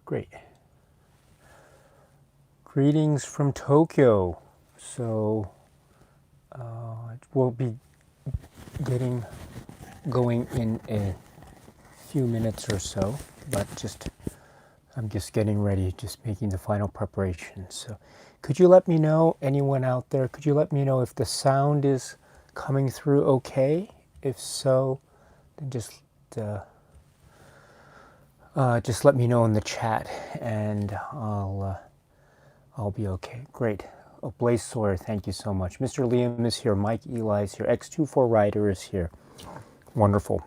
Great. Greetings from Tokyo. So we'll be getting going in a few minutes or so, but I'm just getting ready, just making the final preparations. So could you let me know, anyone out there, could you let me know if the sound is coming through okay? If so, then just let me know in the chat, and I'll be okay. Great. Oh, Blaze Sawyer, thank you so much. Mr. Liam is here. Mike Eli is here. X24 Rider is here. Wonderful.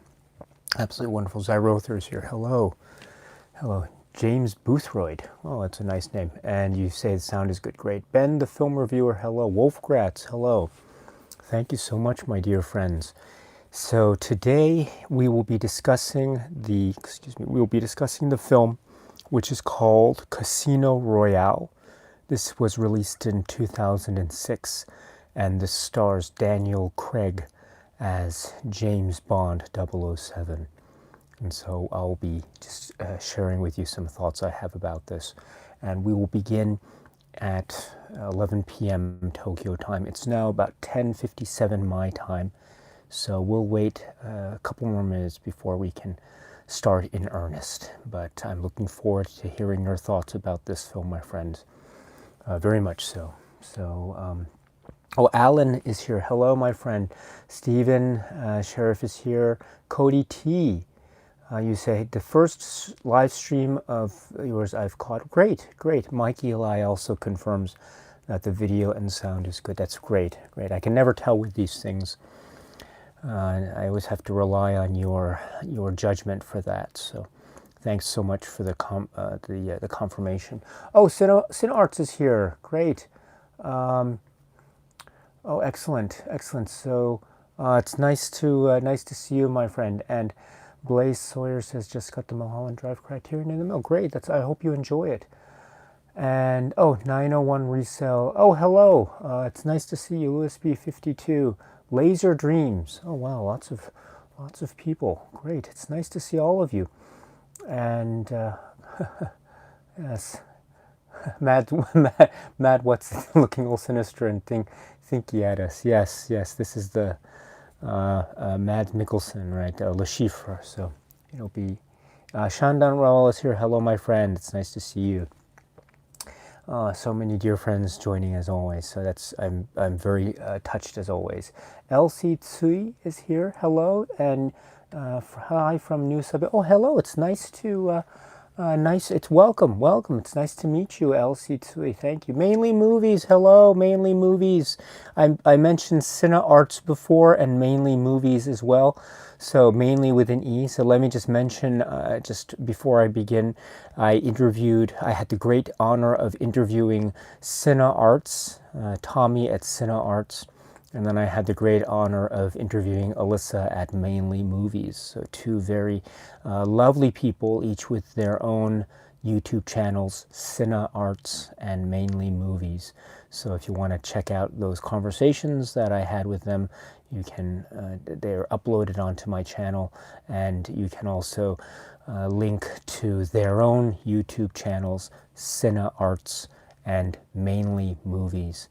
Absolutely wonderful. Zyrother is here. Hello. Hello. James Boothroyd. Oh, that's a nice name. And you say the sound is good. Great. Ben, the film reviewer. Hello. Wolfgratz. Hello. Thank you so much, my dear friends. So today we will be discussing the film, which is called Casino Royale. This was released in 2006, and this stars Daniel Craig as James Bond 007. And so I'll be just sharing with you some thoughts I have about this. And we will begin at 11 p.m. Tokyo time. It's now about 10:57 my time. So we'll wait a couple more minutes before we can start in earnest. But I'm looking forward to hearing your thoughts about this film, my friends. Very much so. Oh, Alan is here. Hello, my friend. Stephen, Sheriff is here. Cody T. You say, the first live stream of yours I've caught. Great, great. Mike Eli also confirms that the video and sound is good. That's great, great. I can never tell with these things. I always have to rely on your judgment for that. So thanks so much for the confirmation. Oh, Cine Arts is here. Great. Oh, excellent, excellent. So it's nice to see you, my friend. And Blaze Sawyer says just got the Mulholland Drive Criterion in the mail. Great. I hope you enjoy it. And 901 resale. Oh, hello. It's nice to see you, Louis B52. Laser Dreams. Oh wow, lots of people. Great. It's nice to see all of you. And yes, Mad, what's looking all sinister and thinky at us. Yes, this is the Mad Mikkelsen, right? Le Chiffre. So it'll be Shandan Rawal is here. Hello, my friend. It's nice to see you. So many dear friends joining as always. So I'm very touched as always. Elsie Tsui is here. Hello, and hi from New Sub. Oh, hello. It's nice to It's welcome. It's nice to meet you, Elsie Tsui. Thank you. Mainly Movies. Hello, Mainly Movies. I mentioned Cine Arts before, and Mainly Movies as well. So mainly with an E. So let me just mention, just before I begin, I had the great honor of interviewing Cine Arts, Tommy at Cine Arts, and then I had the great honor of interviewing Alyssa at Mainly Movies. So two very lovely people, each with their own YouTube channels, Cine Arts and Mainly Movies. So if you want to check out those conversations that I had with them, you can, they're uploaded onto my channel, and you can also link to their own YouTube channels, Cine Arts and Mainly Movies.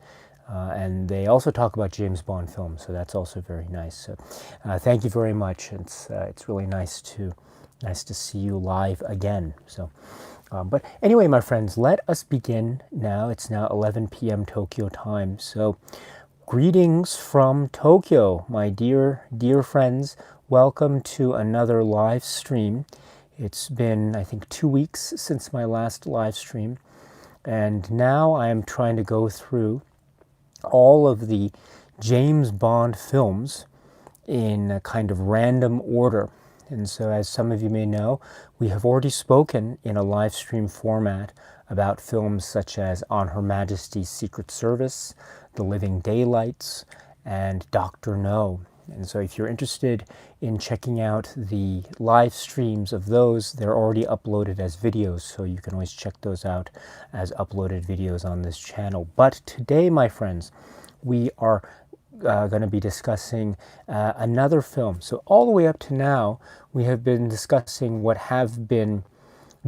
And they also talk about James Bond films, so that's also very nice. So thank you very much. It's really nice to see you live again. So. But anyway, my friends, let us begin now. It's now 11 p.m. Tokyo time. So greetings from Tokyo, my dear friends. Welcome to another live stream. It's been, I think, 2 weeks since my last live stream. And now I am trying to go through all of the James Bond films in a kind of random order. And so, as some of you may know, we have already spoken in a live stream format about films such as On Her Majesty's Secret Service, The Living Daylights, and Dr. No. And so if you're interested in checking out the live streams of those, they're already uploaded as videos, so you can always check those out as uploaded videos on this channel. But today, my friends, we are going to be discussing another film. So all the way up to now, we have been discussing what have been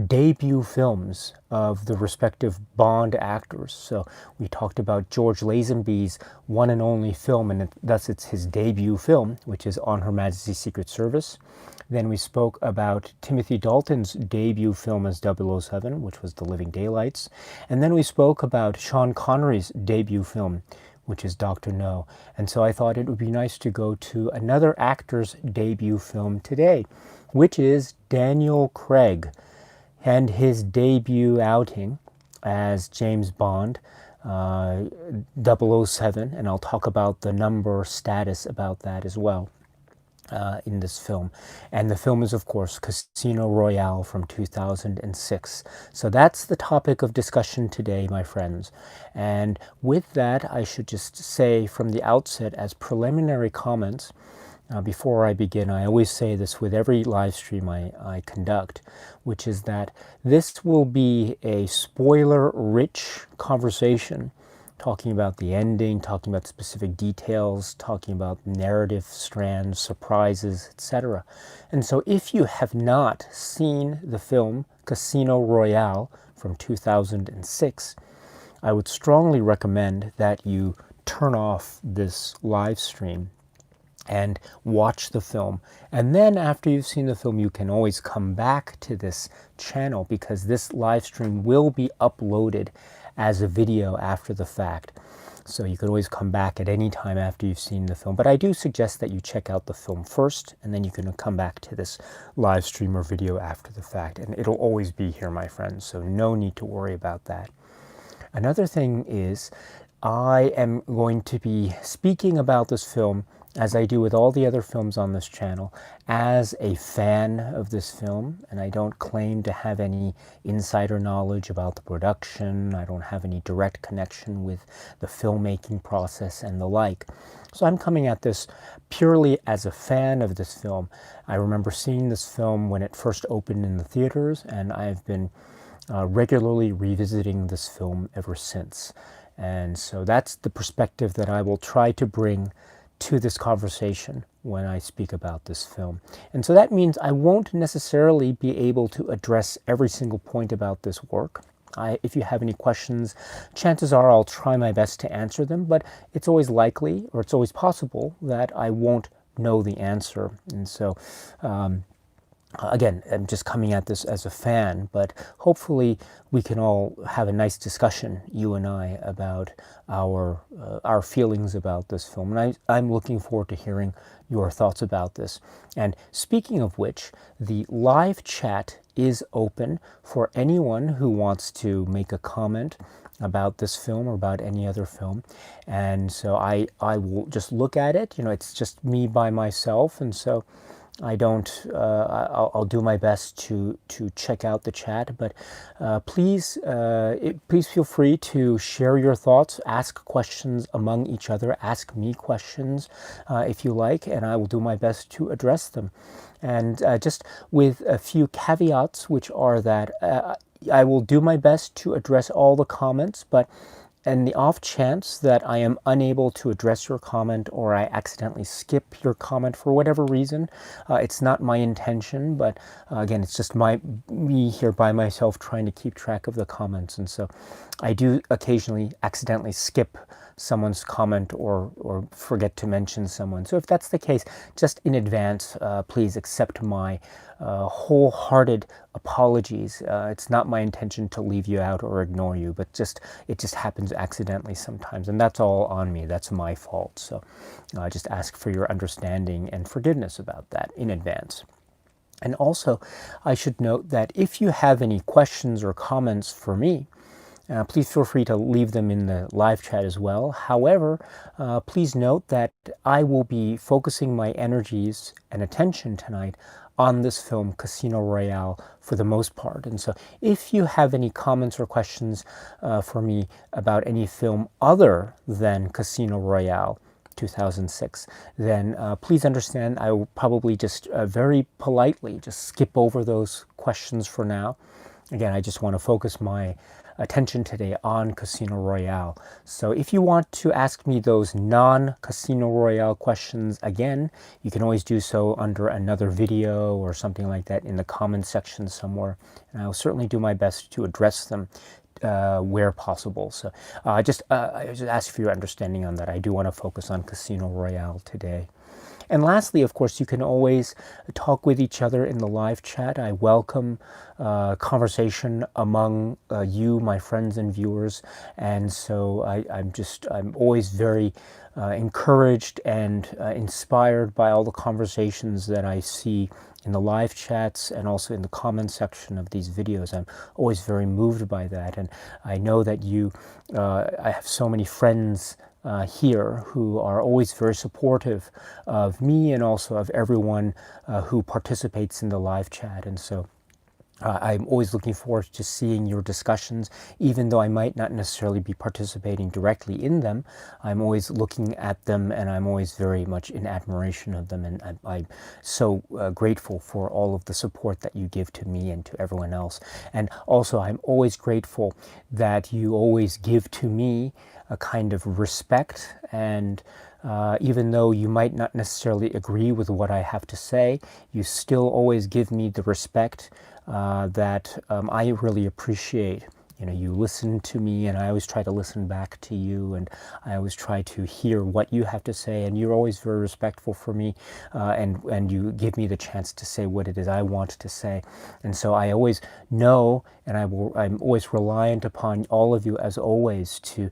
debut films of the respective Bond actors. So we talked about George Lazenby's one and only film, and thus it's his debut film, which is On Her Majesty's Secret Service. Then we spoke about Timothy Dalton's debut film as 007, which was The Living Daylights. And then we spoke about Sean Connery's debut film, which is Dr. No. And so I thought it would be nice to go to another actor's debut film today, which is Daniel Craig and his debut outing as James Bond, 007, and I'll talk about the number status about that as well in this film. And the film is, of course, Casino Royale from 2006. So that's the topic of discussion today, my friends. And with that, I should just say from the outset, as preliminary comments, before I begin, I always say this with every live stream I conduct, which is that this will be a spoiler-rich conversation, talking about the ending, talking about specific details, talking about narrative strands, surprises, etc. And so if you have not seen the film Casino Royale from 2006, I would strongly recommend that you turn off this live stream and watch the film. And then after you've seen the film, you can always come back to this channel, because this live stream will be uploaded as a video after the fact. So you can always come back at any time after you've seen the film. But I do suggest that you check out the film first, and then you can come back to this live stream or video after the fact. And it'll always be here, my friends, so no need to worry about that. Another thing is, I am going to be speaking about this film, as I do with all the other films on this channel, as a fan of this film, and I don't claim to have any insider knowledge about the production. I don't have any direct connection with the filmmaking process and the like. So I'm coming at this purely as a fan of this film. I remember seeing this film when it first opened in the theaters, and I've been regularly revisiting this film ever since. And so that's the perspective that I will try to bring to this conversation when I speak about this film. And so that means I won't necessarily be able to address every single point about this work. If you have any questions, chances are I'll try my best to answer them, but it's always likely, or it's always possible, that I won't know the answer. And so again, I'm just coming at this as a fan, but hopefully we can all have a nice discussion, you and I, about our feelings about this film. And I'm looking forward to hearing your thoughts about this. And speaking of which, the live chat is open for anyone who wants to make a comment about this film or about any other film. And so I will just look at it. You know, it's just me by myself, and so I don't, I'll do my best to check out the chat, but please feel free to share your thoughts, ask questions among each other, ask me questions if you like, and I will do my best to address them. And just with a few caveats, which are that I will do my best to address all the comments, but in the off chance that I am unable to address your comment, or I accidentally skip your comment for whatever reason, it's not my intention, but again, it's just me here by myself trying to keep track of the comments. And so I do occasionally accidentally skip someone's comment or forget to mention someone. So if that's the case, just in advance, please accept my wholehearted apologies. It's not my intention to leave you out or ignore you, but it just happens accidentally sometimes, and that's all on me. That's my fault. So I just ask for your understanding and forgiveness about that in advance. And also, I should note that if you have any questions or comments for me, please feel free to leave them in the live chat as well. However, please note that I will be focusing my energies and attention tonight on this film, Casino Royale, for the most part. And so if you have any comments or questions for me about any film other than Casino Royale 2006, then please understand I will probably just very politely just skip over those questions for now. again, I just want to focus my attention today on Casino Royale. So if you want to ask me those non-Casino Royale questions again, you can always do so under another video or something like that in the comments section somewhere. And I will certainly do my best to address them where possible. So I just ask for your understanding on that. I do want to focus on Casino Royale today. And lastly, of course, you can always talk with each other in the live chat. I welcome conversation among you, my friends and viewers. And so I'm always very encouraged and inspired by all the conversations that I see in the live chats and also in the comment section of these videos. I'm always very moved by that. And I know that I have so many friends here who are always very supportive of me and also of everyone who participates in the live chat. And so I'm always looking forward to seeing your discussions, even though I might not necessarily be participating directly in them. I'm always looking at them and I'm always very much in admiration of them. And I'm so grateful for all of the support that you give to me and to everyone else. And also, I'm always grateful that you always give to me a kind of respect, and even though you might not necessarily agree with what I have to say, you still always give me the respect that I really appreciate. You listen to me, and I always try to listen back to you, and I always try to hear what you have to say, and you're always very respectful for me, and you give me the chance to say what it is I want to say. And so I always know, and I'm always reliant upon all of you, as always, to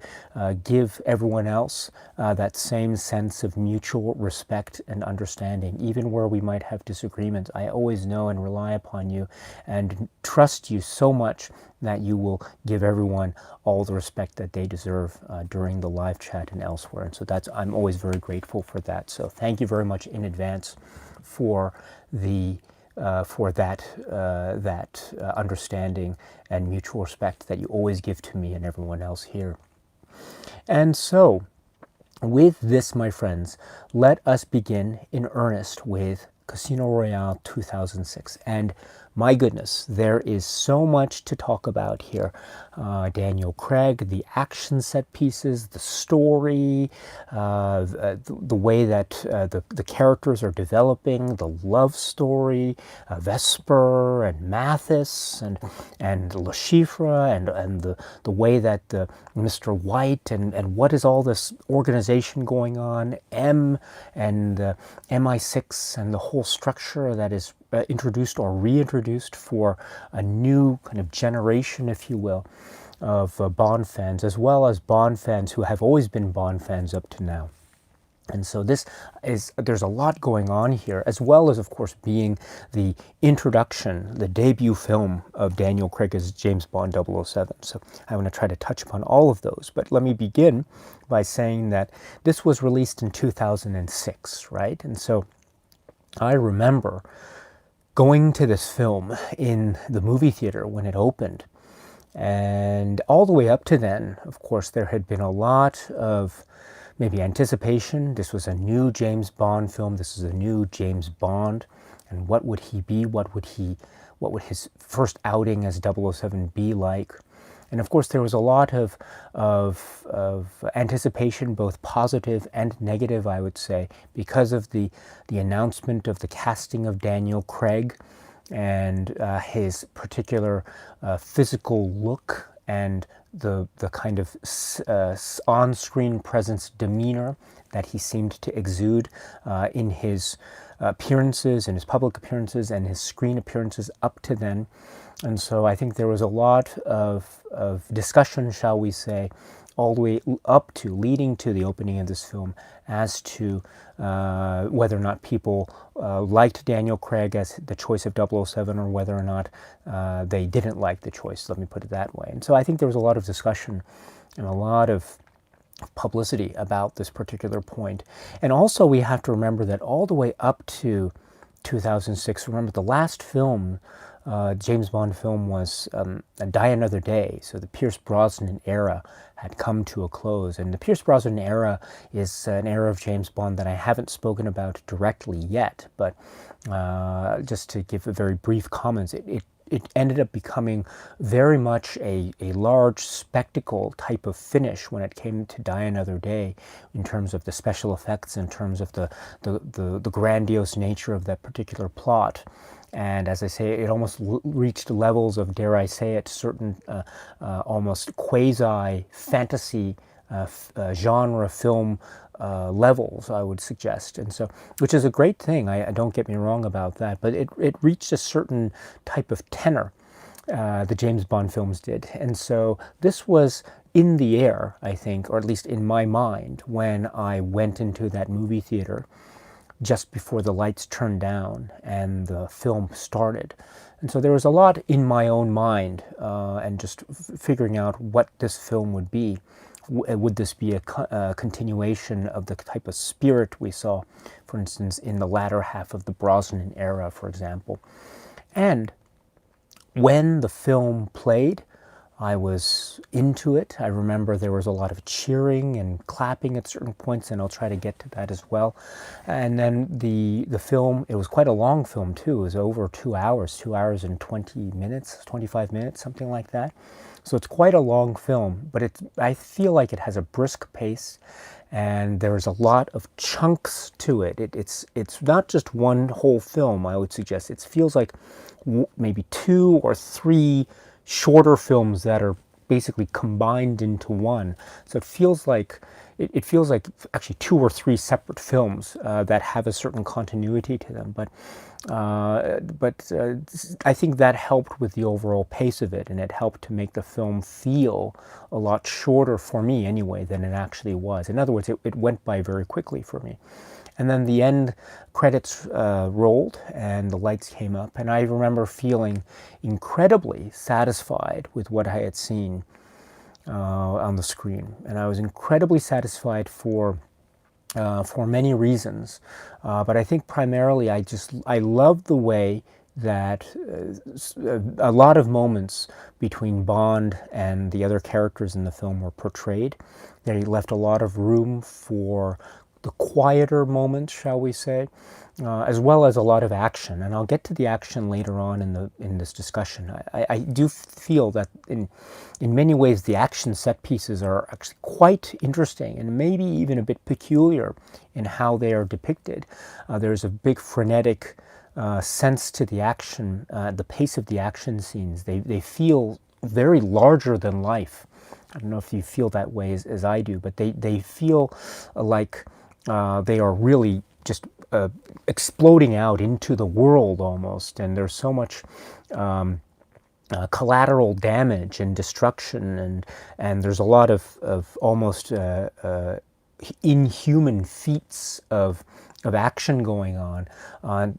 give everyone else that same sense of mutual respect and understanding. Even where we might have disagreements, I always know and rely upon you and trust you so much that you will give everyone all the respect that they deserve during the live chat and elsewhere. And so I'm always very grateful for that. So thank you very much in advance for that understanding and mutual respect that you always give to me and everyone else here. And so, with this, my friends, let us begin in earnest with Casino Royale 2006. And my goodness, there is so much to talk about here. Daniel Craig, the action set pieces, the story, the way that the characters are developing, the love story, Vesper and Mathis and Le Chiffre, and the way that Mr. White and what is all this organization going on, M and MI6 and the whole structure that is introduced or reintroduced for a new kind of generation, if you will, of Bond fans, as well as Bond fans who have always been Bond fans up to now. And so there's a lot going on here, as well as, of course, being the introduction, the debut film of Daniel Craig as James Bond 007. So I want to try to touch upon all of those. But let me begin by saying that this was released in 2006, right? And so I remember going to this film in the movie theater when it opened. And all the way up to then, of course, there had been a lot of maybe anticipation. This was a new James Bond film. This is a new James Bond. And what would he be? What would his first outing as 007 be like? And of course, there was a lot of anticipation, both positive and negative, I would say, because of the announcement of the casting of Daniel Craig and his particular physical look and the kind of on-screen presence, demeanor that he seemed to exude in his appearances, in his public appearances and his screen appearances up to then. And so I think there was a lot of discussion, shall we say, all the way up to, leading to the opening of this film, as to whether or not people liked Daniel Craig as the choice of 007 or whether or not they didn't like the choice, let me put it that way. And so I think there was a lot of discussion and a lot of publicity about this particular point. And also we have to remember that all the way up to 2006, remember the last film, James Bond film, was Die Another Day. So the Pierce Brosnan era had come to a close. And the Pierce Brosnan era is an era of James Bond that I haven't spoken about directly yet. But just to give a very brief comments, it it ended up becoming very much a large spectacle type of finish when it came to Die Another Day, in terms of the special effects, in terms of the grandiose nature of that particular plot. And as I say, it almost reached levels of, dare I say it, certain almost quasi-fantasy genre film levels, I would suggest. And so, which is a great thing, I don't get me wrong about that, but it reached a certain type of tenor, the James Bond films did. And so this was in the air, I think, or at least in my mind, when I went into that movie theater just before the lights turned down and the film started. And so there was a lot in my own mind, and just figuring out what this film would be. Would this be a continuation of the type of spirit we saw, for instance, in the latter half of the Brosnan era, for example? And when the film played, I was into it. I remember there was a lot of cheering and clapping at certain points, and I'll try to get to that as well. And then the film, it was quite a long film too. It was over 2 hours, 2 hours and 20 minutes, 25 minutes, something like that. So it's quite a long film, but I feel like it has a brisk pace, and there's a lot of chunks to it. It's not just one whole film, I would suggest. It feels like maybe 2 or 3 shorter films that are basically combined into one. So it feels like actually 2 or 3 separate films that have a certain continuity to them. But I think that helped with the overall pace of it, and it helped to make the film feel a lot shorter, for me anyway, than it actually was. In other words, it went by very quickly for me. And then the end credits rolled and the lights came up, and I remember feeling incredibly satisfied with what I had seen on the screen. And I was incredibly satisfied for many reasons, but I think primarily I loved the way that a lot of moments between Bond and the other characters in the film were portrayed. They left a lot of room for the quieter moments, shall we say, as well as a lot of action. And I'll get to the action later on in this discussion. I do feel that in many ways the action set pieces are actually quite interesting and maybe even a bit peculiar in how they are depicted. There's a big frenetic sense to the action, the pace of the action scenes. They feel very larger than life. I don't know if you feel that way as I do, but they feel like they are really just exploding out into the world almost, and there's so much collateral damage and destruction, and there's a lot of almost inhuman feats of action going on,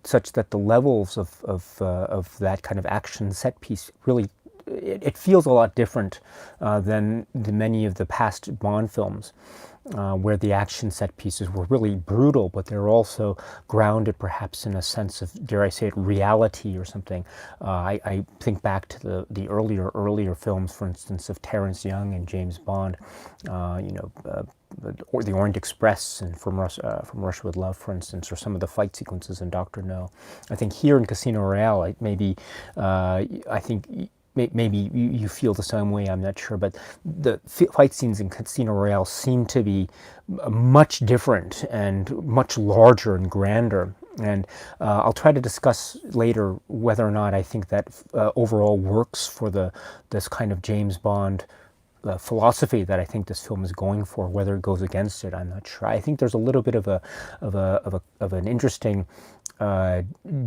such that the levels of that kind of action set piece really, it feels a lot different than many of the past Bond films, where the action set pieces were really brutal, but they're also grounded perhaps in a sense of, dare I say it, reality or something. I think back to the earlier films, for instance, of Terence Young and James Bond, the Orient Express and From Russia with Love, for instance, or some of the fight sequences in Dr. No. I think here in Casino Royale, I think maybe you feel the same way, I'm not sure, but the fight scenes in Casino Royale seem to be much different and much larger and grander. And I'll try to discuss later whether or not I think that overall works for this kind of James Bond philosophy that I think this film is going for. Whether it goes against it, I'm not sure. I think there's a little bit of an interesting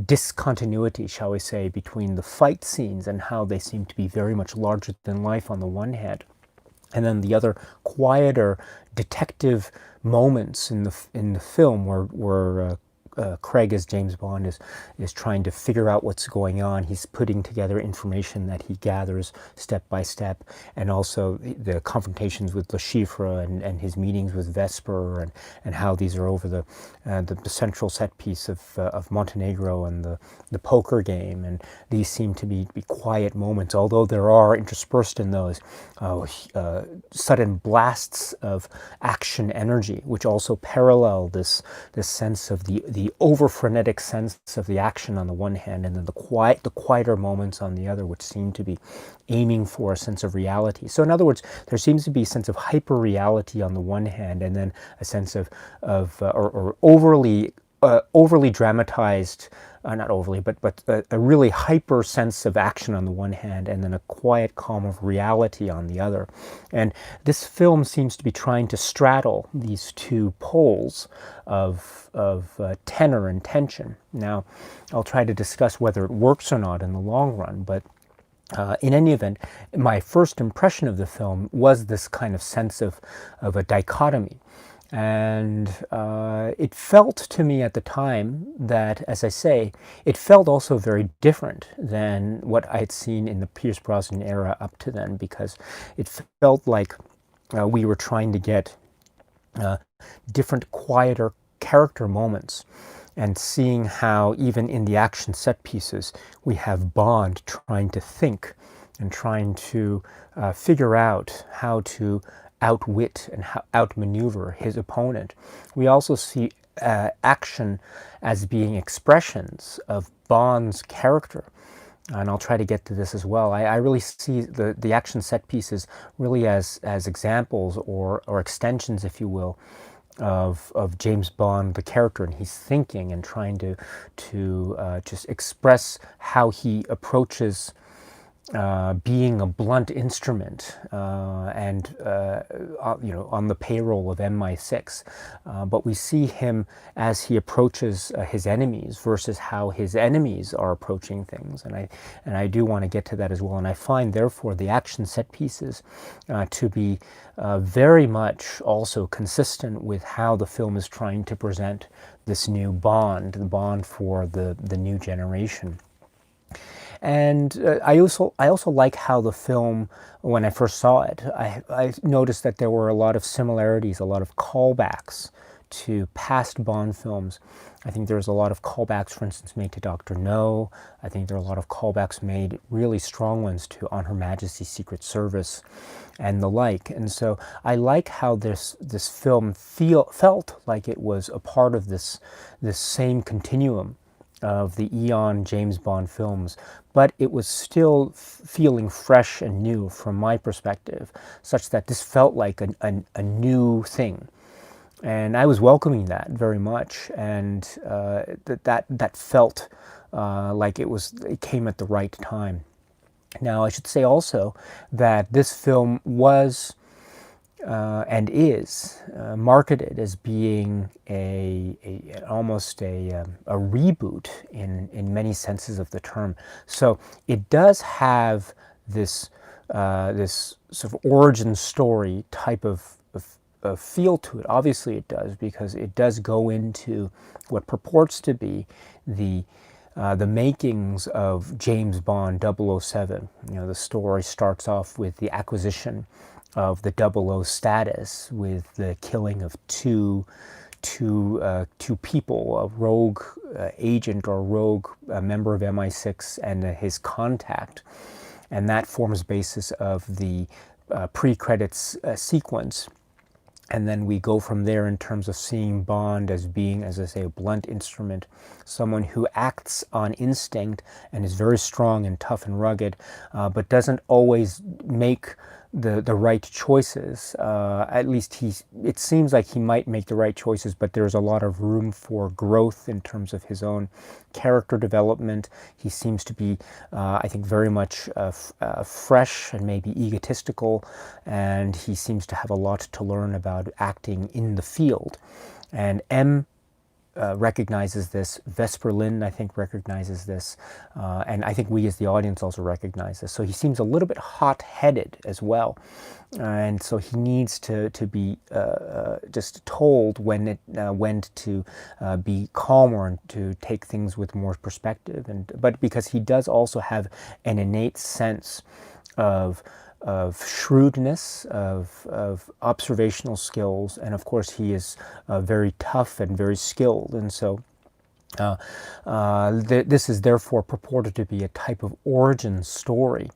discontinuity, shall we say, between the fight scenes and how they seem to be very much larger than life on the one hand, and then the other quieter detective moments in the film where Craig as James Bond is trying to figure out what's going on. He's putting together information that he gathers step by step, and also the confrontations with Le Chiffre and his meetings with Vesper, and how these are over the central set piece of Montenegro and the poker game. And these seem to be quiet moments, although there are interspersed in those sudden blasts of action energy, which also parallel this sense of the the over-frenetic sense of the action on the one hand, and then the quieter moments on the other, which seem to be aiming for a sense of reality. So in other words, there seems to be a sense of hyper-reality on the one hand, and then a sense of or overly dramatized, not overly, but a really hyper sense of action on the one hand, and then a quiet calm of reality on the other. And this film seems to be trying to straddle these two poles of tenor and tension. Now, I'll try to discuss whether it works or not in the long run, but in any event, my first impression of the film was this kind of sense of a dichotomy. And it felt to me at the time that, as I say, it felt also very different than what I had seen in the Pierce Brosnan era up to then, because it felt like we were trying to get different, quieter character moments, and seeing how even in the action set pieces we have Bond trying to think and trying to figure out how to outwit and outmaneuver his opponent. We also see action as being expressions of Bond's character. And I'll try to get to this as well. I really see the action set pieces really as examples or extensions, if you will, of James Bond, the character, and he's thinking and trying to just express how he approaches being a blunt instrument and on the payroll of MI6, but we see him as he approaches his enemies versus how his enemies are approaching things, and I do want to get to that as well. And I find therefore the action set pieces to be very much also consistent with how the film is trying to present this new Bond, the Bond for the new generation. And I also like how the film, when I first saw it, I noticed that there were a lot of similarities, a lot of callbacks to past Bond films. I think there's a lot of callbacks, for instance, made to Dr. No. I think there are a lot of callbacks made, really strong ones, to On Her Majesty's Secret Service and the like. And so I like how this film felt like it was a part of this same continuum of the Eon James Bond films, but it was still feeling fresh and new from my perspective, such that this felt like a new thing. And I was welcoming that very much, and that felt like it came at the right time. Now, I should say also that this film was and is marketed as being almost a reboot in many senses of the term. So it does have this sort of origin story type of feel to it. Obviously it does, because it does go into what purports to be the makings of James Bond 007. The story starts off with the acquisition of the 00 status, with the killing of two people, a rogue agent or rogue member of MI6 and his contact, and that forms basis of the pre-credits sequence. And then we go from there in terms of seeing Bond as being, as I say, a blunt instrument, someone who acts on instinct and is very strong and tough and rugged, but doesn't always make the right choices. At least it seems like he might make the right choices, but there's a lot of room for growth in terms of his own character development. He seems to be, I think, very much fresh and maybe egotistical, and he seems to have a lot to learn about acting in the field. And M recognizes this. Vesper Lynd, I think, recognizes this. And I think we as the audience also recognize this. So he seems a little bit hot-headed as well. And so he needs to be just told when to be calmer and to take things with more perspective. But because he does also have an innate sense of shrewdness, of observational skills, and of course he is very tough and very skilled, and so this is therefore purported to be a type of origin story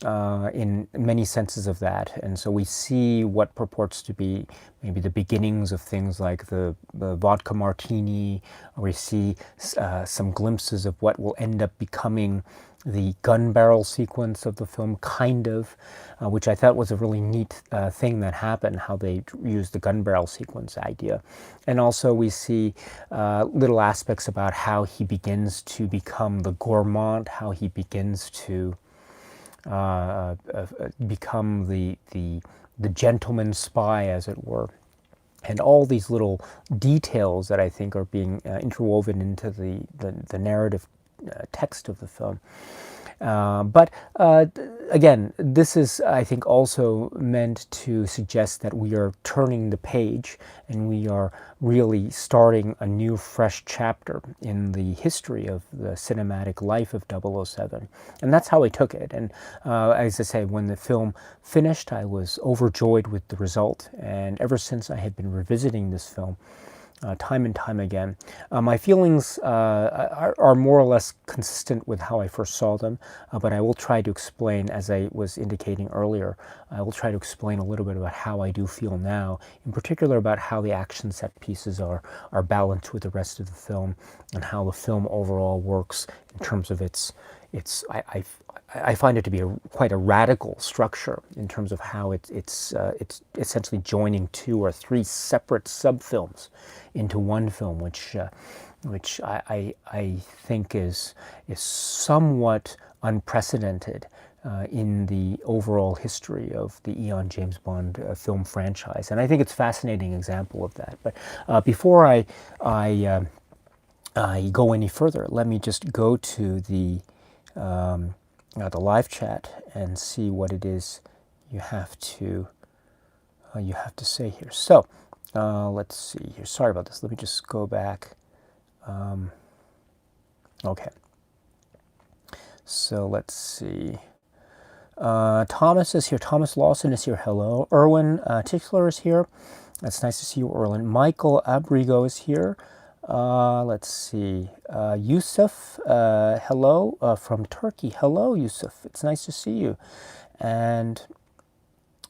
in many senses of that. And so we see what purports to be maybe the beginnings of things like the vodka martini, or we see some glimpses of what will end up becoming the gun barrel sequence of the film, kind of, which I thought was a really neat thing that happened, how they used the gun barrel sequence idea. And also we see little aspects about how he begins to become the gourmand, how he begins to become the gentleman spy, as it were. And all these little details that I think are being interwoven into the narrative text of the film. But again, this is, I think, also meant to suggest that we are turning the page and we are really starting a new, fresh chapter in the history of the cinematic life of 007. And that's how I took it. And as I say, when the film finished, I was overjoyed with the result. And ever since, I had been revisiting this film time and time again. My feelings are more or less consistent with how I first saw them, but I will try to explain, as I was indicating earlier, I will try to explain a little bit about how I do feel now, in particular about how the action set pieces are balanced with the rest of the film, and how the film overall works in terms of I find it to be quite a radical structure in terms of how it's essentially joining 2 or 3 separate sub-films into one film, which I think is somewhat unprecedented in the overall history of the Eon James Bond film franchise, and I think it's a fascinating example of that. But before I go any further, let me just go to the live chat and see what it is you have to say here. So let's see here. Sorry about this. Let me just go back. Okay. So let's see. Thomas is here. Thomas Lawson is here. Hello. Erwin Tickler is here. It's nice to see you, Erwin. Michael Abrigo is here. Let's see. Yusuf, hello, from Turkey. Hello, Yusuf. It's nice to see you. And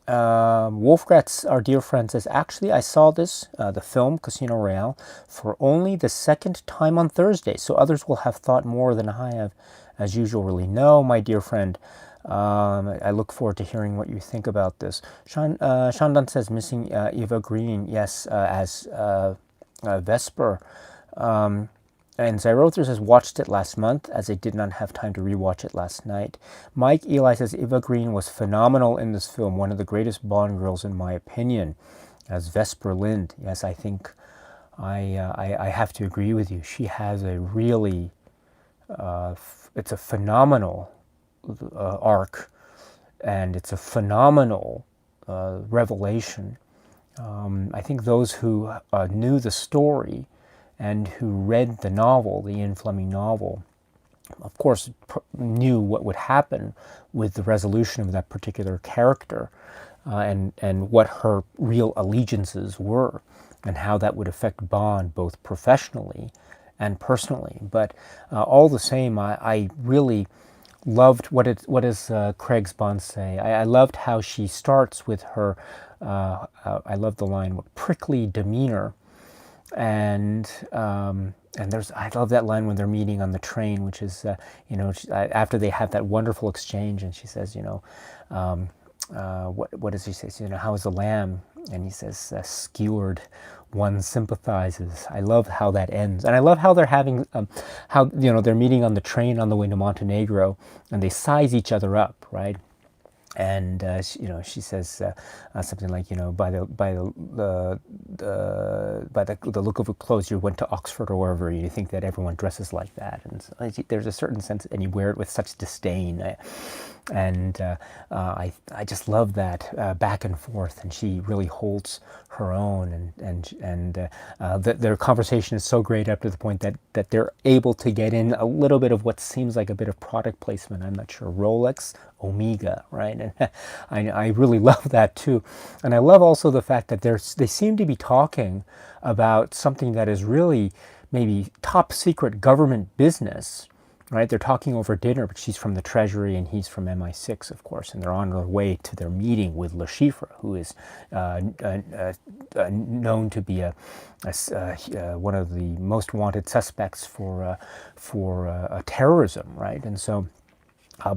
Wolfgratz, our dear friend, says, actually, I saw this, the film Casino Royale, for only the second time on Thursday, so others will have thought more than I have, as usual. Really, no, my dear friend. I look forward to hearing what you think about this. Shandan says, missing Eva Green, yes, as Vesper. And Zyrother says, watched it last month as I did not have time to rewatch it last night. Mike Eli says, Eva Green was phenomenal in this film, one of the greatest Bond girls in my opinion, as Vesper Lynd. Yes, I think I have to agree with you. She has a really, it's a phenomenal arc, and it's a phenomenal revelation. I think those who knew the story and who read the novel, the Ian Fleming novel, of course knew what would happen with the resolution of that particular character, and what her real allegiances were, and how that would affect Bond both professionally and personally. But all the same, I really loved what does Craig's Bond say? I loved how she starts with her. I love the line, prickly demeanor, and I love that line when they're meeting on the train, which is after they have that wonderful exchange, and she says, what does he say? How is the lamb? And he says, skewered, one sympathizes. I love how that ends, and I love how they're having how they're meeting on the train on the way to Montenegro, and they size each other up, right? And she says something like, by the look of her clothes, you went to Oxford or wherever. You think that everyone dresses like that, and so there's a certain sense, and you wear it with such disdain. And I just love that back and forth, and she really holds her own, and their conversation is so great up to the point that they're able to get in a little bit of what seems like a bit of product placement. I'm not sure, Rolex, Omega, right? And I really love that too. And I love also the fact that they seem to be talking about something that is really maybe top secret government business, right? They're talking over dinner, but she's from the Treasury and he's from MI6, of course, and they're on their way to their meeting with Le Chiffre, who is known to be one of the most wanted suspects for terrorism, right? And so,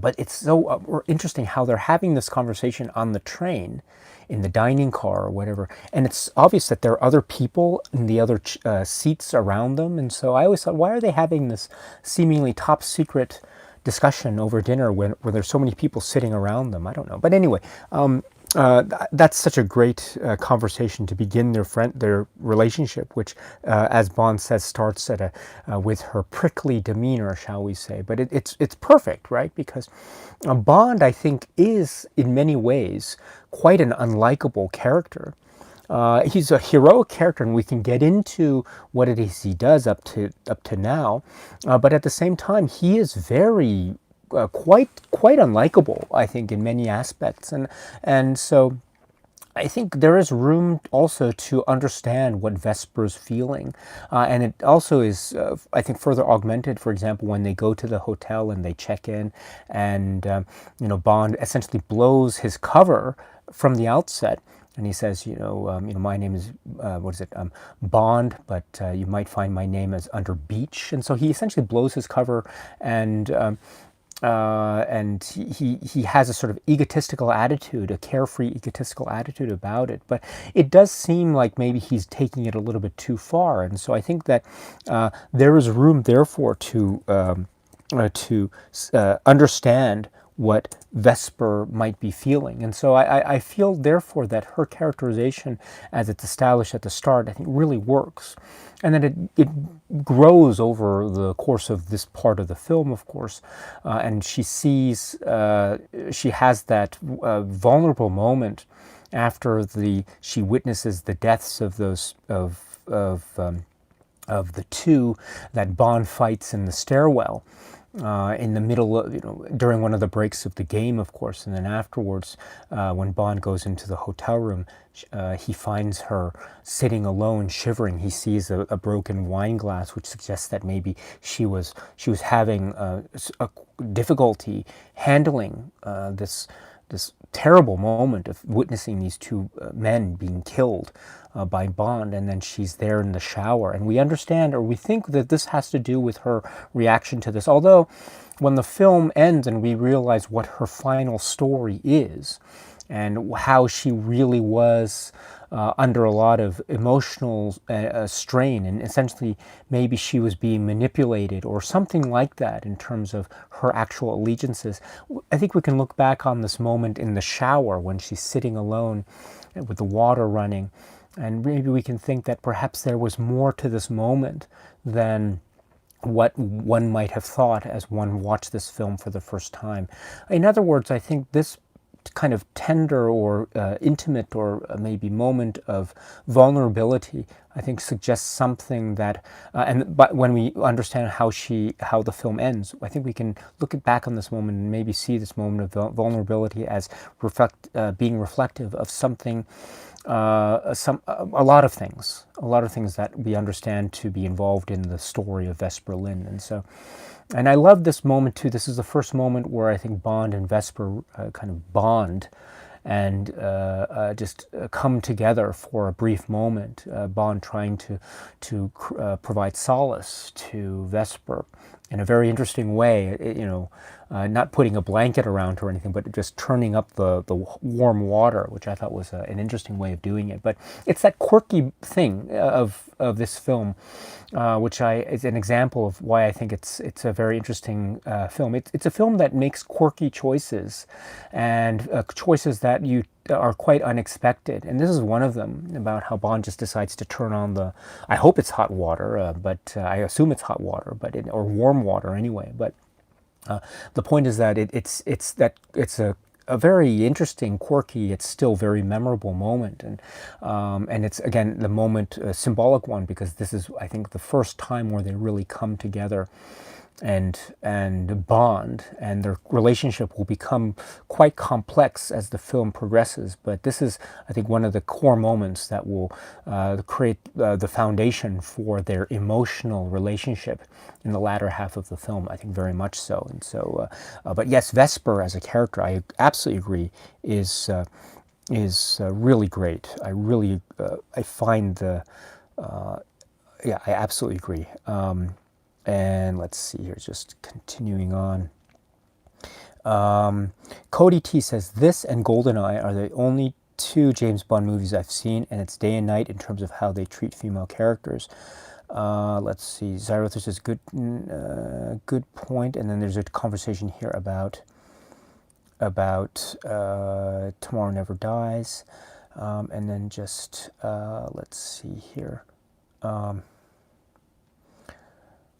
but it's so interesting how they're having this conversation on the train, in the dining car or whatever, and it's obvious that there are other people in the other seats around them. And so I always thought, why are they having this seemingly top secret discussion over dinner when there's so many people sitting around them? I don't know, but anyway, that's such a great conversation to begin their relationship, which, as Bond says, starts at with her prickly demeanor, shall we say? But it's perfect, right? Because Bond, I think, is in many ways quite an unlikable character. He's a heroic character, and we can get into what it is he does up to now. But at the same time, he is very quite unlikable, I think, in many aspects, and so I think there is room also to understand what Vesper's feeling, and it also is, I think, further augmented. For example, when they go to the hotel and they check in, and Bond essentially blows his cover from the outset. And he says, my name is, Bond, but you might find my name as under Beach. And so he essentially blows his cover, and he has a sort of egotistical attitude, a carefree egotistical attitude about it. But it does seem like maybe he's taking it a little bit too far. And so I think that there is room, therefore, to understand what Vesper might be feeling. And so I feel, therefore, that her characterization, as it's established at the start, I think really works. And then it grows over the course of this part of the film, of course, and she has that vulnerable moment after she witnesses the deaths of those of the two that Bond fights in the stairwell. In the middle of, during one of the breaks of the game, of course, and then afterwards, when Bond goes into the hotel room, he finds her sitting alone, shivering. He sees a broken wine glass, which suggests that maybe she was having a difficulty handling this terrible moment of witnessing these two men being killed by Bond, and then she's there in the shower. And we understand, or we think, that this has to do with her reaction to this. Although, when the film ends and we realize what her final story is, and how she really was under a lot of emotional strain, and essentially maybe she was being manipulated or something like that in terms of her actual allegiances, I think we can look back on this moment in the shower when she's sitting alone with the water running, and maybe we can think that perhaps there was more to this moment than what one might have thought as one watched this film for the first time. In other words, I think this kind of tender or intimate or maybe moment of vulnerability, I think, suggests something that, but when we understand how the film ends, I think we can look back on this moment and maybe see this moment of vulnerability as being reflective of something, a lot of things that we understand to be involved in the story of Vesper Lynd. And so, and I love this moment too. This is the first moment where I think Bond and Vesper kind of bond and just come together for a brief moment. Bond trying to provide solace to Vesper in a very interesting way. Not putting a blanket around her or anything, but just turning up the warm water, which I thought was an interesting way of doing it. But it's that quirky thing of this film, which is an example of why I think it's a very interesting film. It's a film that makes quirky choices, and choices that are quite unexpected. And this is one of them, about how Bond just decides to turn on I hope it's hot water, but I assume it's hot water, or warm water anyway. But the point is that it's a very interesting, quirky, it's still very memorable moment, and it's, again, the moment, a symbolic one, because this is, I think, the first time where they really come together and Bond, and their relationship will become quite complex as the film progresses. But this is, I think, one of the core moments that will create the foundation for their emotional relationship in the latter half of the film. I think very much so. And so, but yes, Vesper as a character, I absolutely agree, is really great. I find the yeah, I absolutely agree. And let's see here, just continuing on. Cody T says, this and GoldenEye are the only two James Bond movies I've seen, and it's day and night in terms of how they treat female characters. Let's see, Zyrothus says, good point. And then there's a conversation here about Tomorrow Never Dies. And then just, let's see here.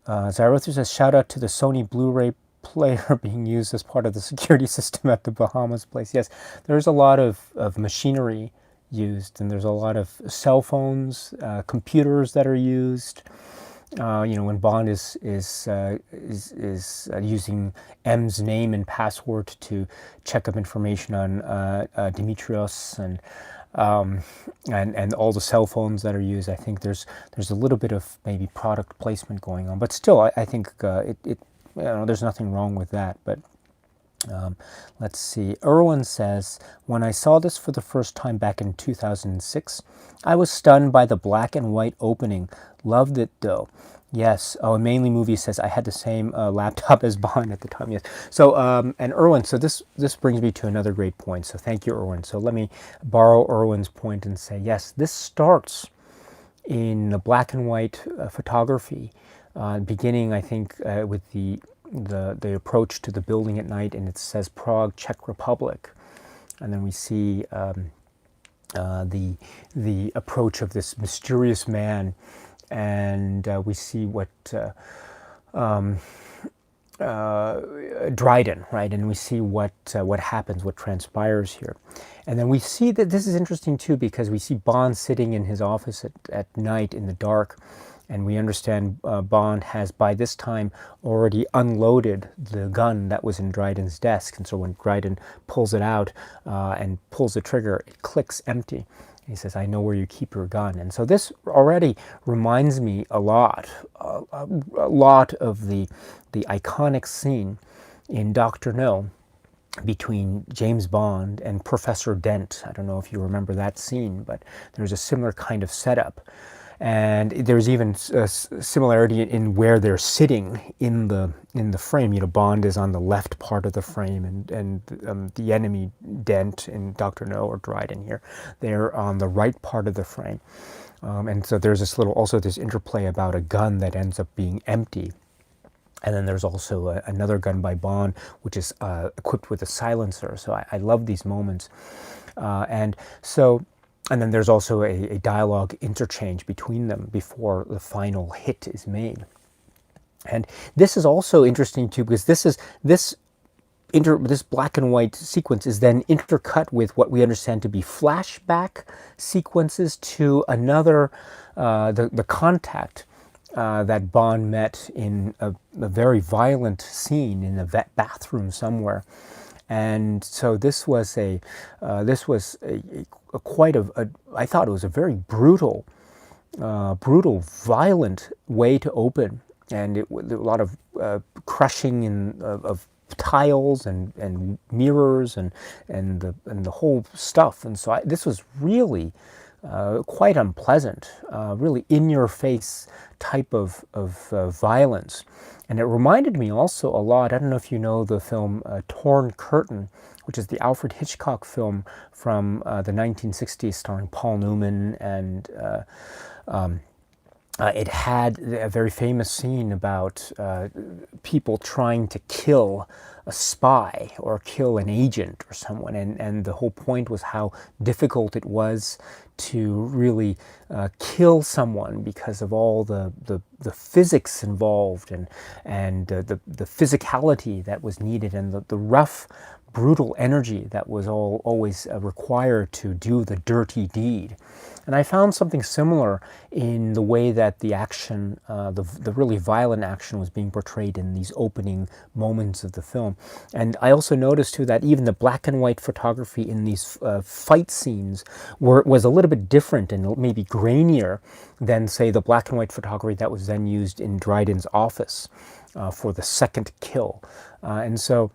Zyrothus says, shout out to the Sony Blu-ray player being used as part of the security system at the Bahamas place. Yes, there's a lot of machinery used, and there's a lot of cell phones, computers that are used. When Bond is using M's name and password to check up information on Dimitrios and all the cell phones that are used. I think there's a little bit of maybe product placement going on, but still, I think there's nothing wrong with that. But let's see. Erwin says, when I saw this for the first time back in 2006, I was stunned by the black and white opening. Loved it though. Yes. Oh, Mainly Movie says, I had the same laptop as Bond at the time. Yes. So, and Erwin, so this brings me to another great point. So thank you, Erwin. So let me borrow Erwin's point and say, yes, this starts in the black and white photography, beginning, I think, with the approach to the building at night, and it says Prague, Czech Republic. And then we see the approach of this mysterious man, and we see what Dryden, right? And we see what happens, what transpires here. And then we see that this is interesting too, because we see Bond sitting in his office at night in the dark, and we understand Bond has by this time already unloaded the gun that was in Dryden's desk. And so when Dryden pulls it out and pulls the trigger, it clicks empty. He says, I know where you keep your gun. And so this already reminds me a lot of the iconic scene in Dr. No between James Bond and Professor Dent. I don't know if you remember that scene, but there's a similar kind of setup. And there's even a similarity in where they're sitting in the frame. Bond is on the left part of the frame, and the enemy, Dent and Dr. No or Dryden here, they're on the right part of the frame. And so there's this interplay about a gun that ends up being empty. And then there's also another gun by Bond, which is equipped with a silencer. So I love these moments. And then there's also a dialogue interchange between them before the final hit is made. And this is also interesting too, because this black and white sequence is then intercut with what we understand to be flashback sequences to another, the contact that Bond met in a very violent scene in a bathroom somewhere. And so this was I thought it was a very brutal, violent way to open, and a lot of crushing of tiles and mirrors and the whole stuff. And so this was really quite unpleasant, really in-your-face type of violence. And it reminded me also a lot, I don't know if you know the film Torn Curtain, which is the Alfred Hitchcock film from the 1960s starring Paul Newman, and it had a very famous scene about people trying to kill a spy or kill an agent or someone, and the whole point was how difficult it was to really kill someone because of all the physics involved and the physicality that was needed, and the rough brutal energy that was always required to do the dirty deed. And I found something similar in the way that the action, the really violent action, was being portrayed in these opening moments of the film. And I also noticed too that even the black and white photography in these fight scenes was a little bit different and maybe grainier than, say, the black and white photography that was then used in Dryden's office for the second kill. And so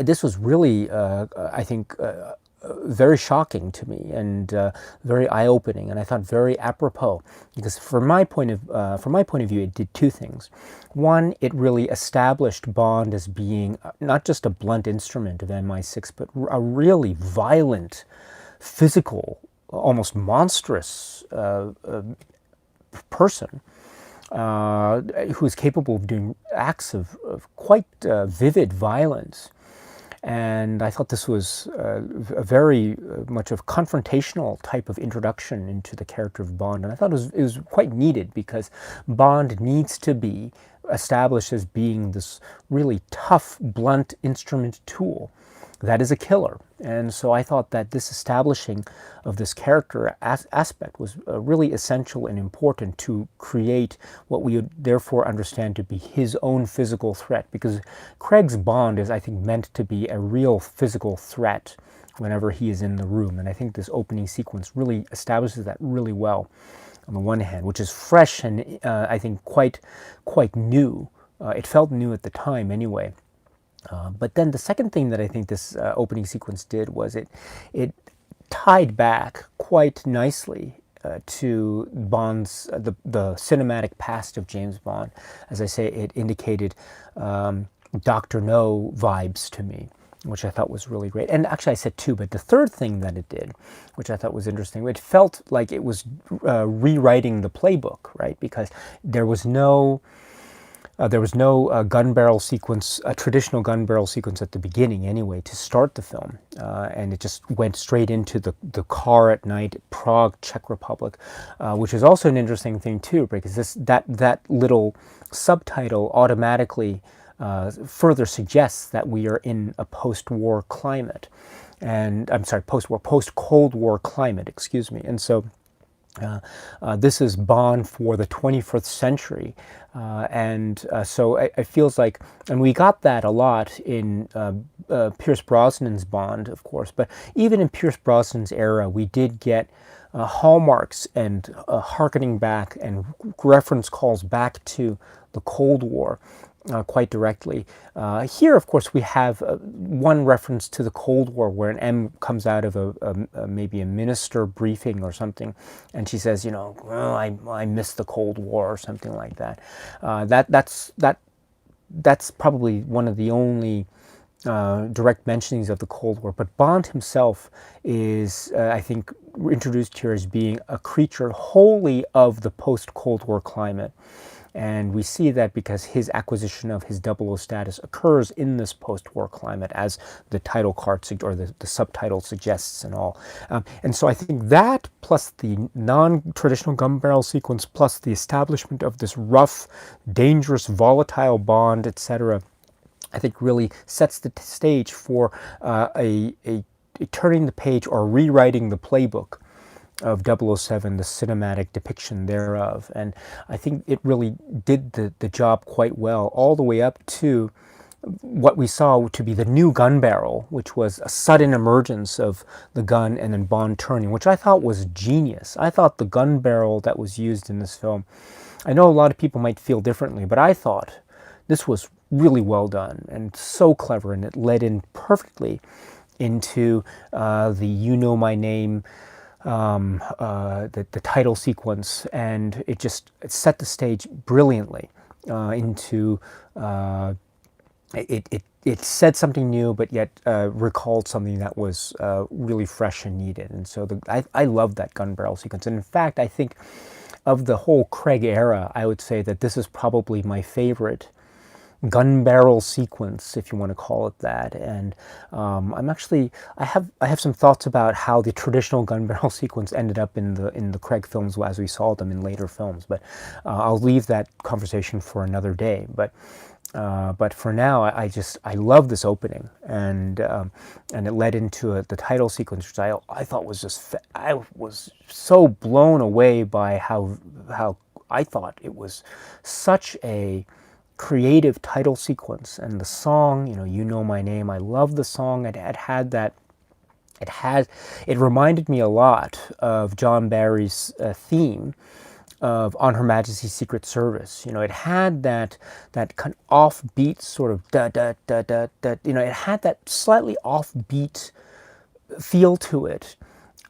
this was really, I think, very shocking to me and very eye-opening, and I thought very apropos, because from my point of view, it did two things. One, it really established Bond as being not just a blunt instrument of MI6, but a really violent, physical, almost monstrous person who is capable of doing acts of quite vivid violence. And I thought this was a very much of confrontational type of introduction into the character of Bond. And I thought it was quite needed, because Bond needs to be established as being this really tough, blunt instrument tool that is a killer. And so I thought that this establishing of this character aspect was really essential and important to create what we would therefore understand to be his own physical threat, because Craig's Bond is, I think, meant to be a real physical threat whenever he is in the room. And I think this opening sequence really establishes that really well, on the one hand, which is fresh and I think quite new. It felt new at the time anyway. But then the second thing that I think this opening sequence did was it tied back quite nicely to Bond's the cinematic past of James Bond. As I say, it indicated Dr. No vibes to me, which I thought was really great. And actually I said two, but the third thing that it did, which I thought was interesting, it felt like it was rewriting the playbook, right? Because there was no gun barrel sequence, a traditional gun barrel sequence at the beginning anyway, to start the film. And it just went straight into the car at night, Prague, Czech Republic, which is also an interesting thing too, because that little subtitle automatically further suggests that we are in a post-war climate. And I'm sorry, post-Cold War climate, excuse me. And so this is Bond for the 21st century. So it feels like, and we got that a lot in Pierce Brosnan's Bond, of course, but even in Pierce Brosnan's era, we did get hallmarks and hearkening back and reference calls back to the Cold War. Quite directly. Here, of course, we have one reference to the Cold War where an M comes out of maybe a minister briefing or something, and she says, I miss the Cold War or something like that. That's probably one of the only direct mentionings of the Cold War. But Bond himself is, I think, introduced here as being a creature wholly of the post-Cold War climate. And we see that because his acquisition of his 00 status occurs in this post-war climate, as the title card or the subtitle suggests and all. And so I think that, plus the non-traditional gun barrel sequence, plus the establishment of this rough, dangerous, volatile Bond, etc., I think really sets the stage for a turning the page or rewriting the playbook of 007, the cinematic depiction thereof. And I think it really did the job quite well, all the way up to what we saw to be the new gun barrel, which was a sudden emergence of the gun and then Bond turning, which I thought was genius. I thought the gun barrel that was used in this film, I know a lot of people might feel differently, but I thought this was really well done and so clever, and it led in perfectly into the You Know My Name, the title sequence, and it set the stage brilliantly into it said something new, but yet recalled something that was really fresh and needed. And so I love that gun barrel sequence. And in fact, I think of the whole Craig era, I would say that this is probably my favorite gun barrel sequence, if you want to call it that. And I have some thoughts about how the traditional gun barrel sequence ended up in the Craig films as we saw them in later films, but I'll leave that conversation for another day. But But for now, I love this opening, and it led into the title sequence, which I thought was just I was so blown away by how I thought it was such a creative title sequence, and the song, you know my name. I love the song. It had that. It reminded me a lot of John Barry's theme of On Her Majesty's Secret Service. It had that kind of offbeat sort of da da da da da. It had that slightly offbeat feel to it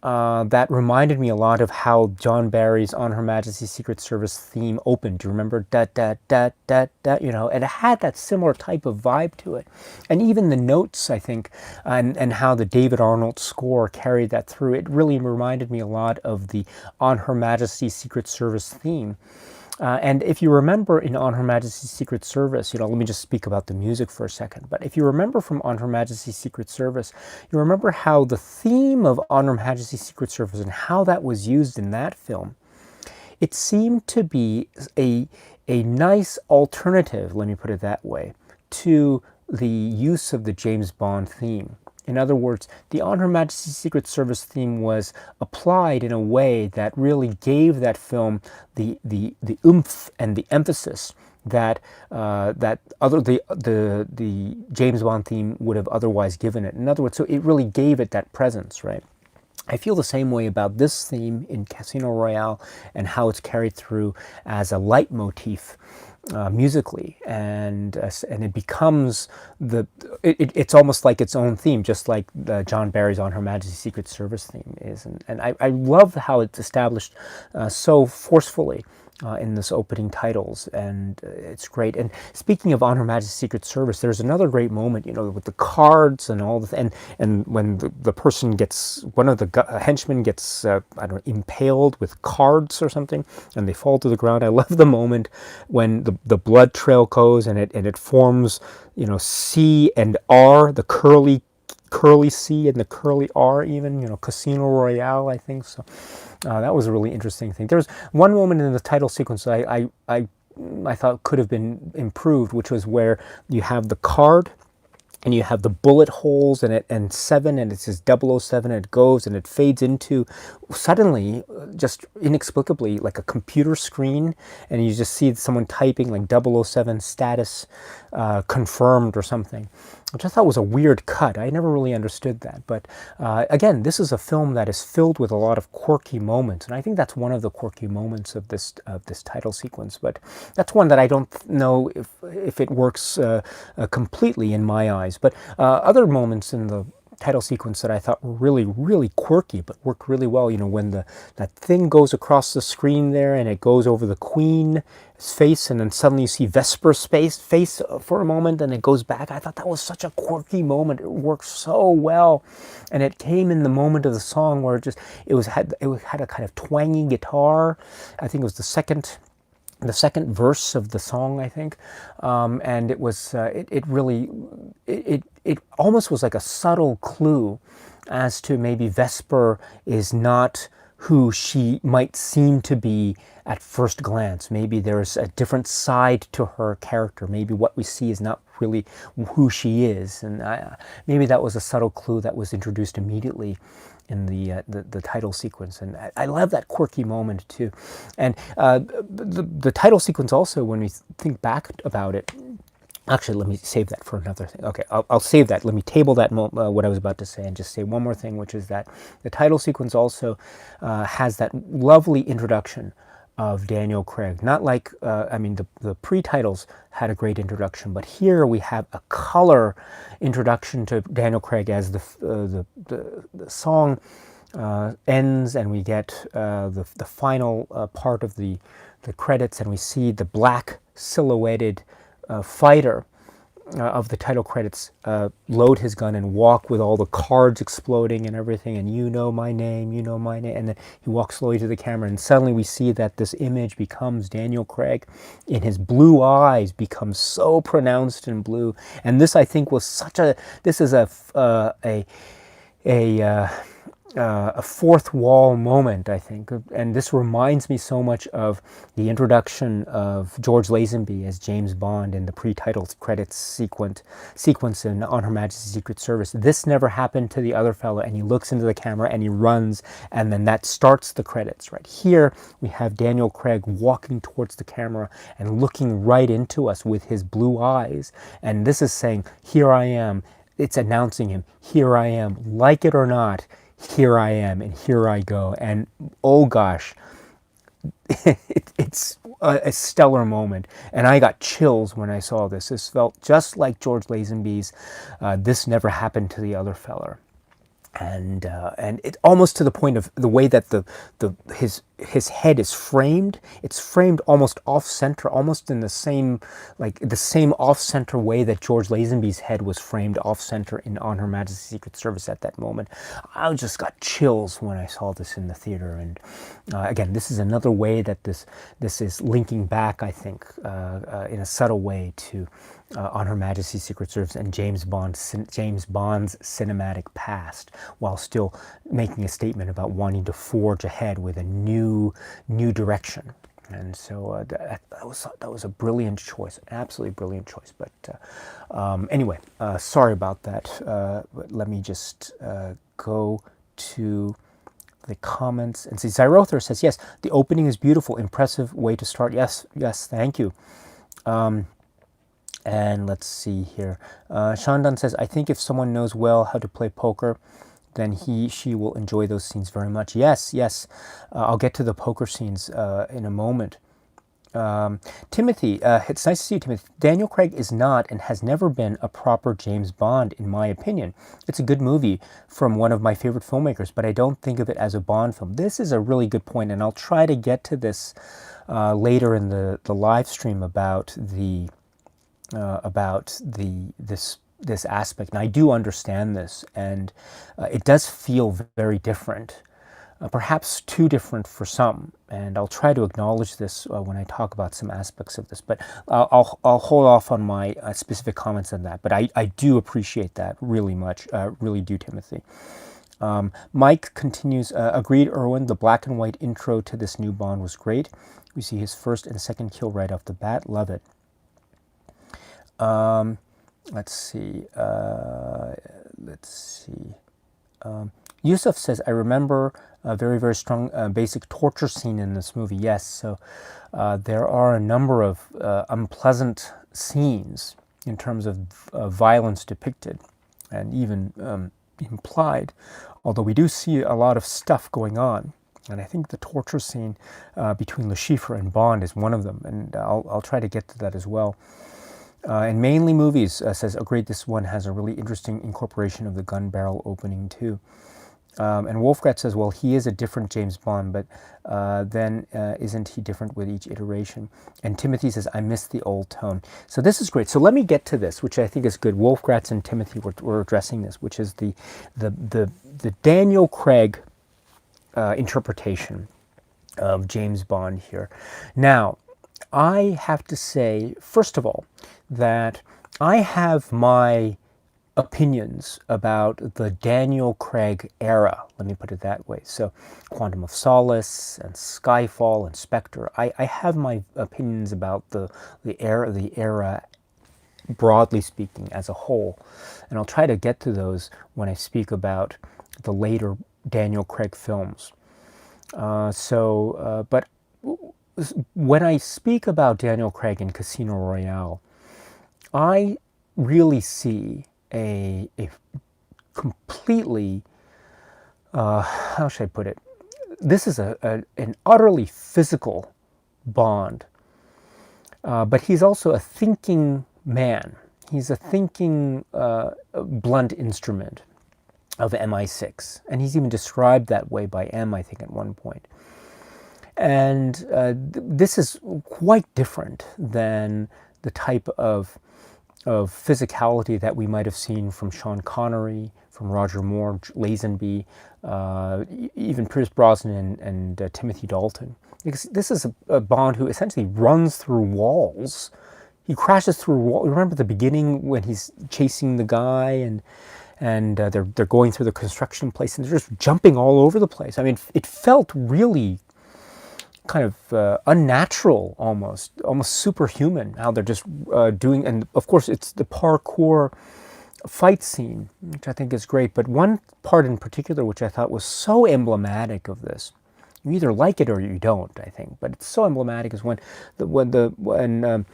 that reminded me a lot of how John Barry's On Her Majesty's Secret Service theme opened. Do you remember da da da da da? And it had that similar type of vibe to it, and even the notes, I think, and how the David Arnold score carried that through. It really reminded me a lot of the On Her Majesty's Secret Service theme. And if you remember in On Her Majesty's Secret Service, let me just speak about the music for a second. But if you remember from On Her Majesty's Secret Service, you remember how the theme of On Her Majesty's Secret Service and how that was used in that film, it seemed to be a nice alternative, let me put it that way, to the use of the James Bond theme. In other words, the On Her Majesty's Secret Service theme was applied in a way that really gave that film the oomph and the emphasis that the James Bond theme would have otherwise given it. In other words, so it really gave it that presence, right? I feel the same way about this theme in Casino Royale and how it's carried through as a leitmotif musically, and it becomes it's almost like its own theme, just like John Barry's On Her Majesty's Secret Service theme is, and I love how it's established so forcefully in this opening titles, and it's great. And speaking of On Her Majesty's Secret Service, there's another great moment, with the cards and all the and when the person gets, one of the henchmen gets I don't know, impaled with cards or something, and they fall to the ground. I love the moment when the blood trail goes and it forms, C and R, the curly C and the curly R, even, Casino Royale, I think so. That was a really interesting thing. There was one moment in the title sequence that I thought could have been improved, which was where you have the card and you have the bullet holes and 7, and it says 007, and it goes and it fades into suddenly, just inexplicably, like a computer screen, and you just see someone typing like 007 status confirmed or something, which I thought was a weird cut. I never really understood that. But again, this is a film that is filled with a lot of quirky moments, and I think that's one of the quirky moments of this title sequence. But that's one that I don't know if it works completely in my eyes. But other moments in the title sequence that I thought were really, really quirky, but worked really well. When that thing goes across the screen there, and it goes over the Queen's face, and then suddenly you see Vesper's face for a moment, and it goes back. I thought that was such a quirky moment. It worked so well, and it came in the moment of the song where it had a kind of twangy guitar. I think it was the second verse of the song, I think, and it was it almost was like a subtle clue as to maybe Vesper is not who she might seem to be at first glance. Maybe there's a different side to her character. Maybe what we see is not really who she is, and maybe that was a subtle clue that was introduced immediately in the title sequence, and I love that quirky moment too. And the title sequence also, when we think back about it, actually, let me save that for another thing. Okay, I'll save that. Let me table that what I was about to say, and just say one more thing, which is that the title sequence also has that lovely introduction of Daniel Craig. Not like, the pre-titles had a great introduction, but here we have a color introduction to Daniel Craig as the song ends, and we get the final part of the credits, and we see the black silhouetted fighter of the title credits load his gun and walk with all the cards exploding and everything, and you know my name, and then he walks slowly to the camera, and suddenly we see that this image becomes Daniel Craig, and his blue eyes become so pronounced and blue. And this, I think, was this is a fourth wall moment, I think, and this reminds me so much of the introduction of George Lazenby as James Bond in the pre-title credits sequence in On Her Majesty's Secret Service. This never happened to the other fellow, and he looks into the camera and he runs, and then that starts the credits. Right here, we have Daniel Craig walking towards the camera and looking right into us with his blue eyes, and this is saying, "Here I am." It's announcing him, "Here I am, like it or not. Here I am, and here I go." And oh gosh, it's a stellar moment. And I got chills when I saw this. This felt just like George Lazenby's This Never Happened to the Other Feller. And it almost to the point of the way that his head is framed. It's framed almost off center, almost in the same off center way that George Lazenby's head was framed off center in On Her Majesty's Secret Service at that moment. I just got chills when I saw this in the theater. And again, this is another way that this is linking back, I think, in a subtle way to On Her Majesty's Secret Service and James Bond's cinematic past, while still making a statement about wanting to forge ahead with a new direction. And so that was a brilliant choice, an absolutely brilliant choice. But anyway, sorry about that. But let me just go to the comments and see. Zyrother says, yes, the opening is beautiful, impressive way to start. Yes, thank you. And let's see here. Shandan says, I think if someone knows well how to play poker, then she will enjoy those scenes very much. Yes. I'll get to the poker scenes in a moment. Timothy, it's nice to see you, Timothy. Daniel Craig is not and has never been a proper James Bond, in my opinion. It's a good movie from one of my favorite filmmakers, but I don't think of it as a Bond film. This is a really good point, and I'll try to get to this later in the live stream about this aspect. And I do understand this, and it does feel very different, perhaps too different for some. And I'll try to acknowledge this when I talk about some aspects of this. But I'll hold off on my specific comments on that. But I do appreciate that really much, really do, Timothy. Mike continues, agreed, Irwin, the black and white intro to this new Bond was great. We see his first and second kill right off the bat. Love it. Let's see. Yusuf says, I remember a very, very strong basic torture scene in this movie. Yes, so there are a number of unpleasant scenes in terms of violence depicted and even implied, although we do see a lot of stuff going on. And I think the torture scene between Le Chiffre and Bond is one of them, and I'll try to get to that as well. And Mainly Movies says, agreed, this one has a really interesting incorporation of the gun barrel opening too. And Wolfgrat says, well, he is a different James Bond, but then isn't he different with each iteration? And Timothy says, I miss the old tone. So this is great. So let me get to this, which I think is good. Wolfgratz and Timothy were addressing this, which is the Daniel Craig interpretation of James Bond here. Now, I have to say, first of all, that I have my opinions about the Daniel Craig era, let me put it that way. So Quantum of Solace and Skyfall and Spectre, I have my opinions about the era broadly speaking as a whole, and I'll try to get to those when I speak about the later Daniel Craig films. But when I speak about Daniel Craig in Casino Royale, I really see a completely, how should I put it? This is an utterly physical Bond, but he's also a thinking man. He's a thinking blunt instrument of MI6, and he's even described that way by M, I think, at one point. And this is quite different than the type of physicality that we might have seen from Sean Connery, from Roger Moore, Lazenby, even Pierce Brosnan and Timothy Dalton. Because this is a Bond who essentially runs through walls. He crashes through walls. Remember the beginning when he's chasing the guy, and and they're going through the construction place, and they're just jumping all over the place. I mean, it felt really kind of unnatural, almost superhuman, how they're just doing. And of course, it's the parkour fight scene, which I think is great. But one part in particular, which I thought was so emblematic of this, you either like it or you don't, I think. But it's so emblematic, is when the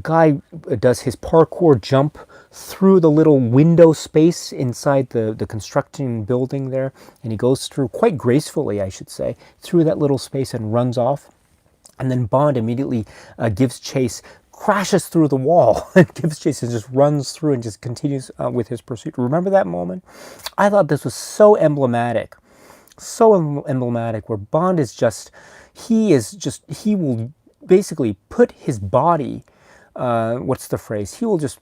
guy does his parkour jump through the little window space inside the construction building there, and he goes through quite gracefully, I should say, through that little space and runs off. And then Bond immediately gives chase, crashes through the wall, and gives chase and just runs through and just continues with his pursuit. Remember that moment? I thought this was so emblematic. So emblematic, where Bond is just, he will basically put his body, what's the phrase? He will just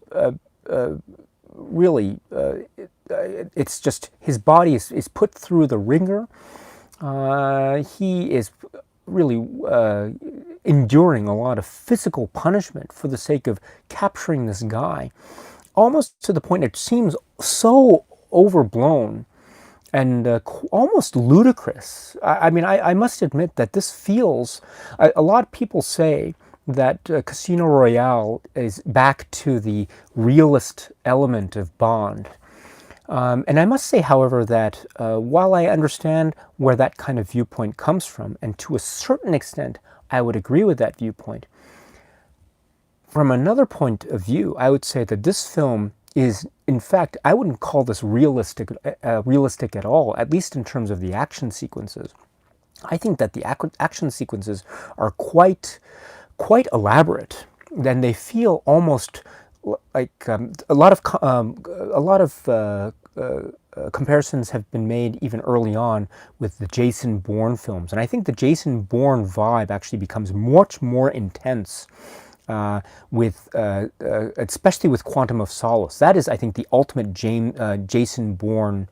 really, it's just, his body is put through the ringer. He is really enduring a lot of physical punishment for the sake of capturing this guy, almost to the point it seems so overblown and almost ludicrous. I mean, I must admit that this feels, a lot of people say that Casino Royale is back to the realist element of Bond. And I must say, however, that while I understand where that kind of viewpoint comes from, and to a certain extent I would agree with that viewpoint, from another point of view, I would say that this film is, in fact, I wouldn't call this realistic at all, at least in terms of the action sequences. I think that the action sequences are quite elaborate. Then they feel almost like a lot of comparisons have been made even early on with the Jason Bourne films, and I think the Jason Bourne vibe actually becomes much more intense especially with Quantum of Solace. That is, I think, the ultimate Jason Bourne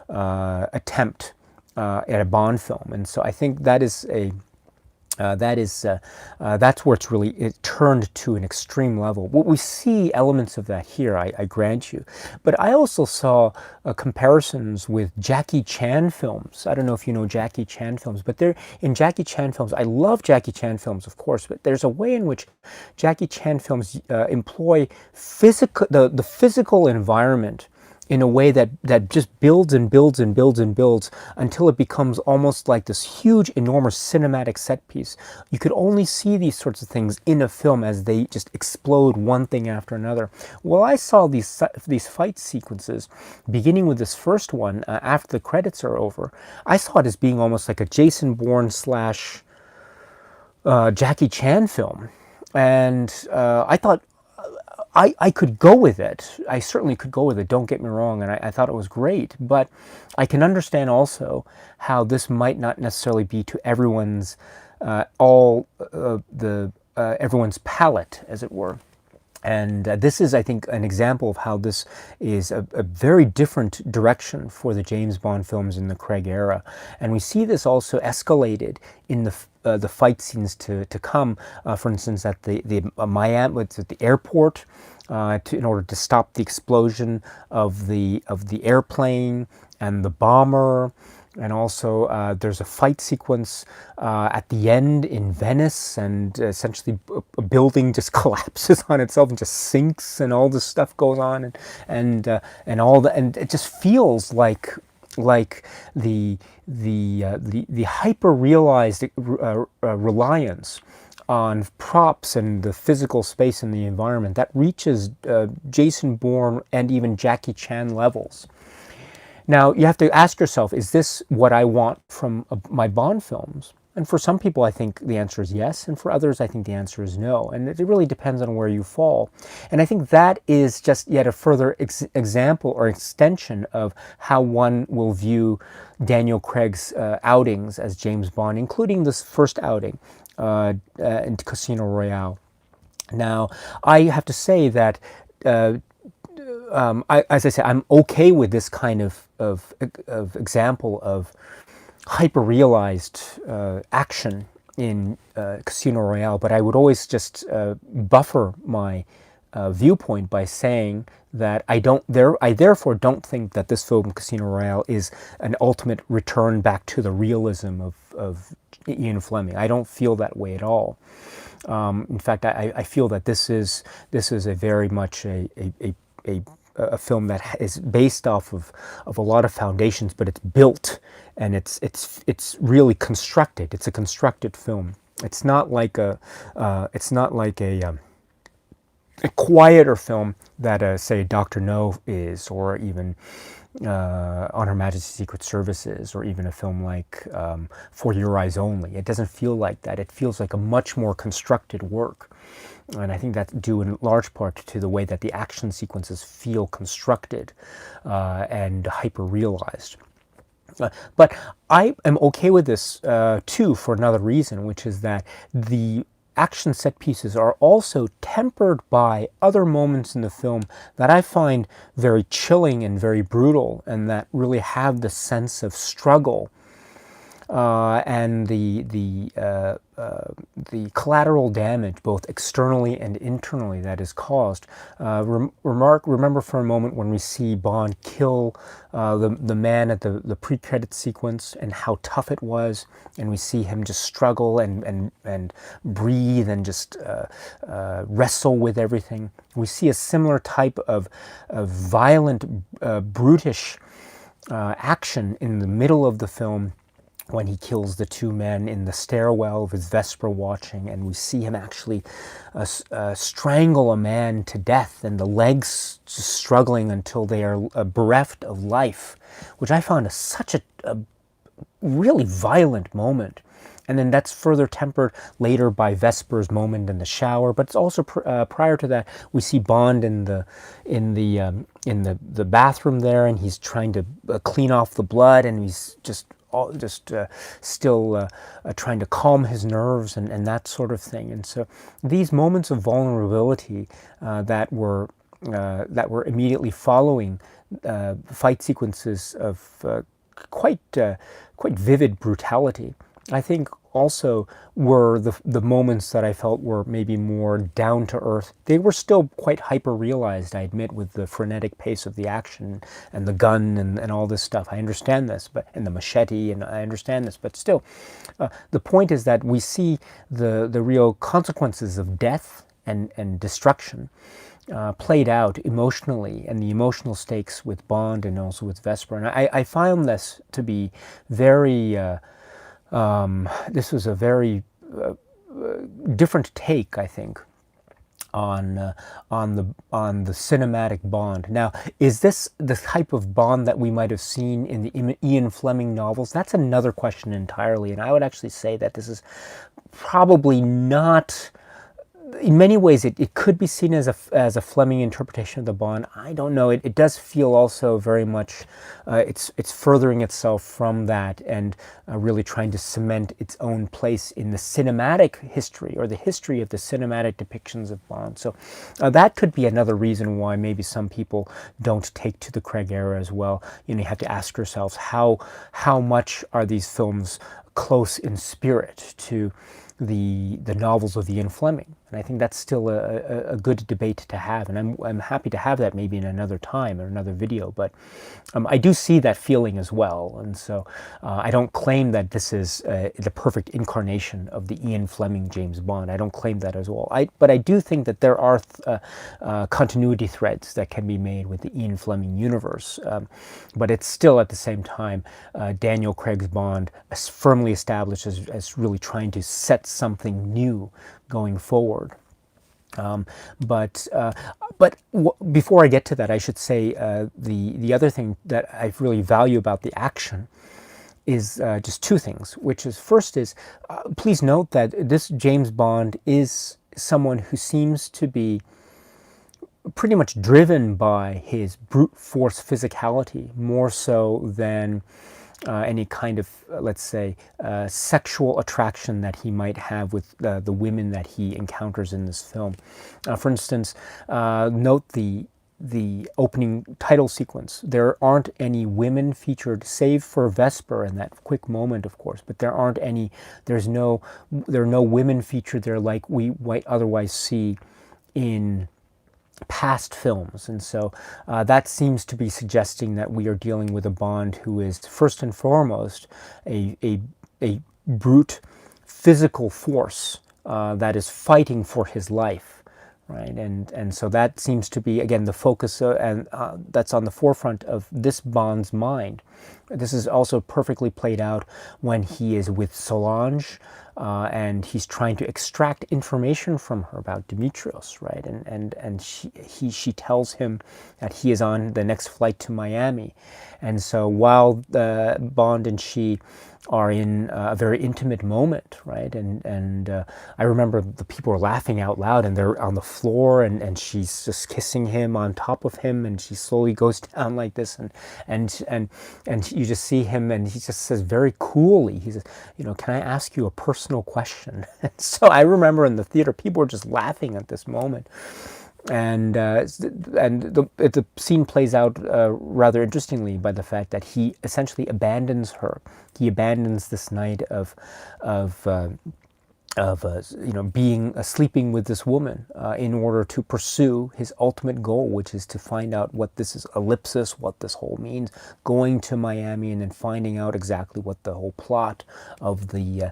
attempt at a Bond film, and so I think that is that's where it turned to an extreme level. We see elements of that here, I grant you, but I also saw comparisons with Jackie Chan films. I don't know if you know Jackie Chan films, but in Jackie Chan films, I love Jackie Chan films, of course, but there's a way in which Jackie Chan films employ the physical environment in a way that just builds and builds and builds and builds until it becomes almost like this huge, enormous cinematic set piece. You could only see these sorts of things in a film as they just explode one thing after another. Well, I saw these fight sequences, beginning with this first one, after the credits are over. I saw it as being almost like a Jason Bourne / Jackie Chan film. And I thought, I could go with it. I certainly could go with it, don't get me wrong, and I thought it was great. But I can understand also how this might not necessarily be to everyone's everyone's palate, as it were. And this is, I think, an example of how this is a very different direction for the James Bond films in the Craig era. And we see this also escalated in the fight scenes to come. For instance, at the Miami, at the airport, in order to stop the explosion of the airplane and the bomber. And also there's a fight sequence at the end in Venice, and essentially a building just collapses on itself and just sinks, and all this stuff goes on, and it just feels like the hyper realized reliance on props and the physical space and the environment that reaches Jason Bourne and even Jackie Chan levels. Now, you have to ask yourself, is this what I want from my Bond films? And for some people, I think the answer is yes, and for others, I think the answer is no. And it really depends on where you fall. And I think that is just yet a further example or extension of how one will view Daniel Craig's outings as James Bond, including this first outing in Casino Royale. Now, I have to say that as I say, I'm okay with this kind of example of hyper-realized action in Casino Royale, but I would always just buffer my viewpoint by saying that I therefore don't think that this film, Casino Royale, is an ultimate return back to the realism of Ian Fleming. I don't feel that way at all. In fact, I feel that this is a very much a film that is based off of a lot of foundations, but it's built and it's really constructed. It's a constructed film. It's not like a quieter film that say Dr. No is, or even On Her Majesty's Secret Service is, or even a film like For Your Eyes Only. It doesn't feel like that. It feels like a much more constructed work. And I think that's due in large part to the way that the action sequences feel constructed and hyper-realized. But I am okay with this too for another reason, which is that the action set pieces are also tempered by other moments in the film that I find very chilling and very brutal, and that really have the sense of struggle and the collateral damage, both externally and internally, that is caused. Remember for a moment when we see Bond kill the man at the pre-credit sequence, and how tough it was, and we see him just struggle and breathe and just wrestle with everything. We see a similar type of violent, brutish action in the middle of the film, when he kills the two men in the stairwell of his Vesper watching, and we see him actually strangle a man to death, and the legs just struggling until they are bereft of life, which I found such a really violent moment. And then that's further tempered later by Vesper's moment in the shower. But it's also prior to that, we see Bond in the bathroom there, and he's trying to clean off the blood, and he's still trying to calm his nerves and that sort of thing. And so these moments of vulnerability that were immediately following fight sequences of quite vivid brutality, I think also were the moments that I felt were maybe more down to earth. They were still quite hyper-realized, I admit, with the frenetic pace of the action and the gun and all this stuff. I understand this, and the machete, and I understand this, but still, the point is that we see the real consequences of death and destruction played out emotionally, and the emotional stakes with Bond and also with Vesper. And I found this to be very... this was a very different take, I think, on the cinematic Bond. Now, is this the type of Bond that we might have seen in the Ian Fleming novels? That's another question entirely, and I would actually say that this is probably not. In many ways, it could be seen as a Fleming interpretation of the Bond. I don't know. It does feel also very much it's furthering itself from that, and really trying to cement its own place in the cinematic history, or the history of the cinematic depictions of Bond. So that could be another reason why maybe some people don't take to the Craig era as well. You have to ask yourselves how much are these films close in spirit to the novels of Ian Fleming. And I think that's still a good debate to have, and I'm happy to have that maybe in another time or another video. But I do see that feeling as well, and so I don't claim that this is the perfect incarnation of the Ian Fleming James Bond. I don't claim that as well. But I do think that there are continuity threads that can be made with the Ian Fleming universe. But it's still at the same time Daniel Craig's Bond is firmly established as really trying to set something new going forward. But before I get to that, I should say the other thing that I really value about the action is just two things, which is, first is, please note that this James Bond is someone who seems to be pretty much driven by his brute force physicality, more so than any kind of, let's say, sexual attraction that he might have with the women that he encounters in this film. For instance, note the opening title sequence. There aren't any women featured, save for Vesper in that quick moment, of course, but there aren't any, there are no women featured there like we might otherwise see in past films. And so that seems to be suggesting that we are dealing with a Bond who is first and foremost a brute physical force that is fighting for his life, right? And so that seems to be, again, the focus, and that's on the forefront of this Bond's mind. This is also perfectly played out when he is with Solange, and he's trying to extract information from her about Dimitrios, right? And she tells him that he is on the next flight to Miami, and so while Bond and she are in a very intimate moment, right? And I remember the people were laughing out loud, and they're on the floor, and she's just kissing him on top of him, and she slowly goes down like this, and you just see him, and he just says very coolly, he says, can I ask you a personal question? So I remember in the theater, people were just laughing at this moment. And the scene plays out rather interestingly by the fact that he essentially abandons her. He abandons this night of being sleeping with this woman in order to pursue his ultimate goal, which is to find out what this is, ellipsis, what this whole means, going to Miami and then finding out exactly what the whole plot of the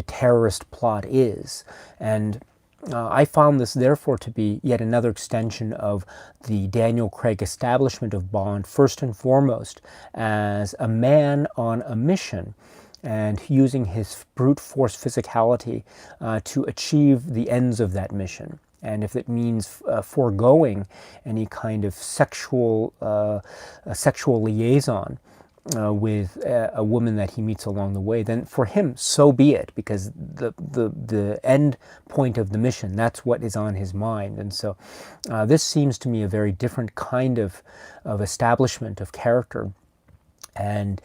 terrorist plot is. And I found this, therefore, to be yet another extension of the Daniel Craig establishment of Bond, first and foremost, as a man on a mission and using his brute force physicality to achieve the ends of that mission. And if it means foregoing any kind of sexual liaison with a woman that he meets along the way, then for him, so be it, because the end point of the mission, that's what is on his mind. And so this seems to me a very different kind of establishment of character. And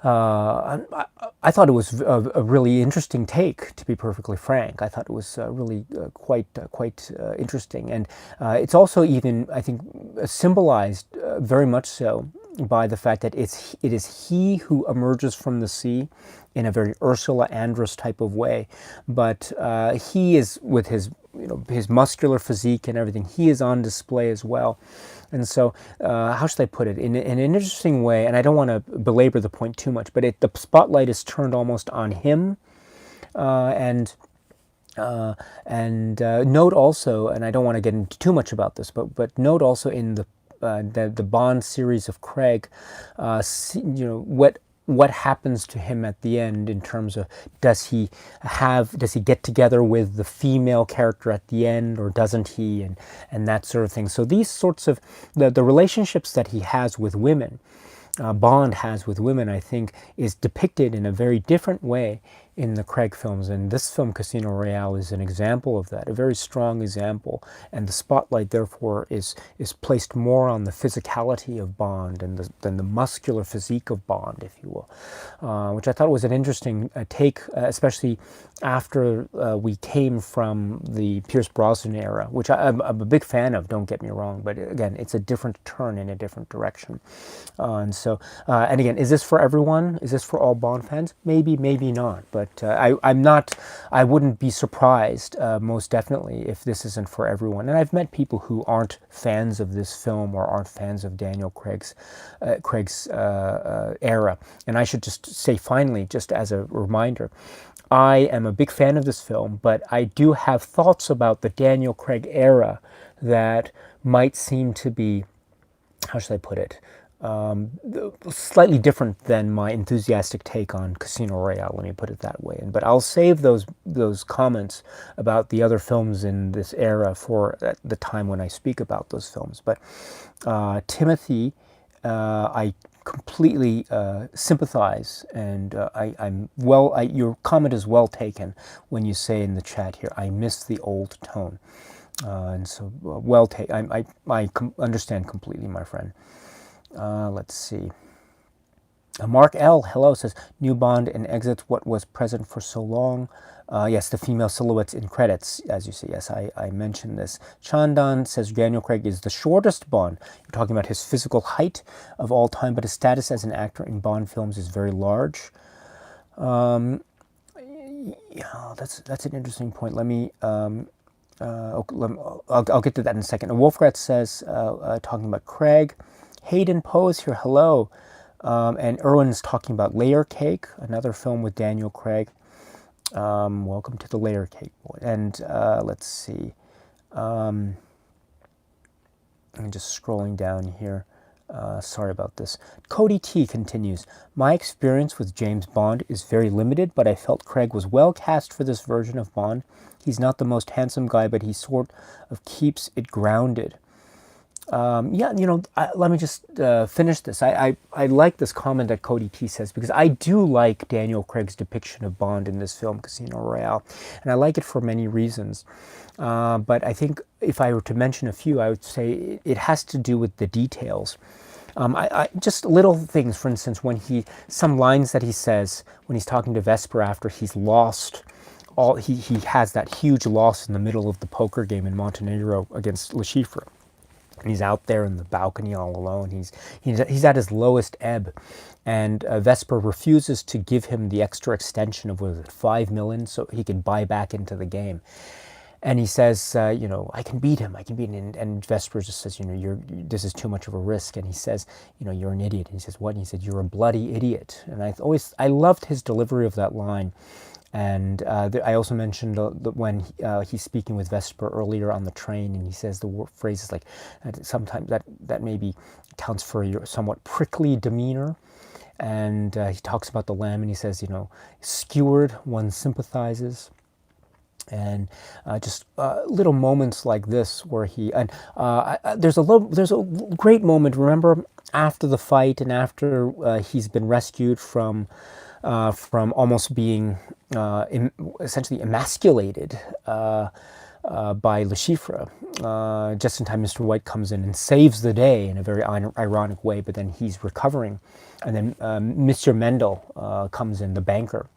I thought it was a really interesting take, to be perfectly frank. I thought it was really quite interesting. And it's also even, I think, symbolized very much so by the fact that it is he who emerges from the sea in a very Ursula Andress type of way, but he is, with his muscular physique and everything, he is on display as well. And so, how should I put it? In an interesting way, and I don't want to belabor the point too much, but the spotlight is turned almost on him, and note also, and I don't want to get into too much about this, but note also in the Bond series of Craig, what happens to him at the end in terms of does he get together with the female character at the end, or doesn't he, and that sort of thing. So these sorts of the relationships that he has with women, Bond has with women, I think, is depicted in a very different way in the Craig films, and this film, Casino Royale, is an example of that, a very strong example, and the spotlight, therefore, is placed more on the physicality of Bond than the muscular physique of Bond, if you will, which I thought was an interesting take, especially after we came from the Pierce Brosnan era, which I'm a big fan of, don't get me wrong, but again, it's a different turn in a different direction. And so, and again, is this for everyone? Is this for all Bond fans? Maybe, maybe not, but I wouldn't be surprised, most definitely, if this isn't for everyone. And I've met people who aren't fans of this film or aren't fans of Daniel Craig's era. And I should just say, finally, just as a reminder, I am a big fan of this film, but I do have thoughts about the Daniel Craig era that might seem to be, how should I put it, slightly different than my enthusiastic take on Casino Royale, let me put it that way. But I'll save those comments about the other films in this era for the time when I speak about those films. But Timothy, I completely sympathize, and your comment is well taken when you say in the chat here, I miss the old tone. And so, well taken. I understand completely, my friend. Let's see. Mark L, hello, says, new Bond and exits what was present for so long. Yes, the female silhouettes in credits, as you see. Yes, I mentioned this. Chandan says Daniel Craig is the shortest Bond. You're talking about his physical height of all time, but his status as an actor in Bond films is very large. Yeah, that's an interesting point. Let me I'll get to that in a second. Wolfgrat says, talking about Craig, Hayden Poe is here, hello. And Erwin's talking about Layer Cake, another film with Daniel Craig. Welcome to the Layer Cake. And let's see. I'm just scrolling down here. Sorry about this. Cody T continues, my experience with James Bond is very limited, but I felt Craig was well cast for this version of Bond. He's not the most handsome guy, but he sort of keeps it grounded. Yeah, let me just finish this. I like this comment that Cody T says, because I do like Daniel Craig's depiction of Bond in this film, Casino Royale, and I like it for many reasons. But I think if I were to mention a few, I would say it has to do with the details. Just little things, for instance, some lines that he says when he's talking to Vesper after he's lost. He has that huge loss in the middle of the poker game in Montenegro against Le Chiffre. And he's out there in the balcony all alone. He's at his lowest ebb, and Vesper refuses to give him the extra extension of, what is it, $5 million, so he can buy back into the game. And he says, I can beat him. And Vesper just says, this is too much of a risk. And he says, you're an idiot. And he says, what? And he said, you're a bloody idiot. And I loved his delivery of that line. And I also mentioned when he's speaking with Vesper earlier on the train, and he says the phrases like, sometimes that maybe accounts for your somewhat prickly demeanor. And he talks about the lamb, and he says, skewered, one sympathizes. And just little moments like this where there's a great moment. Remember, after the fight and after he's been rescued from almost being essentially emasculated by Le Chiffre. Just in time, Mr. White comes in and saves the day in a very ironic way, but then he's recovering. And then Mr. Mendel comes in, the banker,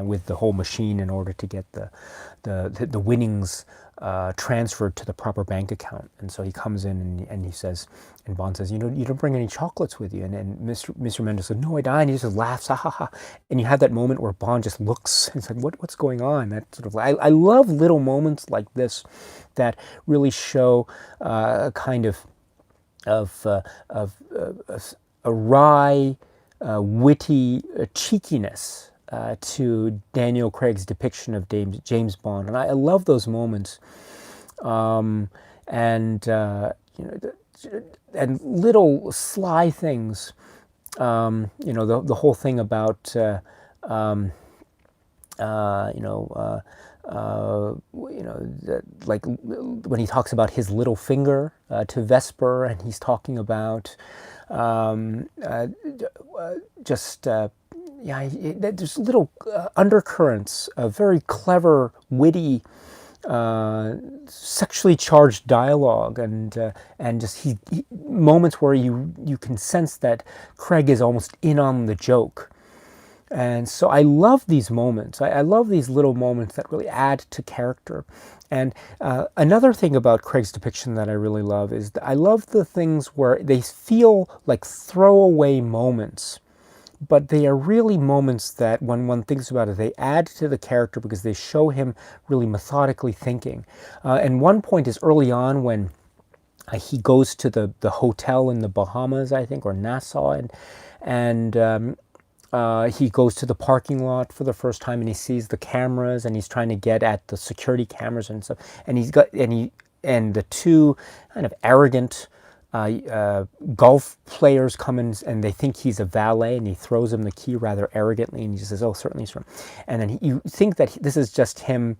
with the whole machine in order to get the winnings transferred to the proper bank account. And so he comes in and he says, and Bond says, you don't bring any chocolates with you. And Mr. Mendel says, no, I don't. And he just laughs, ha ha ha. And you have that moment where Bond just looks and says, what's going on? That sort of, I love little moments like this that really show a kind of a wry, witty cheekiness to Daniel Craig's depiction of James Bond, and I love those moments, and little sly things, the whole thing about like when he talks about his little finger to Vesper, and he's talking about there's little undercurrents of very clever, witty, sexually charged dialogue, and just moments where you can sense that Craig is almost in on the joke. And so I love these moments. I love these little moments that really add to character. And another thing about Craig's depiction that I really love is that I love the things where they feel like throwaway moments, but they are really moments that, when one thinks about it, they add to the character because they show him really methodically thinking. And one point is early on when he goes to the hotel in the Bahamas, I think, or Nassau, and he goes to the parking lot for the first time, and he sees the cameras, and he's trying to get at the security cameras and stuff. And and the two kind of arrogant golf players come in, and they think he's a valet, and he throws him the key rather arrogantly, and he just says, "Oh, certainly, sir." And then you think that this is just him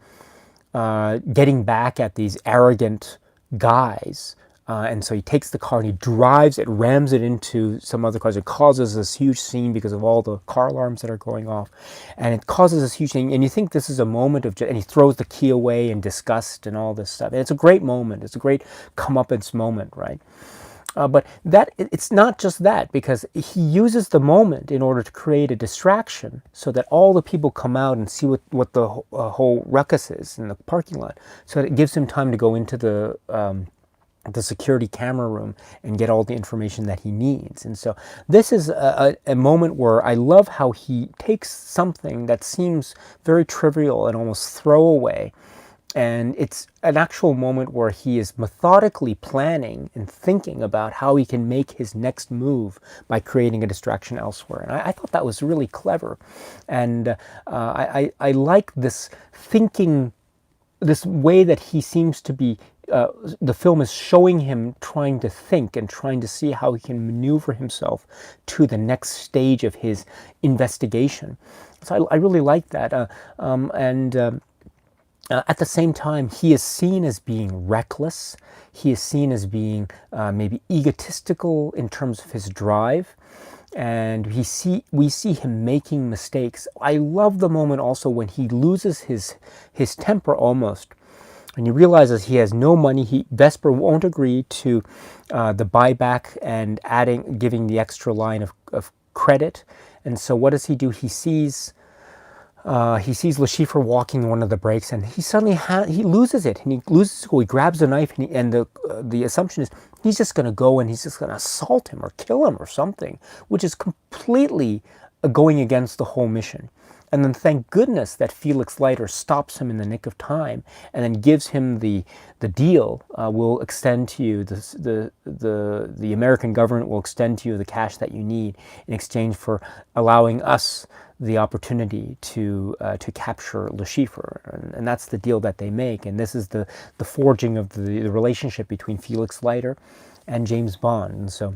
getting back at these arrogant guys. And so he takes the car and he drives it, rams it into some other cars. It causes this huge scene because of all the car alarms that are going off. And it causes this huge thing. And you think this is a moment of, and he throws the key away in disgust and all this stuff. And it's a great moment. It's a great comeuppance moment, right? But it's not just that, because he uses the moment in order to create a distraction so that all the people come out and see what the whole ruckus is in the parking lot. So that it gives him time to go into the security camera room and get all the information that he needs. And so this is a moment where I love how he takes something that seems very trivial and almost throwaway, And it's an actual moment where he is methodically planning and thinking about how he can make his next move by creating a distraction elsewhere. And I thought that was really clever. And I like this thinking, this way that he seems to be, the film is showing him trying to think and trying to see how he can maneuver himself to the next stage of his investigation. So I really like that. At the same time, he is seen as being reckless. He is seen as being maybe egotistical in terms of his drive. And we see him making mistakes. I love the moment also when he loses his temper almost. And he realizes he has no money. Vesper won't agree to the buyback and giving the extra line of credit. And so what does he do? He sees Le Chiffre walking one of the breaks, and he suddenly he loses it, and he loses his cool. He grabs a knife, and the assumption is he's just going to go and he's just going to assault him or kill him or something, which is completely going against the whole mission. And then thank goodness that Felix Leiter stops him in the nick of time and then gives him the deal. We'll extend to you the American government will extend to you the cash that you need in exchange for allowing us the opportunity to capture Le Chiffre, and that's the deal that they make. And this is the forging of the relationship between Felix Leiter and James Bond. And so.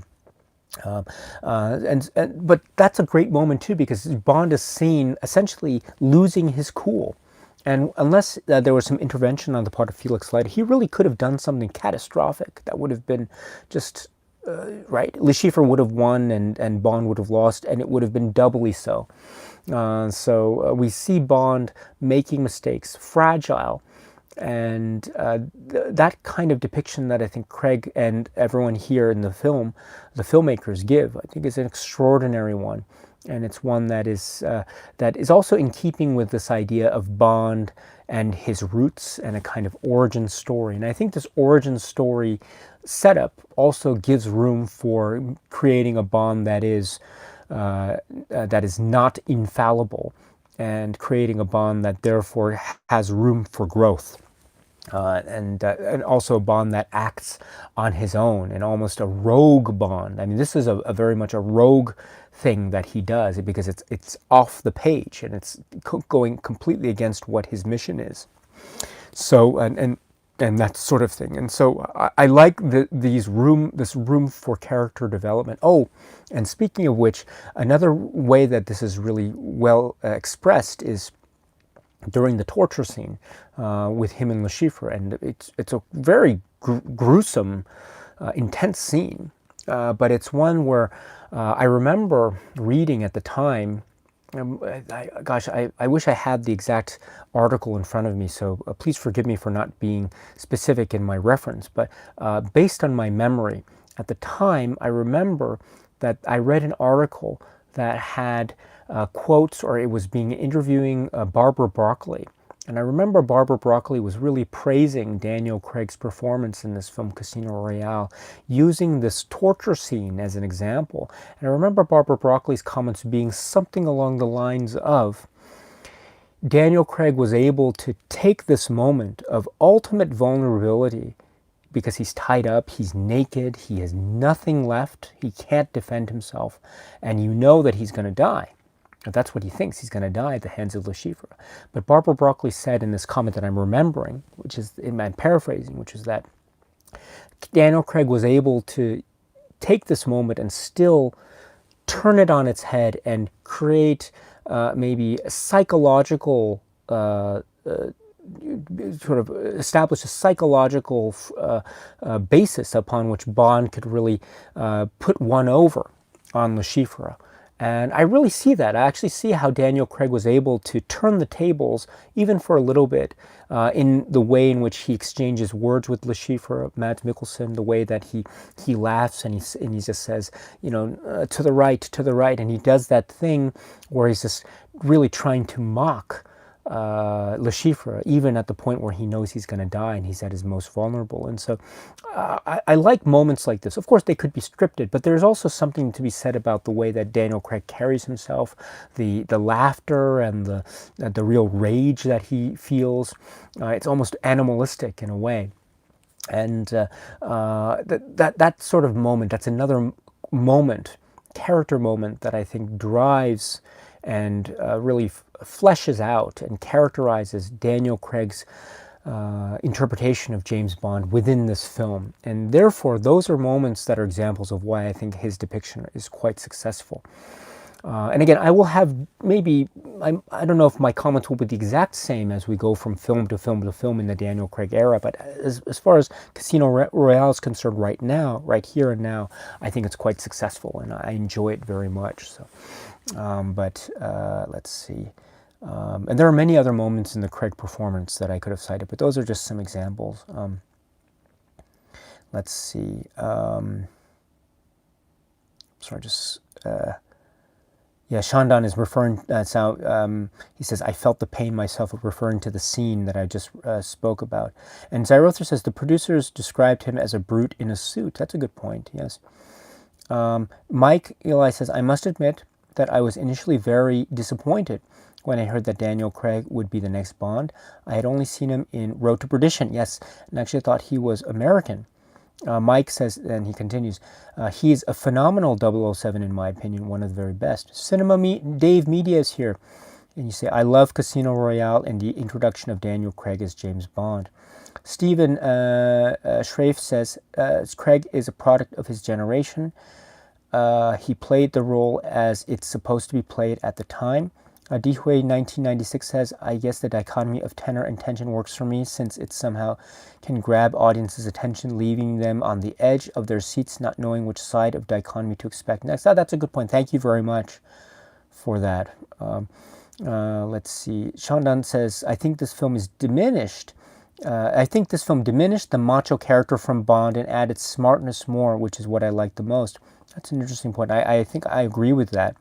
But that's a great moment too, because Bond is seen essentially losing his cool, and unless there was some intervention on the part of Felix Leiter, he really could have done something catastrophic that would have been just right. Le Chiffre would have won, and Bond would have lost, and it would have been doubly so. So we see Bond making mistakes, fragile. And that kind of depiction that I think Craig and everyone here in the film, the filmmakers give, I think is an extraordinary one. And it's one that is also in keeping with this idea of Bond and his roots and a kind of origin story. And I think this origin story setup also gives room for creating a Bond that is not infallible, and creating a Bond that therefore has room for growth. And also a Bond that acts on his own, and almost a rogue Bond. I mean, this is a very much a rogue thing that he does, because it's off the page and it's going completely against what his mission is. So and that sort of thing. And so I like this room for character development. Oh, and speaking of which, another way that this is really well expressed is during the torture scene with him and Le Chiffre, and it's a very gruesome, intense scene, but it's one where I remember reading at the time. I wish I had the exact article in front of me, so please forgive me for not being specific in my reference. But based on my memory, at the time, I remember that I read an article that had quotes, or it was interviewing Barbara Broccoli. And I remember Barbara Broccoli was really praising Daniel Craig's performance in this film, Casino Royale, using this torture scene as an example. And I remember Barbara Broccoli's comments being something along the lines of, Daniel Craig was able to take this moment of ultimate vulnerability, because he's tied up, he's naked, he has nothing left, he can't defend himself, and you know that he's going to die. That's what he thinks. He's going to die at the hands of Le Chiffre. But Barbara Broccoli said in this comment that I'm remembering, which is, I'm paraphrasing, which is that Daniel Craig was able to take this moment and still turn it on its head and create maybe a psychological, sort of establish a psychological basis upon which Bond could really put one over on Le Chiffre. And I really see that. I actually see how Daniel Craig was able to turn the tables, even for a little bit, in the way in which he exchanges words with Le Chiffre, Mads Mikkelsen, the way that he laughs and he just says, to the right, and he does that thing where he's just really trying to mock Le Chiffre, even at the point where he knows he's going to die and he's at his most vulnerable. And so I like moments like this. Of course, they could be scripted, but there's also something to be said about the way that Daniel Craig carries himself, the laughter and the real rage that he feels. It's almost animalistic in a way. And that sort of moment, that's another moment, character moment, that I think drives and really fleshes out and characterizes Daniel Craig's interpretation of James Bond within this film. And therefore, those are moments that are examples of why I think his depiction is quite successful. And again, I will have maybe, I don't know if my comments will be the exact same as we go from film to film to film in the Daniel Craig era, but as far as Casino Royale is concerned right now, right here and now, I think it's quite successful and I enjoy it very much. So, let's see. And there are many other moments in the Craig performance that I could have cited, but those are just some examples. Let's see. Sorry, just... Yeah, Shandon is referring, he says, I felt the pain myself, referring to the scene that I just spoke about. And Zyrother says, the producers described him as a brute in a suit. That's a good point, yes. Mike Eli says, I must admit that I was initially very disappointed when I heard that Daniel Craig would be the next Bond. I had only seen him in Road to Perdition, yes, and actually thought he was American. Mike says, and he continues, he is a phenomenal 007 in my opinion, one of the very best. Dave Media is here. And you say, I love Casino Royale and the introduction of Daniel Craig as James Bond. Stephen Schrafe says, Craig is a product of his generation. He played the role as it's supposed to be played at the time. Dihui 1996 says, I guess the dichotomy of tenor and tension works for me since it somehow can grab audiences' attention, leaving them on the edge of their seats, not knowing which side of dichotomy to expect next. That's a good point. Thank you very much for that. Let's see. Shandon says, I think this film is diminished. I think this film diminished the macho character from Bond and added smartness more, which is what I like the most. That's an interesting point. I think I agree with that.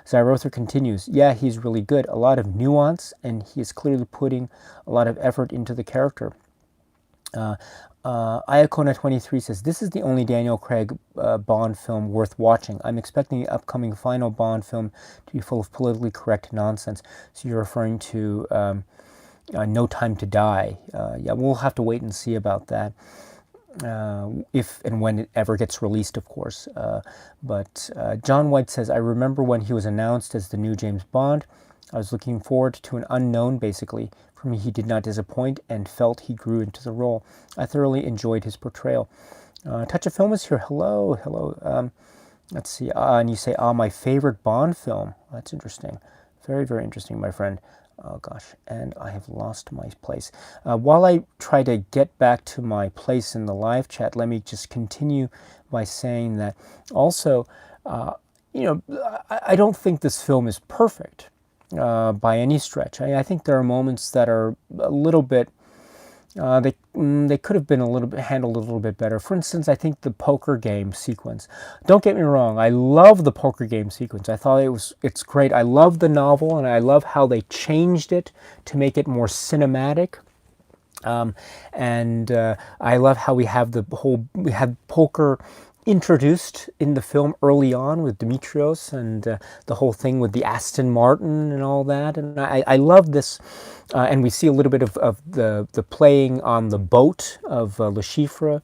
Zyrother continues, yeah, he's really good. A lot of nuance, and he is clearly putting a lot of effort into the character. Iacona23 says, this is the only Daniel Craig Bond film worth watching. I'm expecting the upcoming final Bond film to be full of politically correct nonsense. So you're referring to No Time to Die. Yeah, we'll have to wait and see about that. If and when it ever gets released, of course. But John White says, I remember when he was announced as the new James Bond. I was looking forward to an unknown, basically. For me, he did not disappoint and felt he grew into the role. I thoroughly enjoyed his portrayal. Touch of Film is here. Hello, hello. Let's see. And you say, my favorite Bond film. That's interesting. Very, very interesting, my friend. Oh gosh, and I have lost my place. While I try to get back to my place in the live chat, let me just continue by saying that also, I don't think this film is perfect by any stretch. I think there are moments that are a little bit, they could have been handled a little bit better. For instance, I think the poker game sequence. Don't get me wrong, I love the poker game sequence. I thought it's great. I love the novel, and I love how they changed it to make it more cinematic. I love how we had poker introduced in the film early on with Dimitrios and the whole thing with the Aston Martin and all that. And I love this. And we see a little bit of the playing on the boat of Le Chiffre.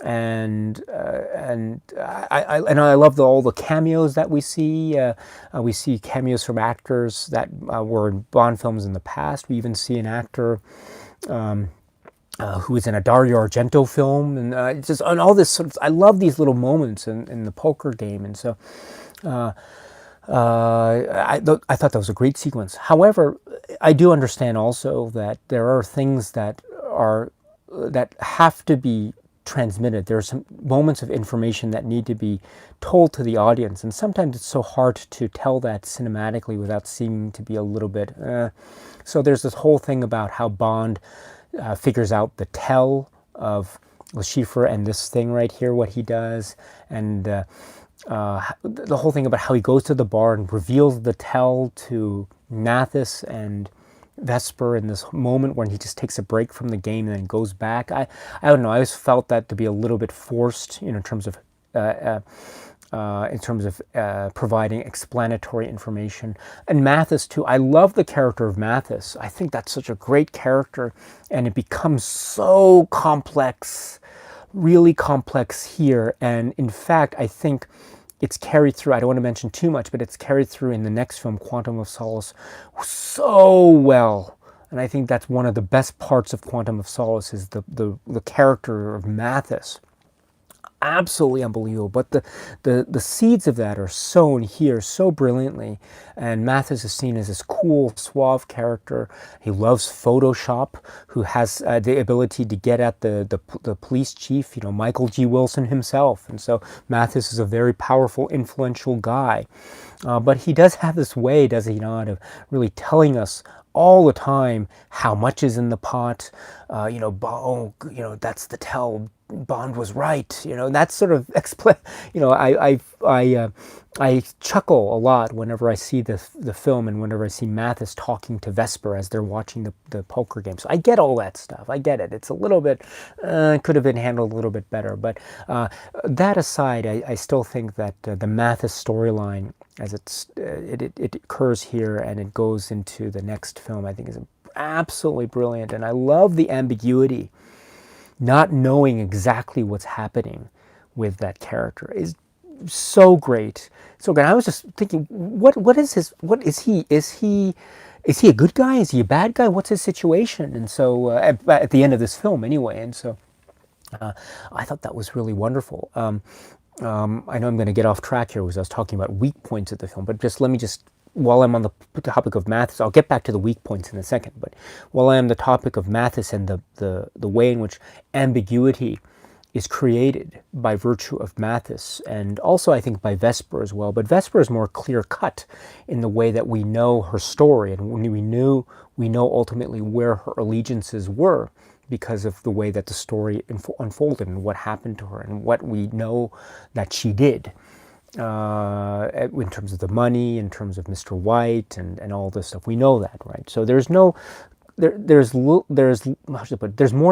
And I love all the cameos that we see. We see cameos from actors that were in Bond films in the past. We even see an actor who was in a Dario Argento film, and all this sort of. I love these little moments in the poker game, and so I thought that was a great sequence. However, I do understand also that there are things that have to be transmitted. There are some moments of information that need to be told to the audience, and sometimes it's so hard to tell that cinematically without seeming to be a little bit. So there's this whole thing about how Bond figures out the tell of Le Chiffre and this thing right here, what he does, and the whole thing about how he goes to the bar and reveals the tell to Mathis and Vesper in this moment when he just takes a break from the game and then goes back. I don't know. I always felt that to be a little bit forced, in terms of providing explanatory information. And Mathis too. I love the character of Mathis. I think that's such a great character, and it becomes so complex, really complex here. And in fact, I think it's carried through. I don't want to mention too much, but it's carried through in the next film, Quantum of Solace, so well. And I think that's one of the best parts of Quantum of Solace is the character of Mathis. Absolutely unbelievable. But the seeds of that are sown here so brilliantly. And Mathis is seen as this cool, suave character. He loves Photoshop, who has the ability to get at the police chief, Michael G. Wilson himself. And so Mathis is a very powerful, influential guy. But he does have this way, does he not, of really telling us all the time how much is in the pot. That's the tell. Bond was right, that sort of I chuckle a lot whenever I see the film and whenever I see Mathis talking to Vesper as they're watching the poker game. So I get all that stuff. I get it. It's a little bit could have been handled a little bit better. But that aside, I still think that the Mathis storyline, as it occurs here and it goes into the next film, I think is absolutely brilliant. And I love the ambiguity. Not knowing exactly what's happening with that character is so great. So again, I was just thinking, what is he? Is he a good guy? Is he a bad guy? What's his situation? And so at the end of this film, anyway. And so I thought that was really wonderful. I know I'm going to get off track here because I was talking about weak points of the film, but let me while I'm on the topic of Mathis, I'll get back to the weak points in a second, but while I'm on the topic of Mathis and the way in which ambiguity is created by virtue of Mathis, and also I think by Vesper as well, but Vesper is more clear-cut in the way that we know her story, and when we know ultimately where her allegiances were because of the way that the story unfolded and what happened to her and what we know that she did. In terms of the money, in terms of Mr. White and all this stuff, we know that, right? So there's more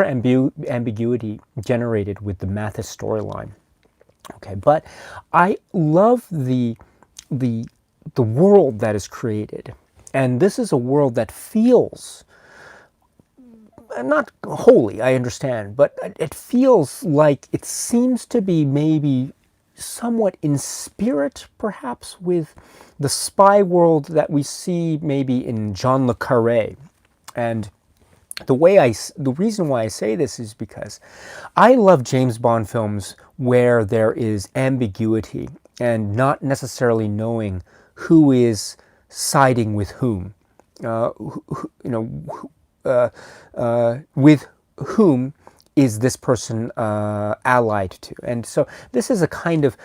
ambiguity generated with the Mathis storyline. Okay, but I love the world that is created, and this is a world that feels not holy, I understand, but it feels like it seems to be maybe somewhat in spirit, perhaps, with the spy world that we see maybe in John le Carré. And the reason why I say this is because I love James Bond films where there is ambiguity and not necessarily knowing who is siding with whom, with whom is this person allied to. And so this is a kind of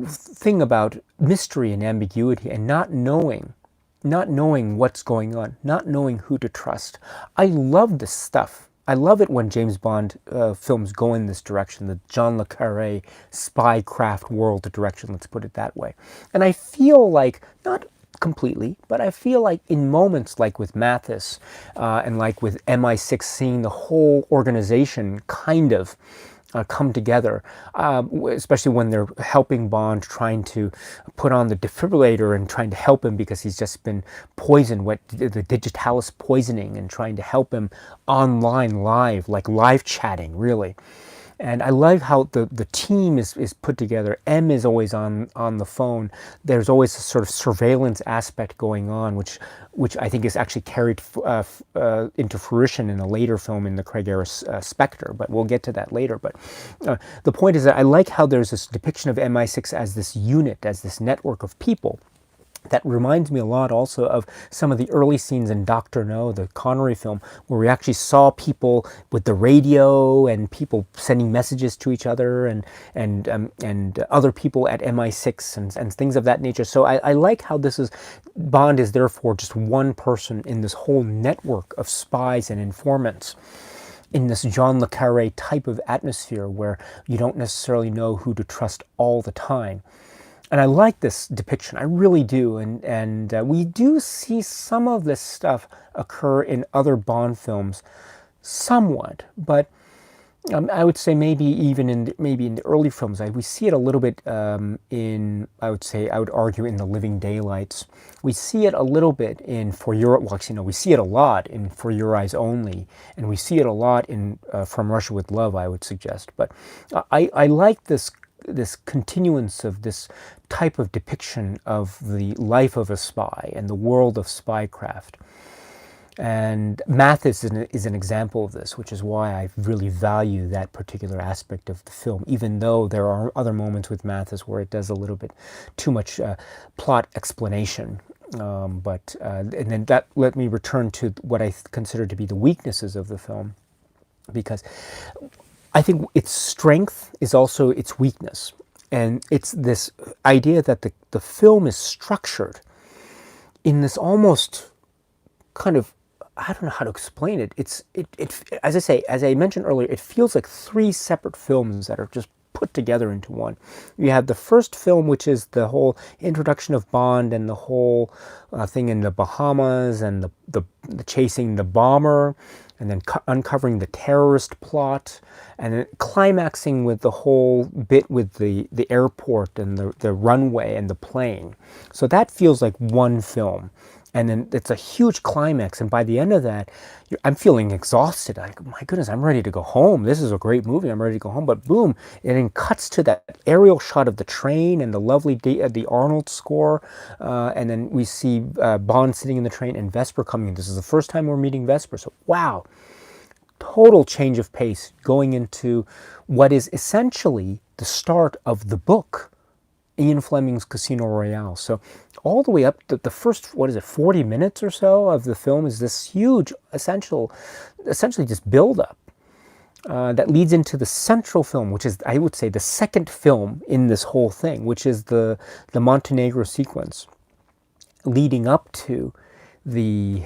thing about mystery and ambiguity and not knowing what's going on, not knowing who to trust. I love this stuff. I love it when James Bond films go in this direction, the John le Carré spycraft world direction, let's put it that way. And I feel like, not completely, but I feel like in moments like with Mathis and like with MI6, seeing the whole organization kind of come together, especially when they're helping Bond, trying to put on the defibrillator and trying to help him because he's just been poisoned, the digitalis poisoning, and trying to help him online live, like live chatting, really. And I like how the team is put together. M is always on the phone. There's always a sort of surveillance aspect going on, which I think is actually carried into fruition in a later film in the Craig era Spectre, but we'll get to that later. But the point is that I like how there's this depiction of MI6 as this unit, as this network of people. That reminds me a lot also of some of the early scenes in Dr. No, the Connery film, where we actually saw people with the radio and people sending messages to each other and other people at MI6 and things of that nature. So I like how Bond is therefore just one person in this whole network of spies and informants in this John le Carré type of atmosphere where you don't necessarily know who to trust all the time. And I like this depiction, I really do. And we do see some of this stuff occur in other Bond films, somewhat, but I would say maybe even in the early films, we see it a little bit in, I would argue, in The Living Daylights. We see it a little bit in For Your, well, actually no, we see it a lot in For Your Eyes Only, and we see it a lot in From Russia with Love, I would suggest. But I like this continuance of this type of depiction of the life of a spy and the world of spycraft. And Mathis is an example of this, which is why I really value that particular aspect of the film, even though there are other moments with Mathis where it does a little bit too much plot explanation. And then that let me return to what I consider to be the weaknesses of the film, because I think its strength is also its weakness. And it's this idea that the film is structured in this almost kind of, I don't know how to explain it. As I say, as I mentioned earlier, it feels like three separate films that are just put together into one. You have the first film, which is the whole introduction of Bond and the whole thing in the Bahamas and the chasing the bomber, and then uncovering the terrorist plot, and then climaxing with the whole bit with the airport and the runway and the plane. So that feels like one film. And then it's a huge climax, and by the end of that, I'm feeling exhausted. Like, my goodness, I'm ready to go home. This is a great movie. I'm ready to go home. But boom, it then cuts to that aerial shot of the train and the lovely the Arnold score, and then we see Bond sitting in the train and Vesper coming in. This is the first time we're meeting Vesper. So wow, total change of pace going into what is essentially the start of the book, Ian Fleming's Casino Royale. So all the way up to the first, 40 minutes or so of the film is this huge, essentially just build-up that leads into the central film, which is, I would say, the second film in this whole thing, which is the Montenegro sequence, leading up to the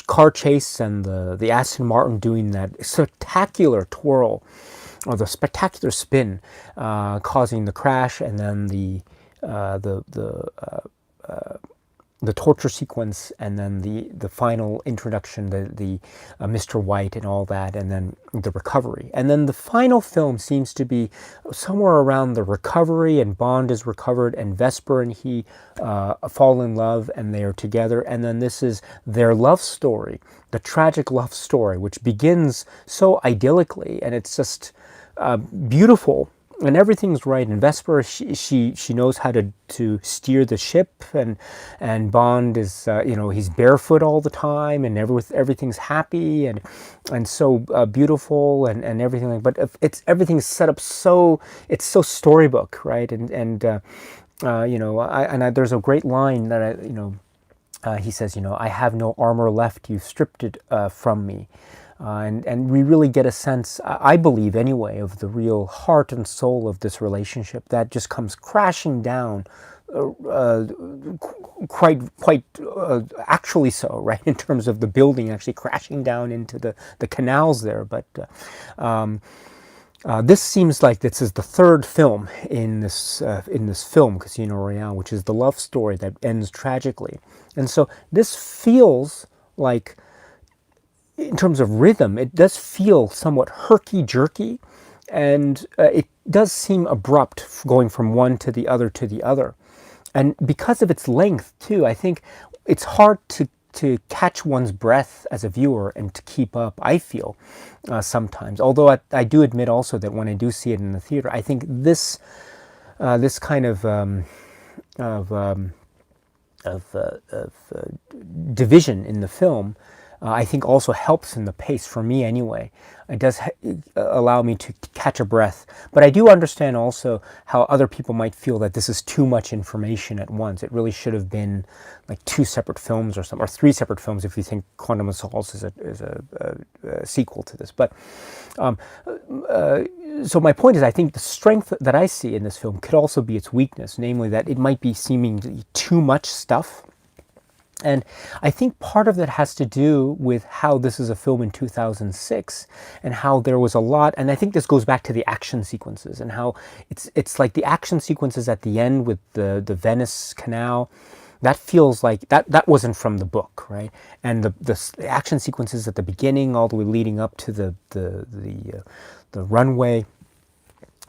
car chase and the Aston Martin doing that spectacular twirl, or the spectacular spin, causing the crash, and then the torture sequence, and then the final introduction, the Mr. White and all that, and then the recovery. And then the final film seems to be somewhere around the recovery, and Bond is recovered, and Vesper and he fall in love, and they are together. And then this is their love story, the tragic love story, which begins so idyllically, and it's just beautiful, and everything's right. And Vesper, she knows how to steer the ship, and Bond is he's barefoot all the time, and everything's happy and so beautiful and everything. But everything's set up so it's so storybook, right? There's a great line that he says, I have no armor left, you've stripped it from me. And we really get a sense, I believe anyway, of the real heart and soul of this relationship that just comes crashing down, quite actually so, right, in terms of the building actually crashing down into the canals there. But this seems like this is the third film in this film, Casino Royale, which is the love story that ends tragically. And so this feels like, in terms of rhythm, it does feel somewhat herky-jerky, and it does seem abrupt going from one to the other to the other. And because of its length, too, I think it's hard to catch one's breath as a viewer and to keep up, I feel, sometimes. Although I do admit also that when I do see it in the theater, I think this kind of division in the film, I think also helps in the pace, for me anyway. It does allow me to catch a breath. But I do understand also how other people might feel that this is too much information at once. It really should have been like two separate films or something, or three separate films if you think Quantum of Solace is a sequel to this. But so my point is, I think the strength that I see in this film could also be its weakness, namely that it might be seemingly too much stuff. And I think part of that has to do with how this is a film in 2006 and how there was a lot, and I think this goes back to the action sequences and how it's like the action sequences at the end with the Venice Canal, that feels like that wasn't from the book, right? And the action sequences at the beginning all the way leading up to the runway,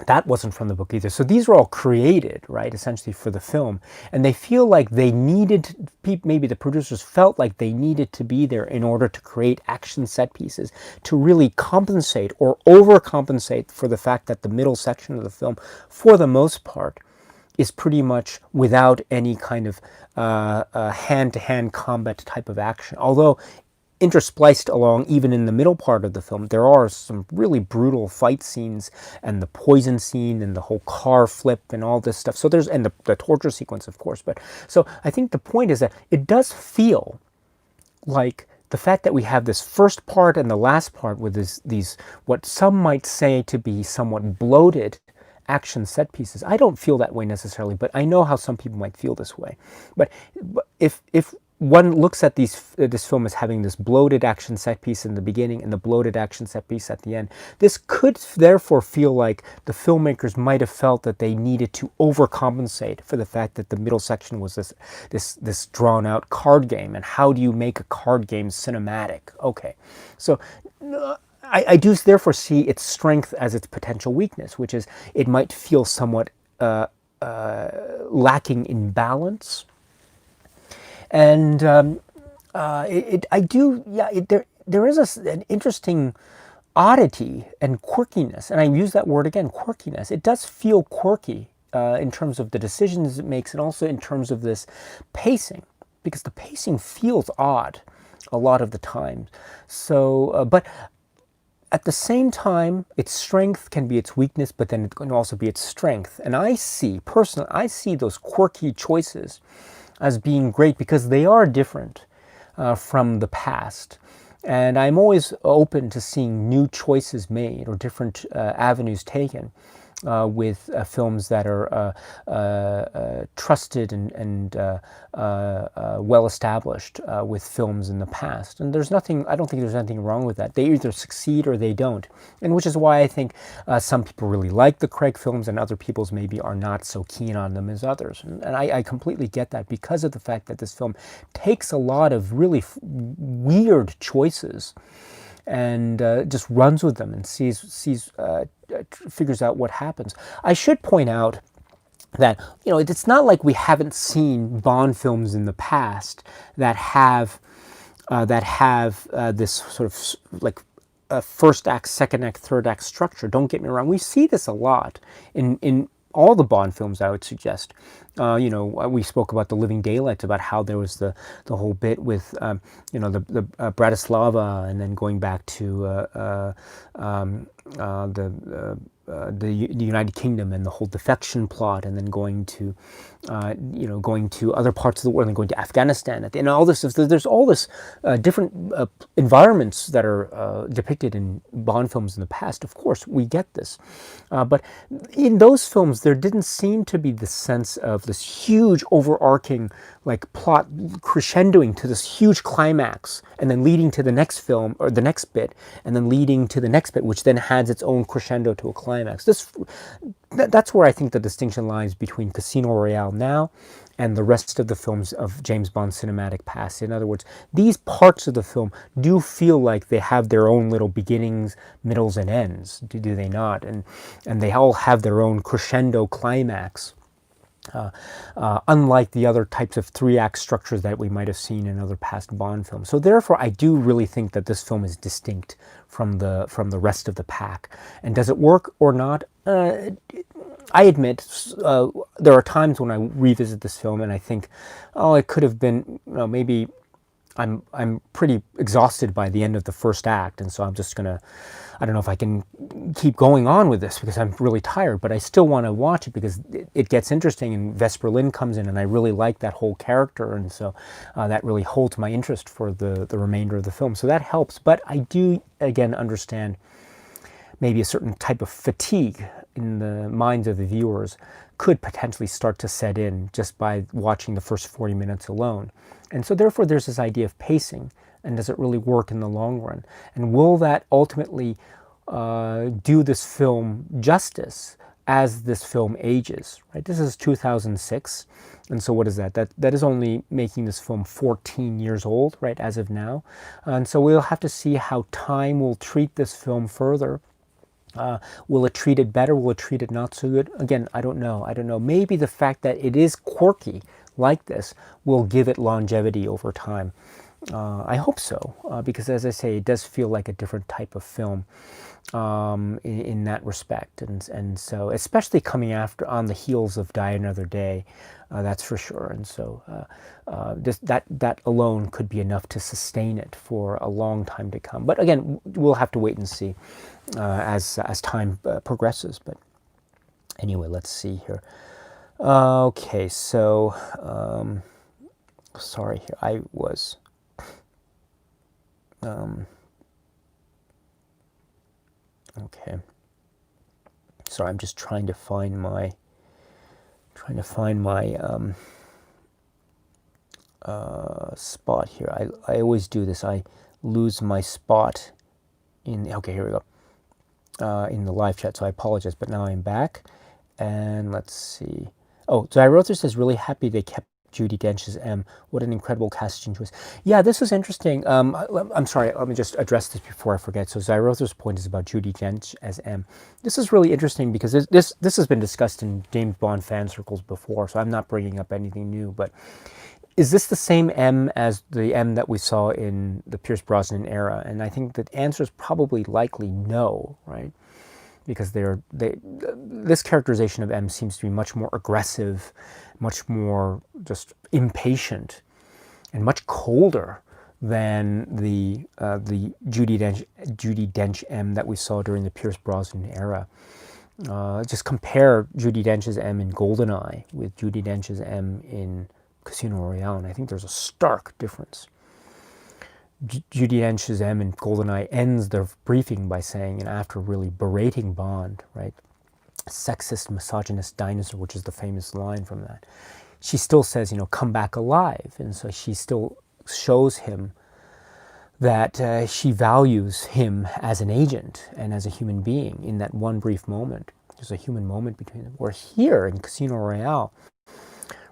that wasn't from the book either. So these were all created, right, essentially for the film. And they feel like they needed, maybe the producers felt like they needed to be there in order to create action set pieces to really compensate or overcompensate for the fact that the middle section of the film, for the most part, is pretty much without any kind of hand-to-hand combat type of action. Although interspliced along, even in the middle part of the film, there are some really brutal fight scenes, and the poison scene, and the whole car flip, and all this stuff. So there's, and the torture sequence, of course. But so I think the point is that it does feel like the fact that we have this first part and the last part with these what some might say to be somewhat bloated action set pieces. I don't feel that way necessarily, but I know how some people might feel this way. But if one looks at this film as having this bloated action set piece in the beginning and the bloated action set piece at the end, this could therefore feel like the filmmakers might have felt that they needed to overcompensate for the fact that the middle section was this drawn out card game. And how do you make a card game cinematic? Okay, so I do therefore see its strength as its potential weakness, which is it might feel somewhat lacking in balance. And there is an interesting oddity and quirkiness, and I use that word again, quirkiness. It does feel quirky in terms of the decisions it makes, and also in terms of this pacing, because the pacing feels odd a lot of the time. So, but at the same time, its strength can be its weakness, but then it can also be its strength. And I see those quirky choices as being great because they are different from the past. And I'm always open to seeing new choices made or different avenues taken with films that are trusted and well established with films in the past. And I don't think there's anything wrong with that. They either succeed or they don't. And which is why I think some people really like the Craig films and other people's maybe are not so keen on them as others. And I completely get that because of the fact that this film takes a lot of really weird choices and just runs with them and figures out what happens. I should point out that it's not like we haven't seen Bond films in the past that have this sort of like a first act, second act, third act structure. Don't get me wrong. We see this a lot in all the Bond films, I would suggest. We spoke about The Living Daylights, about how there was the whole bit with, the Bratislava, and then going back to the United Kingdom and the whole defection plot, and then going to other parts of the world, and going to Afghanistan, and all this. There's all this different environments that are depicted in Bond films in the past. Of course, we get this, but in those films, there didn't seem to be the sense of this huge overarching like plot crescendoing to this huge climax, and then leading to the next film or the next bit, and then leading to the next bit, which then has its own crescendo to a climax. That's where I think the distinction lies between Casino Royale now and the rest of the films of James Bond's cinematic past. In other words, these parts of the film do feel like they have their own little beginnings, middles, and ends, do they not? And they all have their own crescendo climax. Unlike the other types of three-act structures that we might have seen in other past Bond films. So therefore, I do really think that this film is distinct from the rest of the pack. And does it work or not? I admit there are times when I revisit this film and I think, oh, it could have been, maybe I'm pretty exhausted by the end of the first act, and so I'm just gonna, I don't know if I can keep going on with this because I'm really tired, but I still want to watch it because it gets interesting, and Vesper Lynd comes in, and I really like that whole character, and so that really holds my interest for the remainder of the film. So that helps, but I do, again, understand maybe a certain type of fatigue in the minds of the viewers could potentially start to set in just by watching the first 40 minutes alone. And so therefore there's this idea of pacing, and does it really work in the long run? And will that ultimately do this film justice as this film ages, right? This is 2006, and so what is that? That is only making this film 14 years old, right, as of now. And so we'll have to see how time will treat this film further. Will it treat it better? Will it treat it not so good? Again, I don't know. I don't know. Maybe the fact that it is quirky like this will give it longevity over time. I hope so, because as I say, it does feel like a different type of film in that respect. And so, especially coming after on the heels of Die Another Day, that's for sure. And so that alone could be enough to sustain it for a long time to come. But again, we'll have to wait and see as time progresses. But anyway, let's see here. Okay, so sorry here, I was okay. Sorry, I'm just trying to find my spot here. I always do this. I lose my spot in. Okay, here we go. In the live chat, so I apologize. But now I'm back, and let's see. Oh, so I wrote this as really happy they kept Judi Dench's M. What an incredible casting choice. Yeah, this is interesting. I'm sorry, let me just address this before I forget. So Zyrother's point is about Judi Dench as M. This is really interesting because this has been discussed in James Bond fan circles before, so I'm not bringing up anything new. But is this the same M as the M that we saw in the Pierce Brosnan era? And I think the answer is probably likely no, right? Because this characterization of M seems to be much more aggressive, much more just impatient, and much colder than the Judi Dench M that we saw during the Pierce Brosnan era. Just compare Judi Dench's M in GoldenEye with Judi Dench's M in Casino Royale, and I think there's a stark difference. Judi Dench's M in GoldenEye ends their briefing by saying, and after really berating Bond, right, sexist, misogynist dinosaur, which is the famous line from that, she still says, come back alive. And so she still shows him that she values him as an agent and as a human being in that one brief moment. There's a human moment between them. Where here in Casino Royale,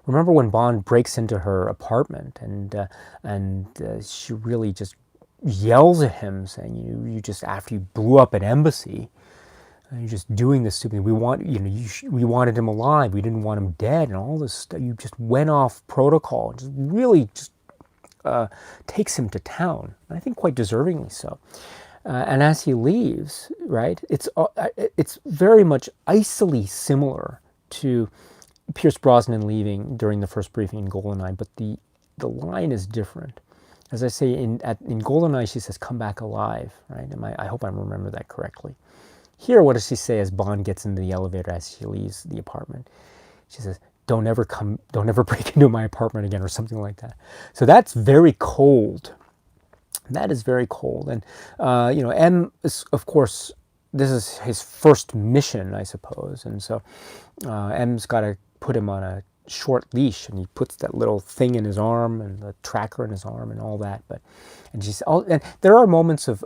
remember when Bond breaks into her apartment and she really just yells at him, saying, "You just after you blew up an embassy, you're just doing this stupid. We wanted him alive. We didn't want him dead, and all this stuff. You just went off protocol. Just really just takes him to town. And I think quite deservingly so. And as he leaves, right, it's very much icily similar to Pierce Brosnan leaving during the first briefing in GoldenEye, but the line is different. As I say, in GoldenEye, she says, "Come back alive," right? I hope I remember that correctly. Here, what does she say as Bond gets into the elevator as she leaves the apartment? She says, don't ever break into my apartment again," or something like that. So that's very cold. That is very cold. And, M is, of course, this is his first mission, I suppose. And so M's got to put him on a short leash, and he puts that little thing in his arm and the tracker in his arm and all that. And there are moments of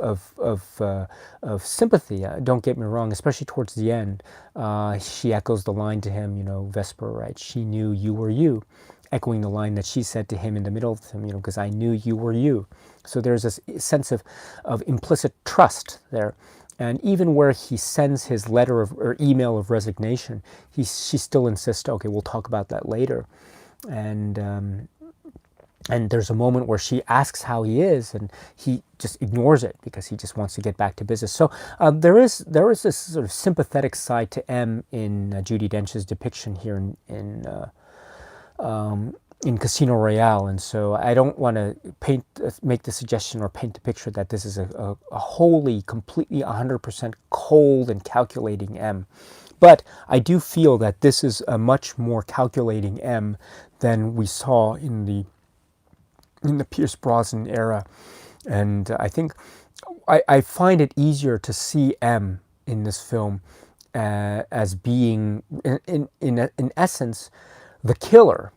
sympathy. Don't get me wrong, especially towards the end. She echoes the line to him, Vesper, right? "She knew you were you," echoing the line that she said to him in the middle of him, "because I knew you were you." So there's this sense of implicit trust there. And even where he sends his letter or email of resignation, she still insists, "Okay, we'll talk about that later." And there's a moment where she asks how he is, and he just ignores it because he just wants to get back to business. So there is this sort of sympathetic side to M in Judi Dench's depiction here in Casino Royale, and so I don't want to make the suggestion or paint the picture that this is a wholly, completely, 100% cold and calculating M. But I do feel that this is a much more calculating M than we saw in the Pierce Brosnan era, and I think I find it easier to see M in this film as being, in essence, the killer.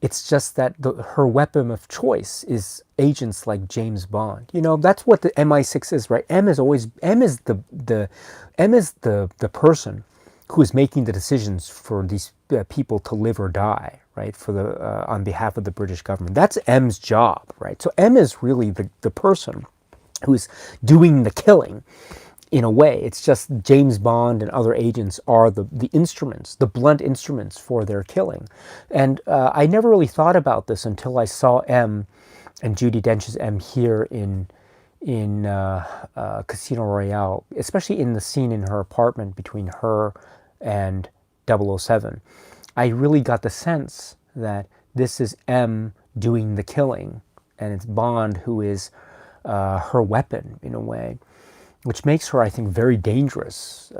It's just that her weapon of choice is agents like James Bond. You know, that's what the MI6 is, right? M is the person who is making the decisions for these people to live or die, right? For the on behalf of the British government. That's M's job, right? So M is really the person who's doing the killing. In a way, it's just James Bond and other agents are the instruments, the blunt instruments for their killing. And I never really thought about this until I saw M and Judi Dench's M here in Casino Royale, especially in the scene in her apartment between her and 007. I really got the sense that this is M doing the killing, and it's Bond who is her weapon in a way, which makes her, I think, very dangerous.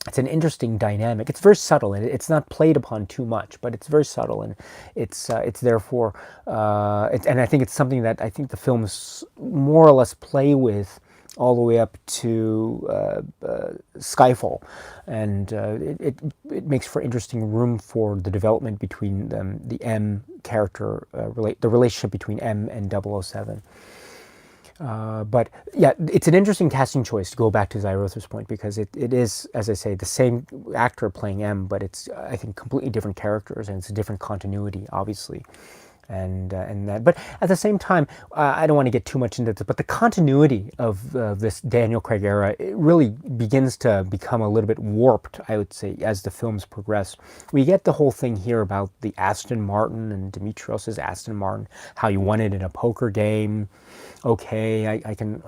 It's an interesting dynamic. It's very subtle, and it's not played upon too much, but it's very subtle, and it's therefore, and I think it's something that I think the films more or less play with all the way up to Skyfall, and it makes for interesting room for the development between them, the M character, the relationship between M and 007. But yeah, it's an interesting casting choice, to go back to Zyrother's point, because it is, as I say, the same actor playing M, but it's, I think, completely different characters, and it's a different continuity, obviously. And that, but at the same time, I don't want to get too much into this, but the continuity of this Daniel Craig era, it really begins to become a little bit warped, I would say, as the films progress. We get the whole thing here about the Aston Martin and Dimitrios's Aston Martin, how he won it in a poker game. Okay, I can.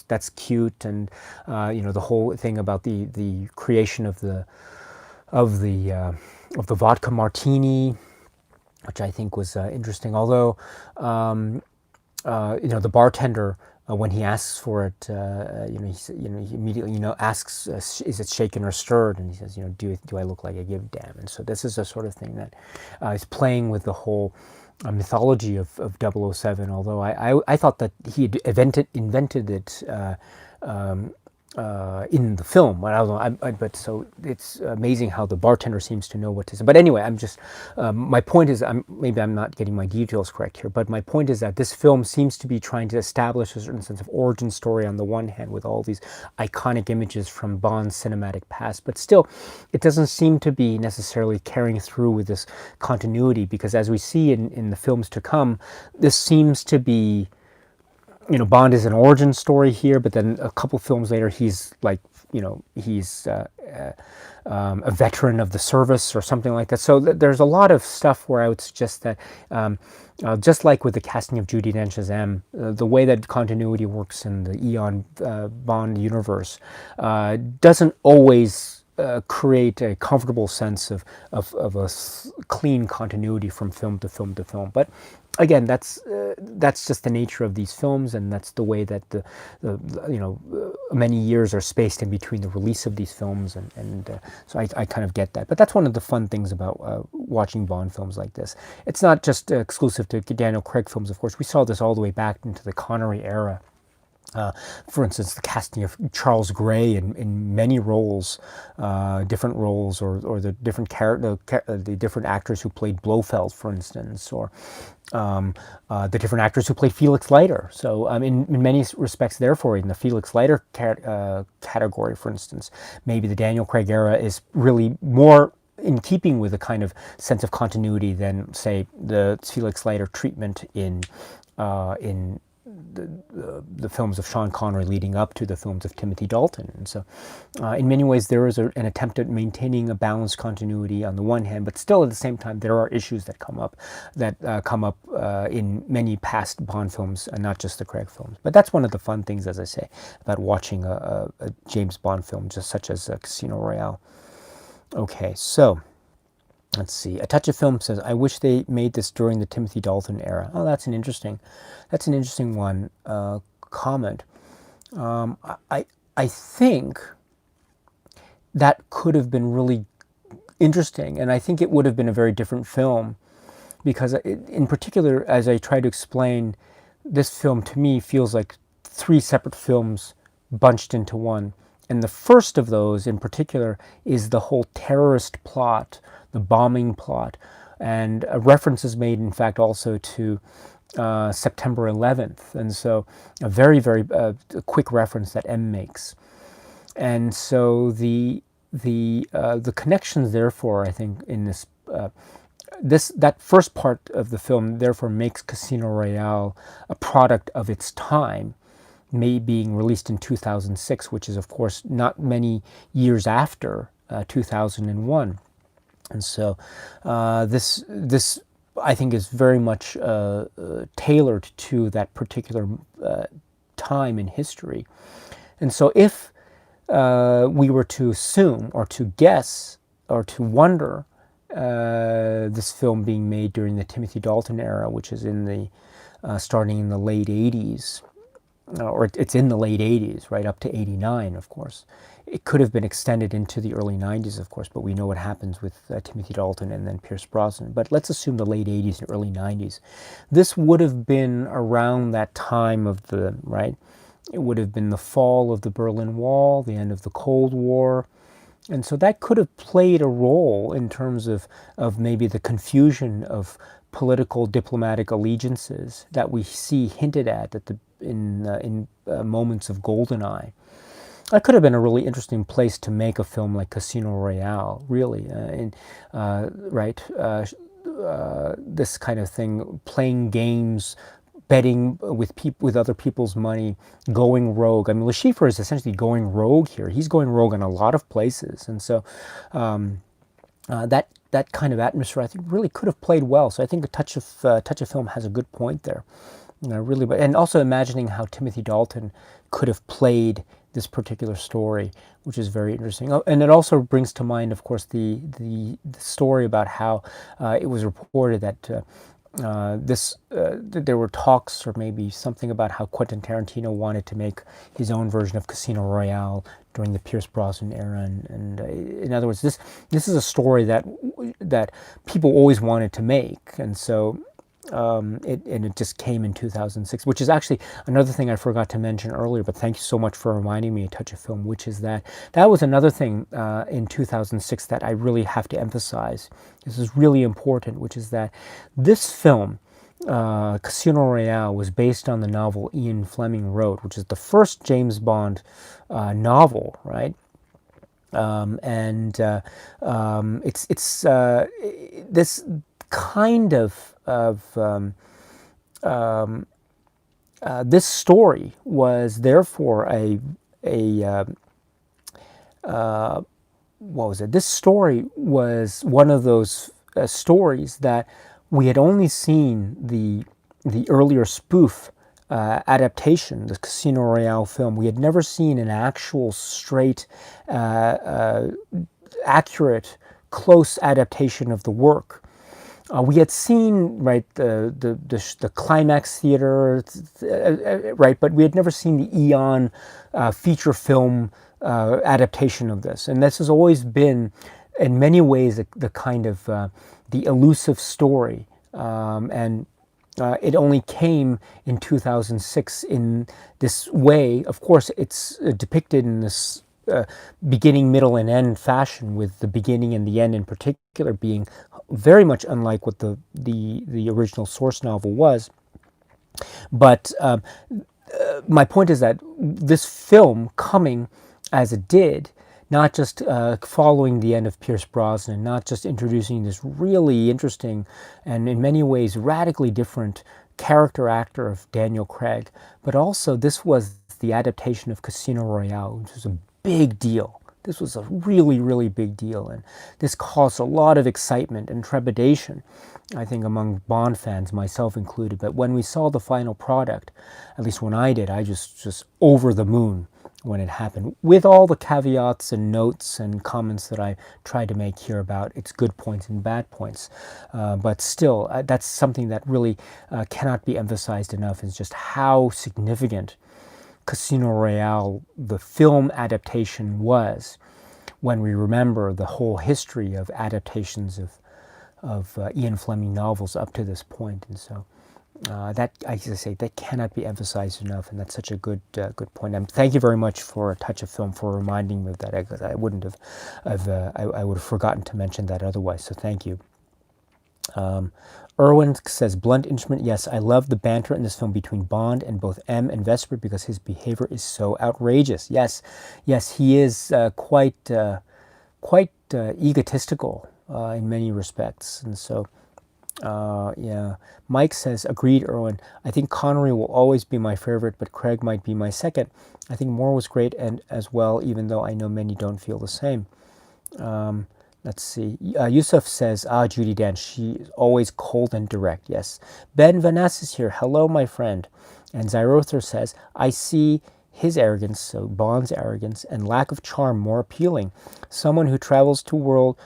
That's cute, and you know, the whole thing about the creation of the vodka martini, which I think was interesting. Although, you know, the bartender, when he asks for it, you know, he immediately, you know, asks, is it shaken or stirred? And he says, you know, do I look like I give a damn? And so this is the sort of thing that is playing with the whole mythology of 007. Although I thought that he had invented it in the film. I don't know, but so it's amazing how the bartender seems to know what to say. But anyway, I'm just, my point is, maybe I'm not getting my details correct here, but my point is that this film seems to be trying to establish a certain sense of origin story on the one hand, with all these iconic images from Bond's cinematic past, but still, it doesn't seem to be necessarily carrying through with this continuity, because as we see in the films to come, this seems to be, you know, Bond is an origin story here, but then a couple films later, he's like, you know, he's a veteran of the service or something like that. So there's a lot of stuff where I would suggest that, just like with the casting of Judi Dench's M, the way that continuity works in the Eon Bond universe doesn't always create a comfortable sense of a clean continuity from film to film to film. But again, that's just the nature of these films, and that's the way that the you know, many years are spaced in between the release of these films, and so I kind of get that. But that's one of the fun things about watching Bond films like this. It's not just exclusive to Daniel Craig films, of course. We saw this all the way back into the Connery era. For instance, the casting of Charles Gray in many roles, different roles, or the different the different actors who played Blofeld, for instance, or the different actors who played Felix Leiter. So in many respects, therefore, in the Felix Leiter category, for instance, maybe the Daniel Craig era is really more in keeping with a kind of sense of continuity than, say, the Felix Leiter treatment in the films of Sean Connery leading up to the films of Timothy Dalton. And so in many ways there is an attempt at maintaining a balanced continuity on the one hand, but still at the same time there are issues that come up in many past Bond films, and not just the Craig films. But that's one of the fun things, as I say, about watching a James Bond film, just such as Casino Royale. Okay, so let's see. A Touch of Film says, I wish they made this during the Timothy Dalton era. Oh, that's an interesting one. Comment. I think that could have been really interesting, and I think it would have been a very different film, because in particular, as I try to explain, this film to me feels like three separate films bunched into one. And the first of those in particular is the whole terrorist plot the bombing plot, and references made, in fact, also to September 11th, and so a very, very quick reference that M makes. And so the connections, therefore, I think in that first part of the film, therefore, makes Casino Royale a product of its time, being released in 2006, which is, of course, not many years after 2001. And so this I think is very much tailored to that particular time in history. And so if we were to assume or to guess or to wonder this film being made during the Timothy Dalton era, which is in the starting in the late 80s, or it's in the late 80s, right up to 89, of course. It could have been extended into the early 90s, of course, but we know what happens with Timothy Dalton and then Pierce Brosnan. But let's assume the late 80s and early 90s. This would have been around that time of the, right? It would have been the fall of the Berlin Wall, the end of the Cold War. And so that could have played a role in terms of maybe the confusion of political diplomatic allegiances that we see hinted at in moments of GoldenEye. That could have been a really interesting place to make a film like Casino Royale, really, this kind of thing, playing games, betting with other people's money, going rogue. I mean, Le Chiffre is essentially going rogue here. He's going rogue in a lot of places, and so that kind of atmosphere, I think, really could have played well. So I think Touch of Film has a good point there, really. But and also imagining how Timothy Dalton could have played this particular story, which is very interesting. Oh, and it also brings to mind, of course, the story about how it was reported that there were talks, or maybe something about how Quentin Tarantino wanted to make his own version of Casino Royale during the Pierce Brosnan era, and in other words, this is a story that people always wanted to make, and so it just came in 2006, which is actually another thing I forgot to mention earlier, but thank you so much for reminding me, Touch of Film, which is that was another thing in 2006 that I really have to emphasize. This is really important, which is that this film, Casino Royale, was based on the novel Ian Fleming wrote, which is the first James Bond novel, right? It's this kind of this story was therefore what was it? This story was one of those stories that we had only seen the earlier spoof adaptation, the Casino Royale film. We had never seen an actual straight, accurate, close adaptation of the work. We had seen, right, the Climax theater, right, but we had never seen the Eon feature film adaptation of this. And this has always been, in many ways, the kind of the elusive story. It only came in 2006 in this way. Of course, it's depicted in this beginning, middle, and end fashion, with the beginning and the end in particular being very much unlike what the original source novel was. But my point is that this film, coming as it did, not just following the end of Pierce Brosnan, not just introducing this really interesting and in many ways radically different character actor of Daniel Craig, but also this was the adaptation of Casino Royale, which was a big deal. This was a really, really big deal, and this caused a lot of excitement and trepidation, I think, among Bond fans, myself included. But when we saw the final product, at least when I did, I just over the moon when it happened, with all the caveats and notes and comments that I tried to make here about its good points and bad points. But still, that's something that really cannot be emphasized enough, is just how significant Casino Royale, the film adaptation, was, when we remember the whole history of adaptations of Ian Fleming novels up to this point. And so That, as I say, that cannot be emphasized enough, and that's such a good point. Thank you very much for A Touch of Film for reminding me of that. I wouldn't have, I would have forgotten to mention that otherwise. So thank you. Erwin says, blunt instrument. Yes, I love the banter in this film between Bond and both M and Vesper because his behavior is so outrageous. Yes, yes, he is quite egotistical in many respects, and so. Yeah, Mike says, agreed, Erwin. I think Connery will always be my favorite, but Craig might be my second. I think Moore was great and as well, even though I know many don't feel the same. Let's see. Yusuf says, Judi Dench, she is always cold and direct. Yes. Ben Vaness is here. Hello, my friend. And Zyrother says, I see his arrogance, so Bond's arrogance, and lack of charm more appealing. Someone who travels to world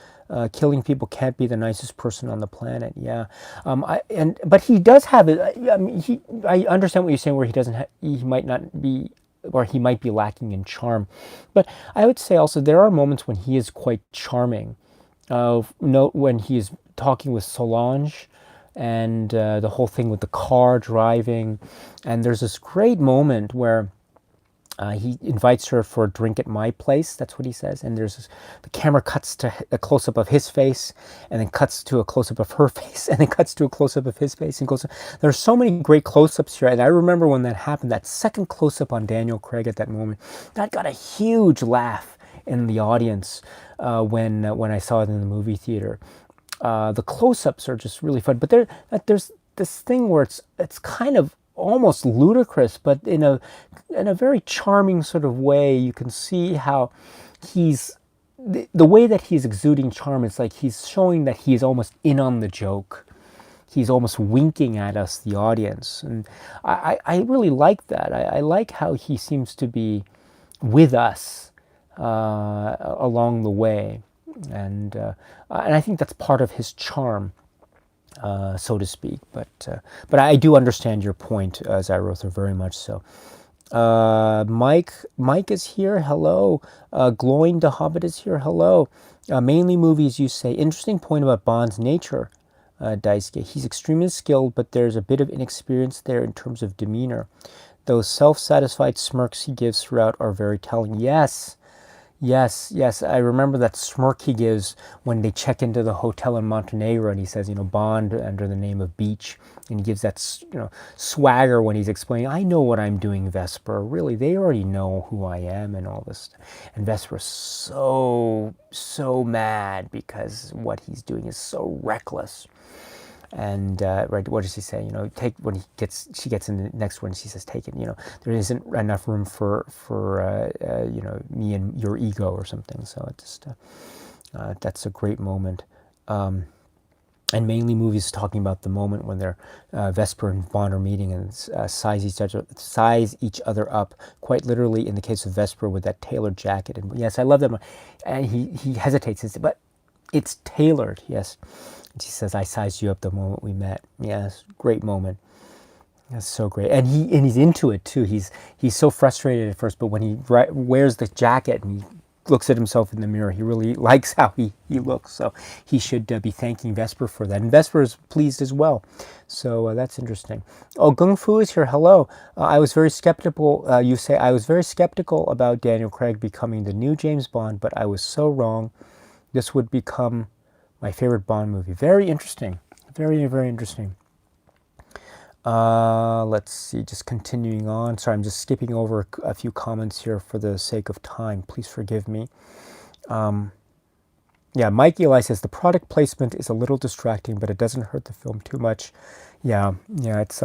killing people can't be the nicest person on the planet. Yeah, but he does have it. I mean, I understand what you're saying, where he might not be, or he might be lacking in charm. But I would say also there are moments when he is quite charming. When he is talking with Solange, and the whole thing with the car driving, and there's this great moment where. He invites her for a drink at my place. That's what he says. And the camera cuts to a close-up of his face, and then cuts to a close-up of her face, and then cuts to a close-up of his face, and goes. There's so many great close-ups here, and I remember when that happened. That second close-up on Daniel Craig at that moment, that got a huge laugh in the audience when I saw it in the movie theater. The close-ups are just really fun, but there's this thing where it's kind of almost ludicrous, but in a very charming sort of way. You can see how he's the way that he's exuding charm. It's like he's showing that he's almost in on the joke. He's almost winking at us, the audience, and I really like that. I like how he seems to be with us along the way, and I think that's part of his charm. So to speak, but I do understand your point, Zyrother, very much so. Mike is here. Hello. Glowing the Hobbit is here. Hello. Mainly movies, you say. Interesting point about Bond's nature, Daisuke. He's extremely skilled, but there's a bit of inexperience there in terms of demeanor. Those self-satisfied smirks he gives throughout are very telling. Yes. Yes, I remember that smirk he gives when they check into the hotel in Montenegro, and he says, Bond under the name of Beach, and he gives that, swagger when he's explaining, I know what I'm doing, Vesper. Really, they already know who I am and all this. And Vesper's so mad because what he's doing is so reckless. And right, what does he say? Take when she gets in the next one. She says, "Take it." There isn't enough room for me and your ego or something. So it just that's a great moment. And mainly movies talking about the moment when they're Vesper and Bond are meeting and size each other up, quite literally in the case of Vesper with that tailored jacket. And yes, I love that. And he hesitates, but it's tailored. Yes. She says, I sized you up the moment we met. Yes, great moment. That's so great. And he's into it too. He's so frustrated at first, but when he wears the jacket and he looks at himself in the mirror, he really likes how he looks. So he should be thanking Vesper for that. And Vesper is pleased as well. So that's interesting. Oh, Gung Fu is here. Hello. I was very skeptical. You say, I was very skeptical about Daniel Craig becoming the new James Bond, but I was so wrong. This would become my favorite Bond movie. Very interesting. Very, very interesting. Let's see, just continuing on. Sorry, I'm just skipping over a few comments here for the sake of time. Please forgive me. Yeah, Mike Eli says, the product placement is a little distracting, but it doesn't hurt the film too much. Yeah, it's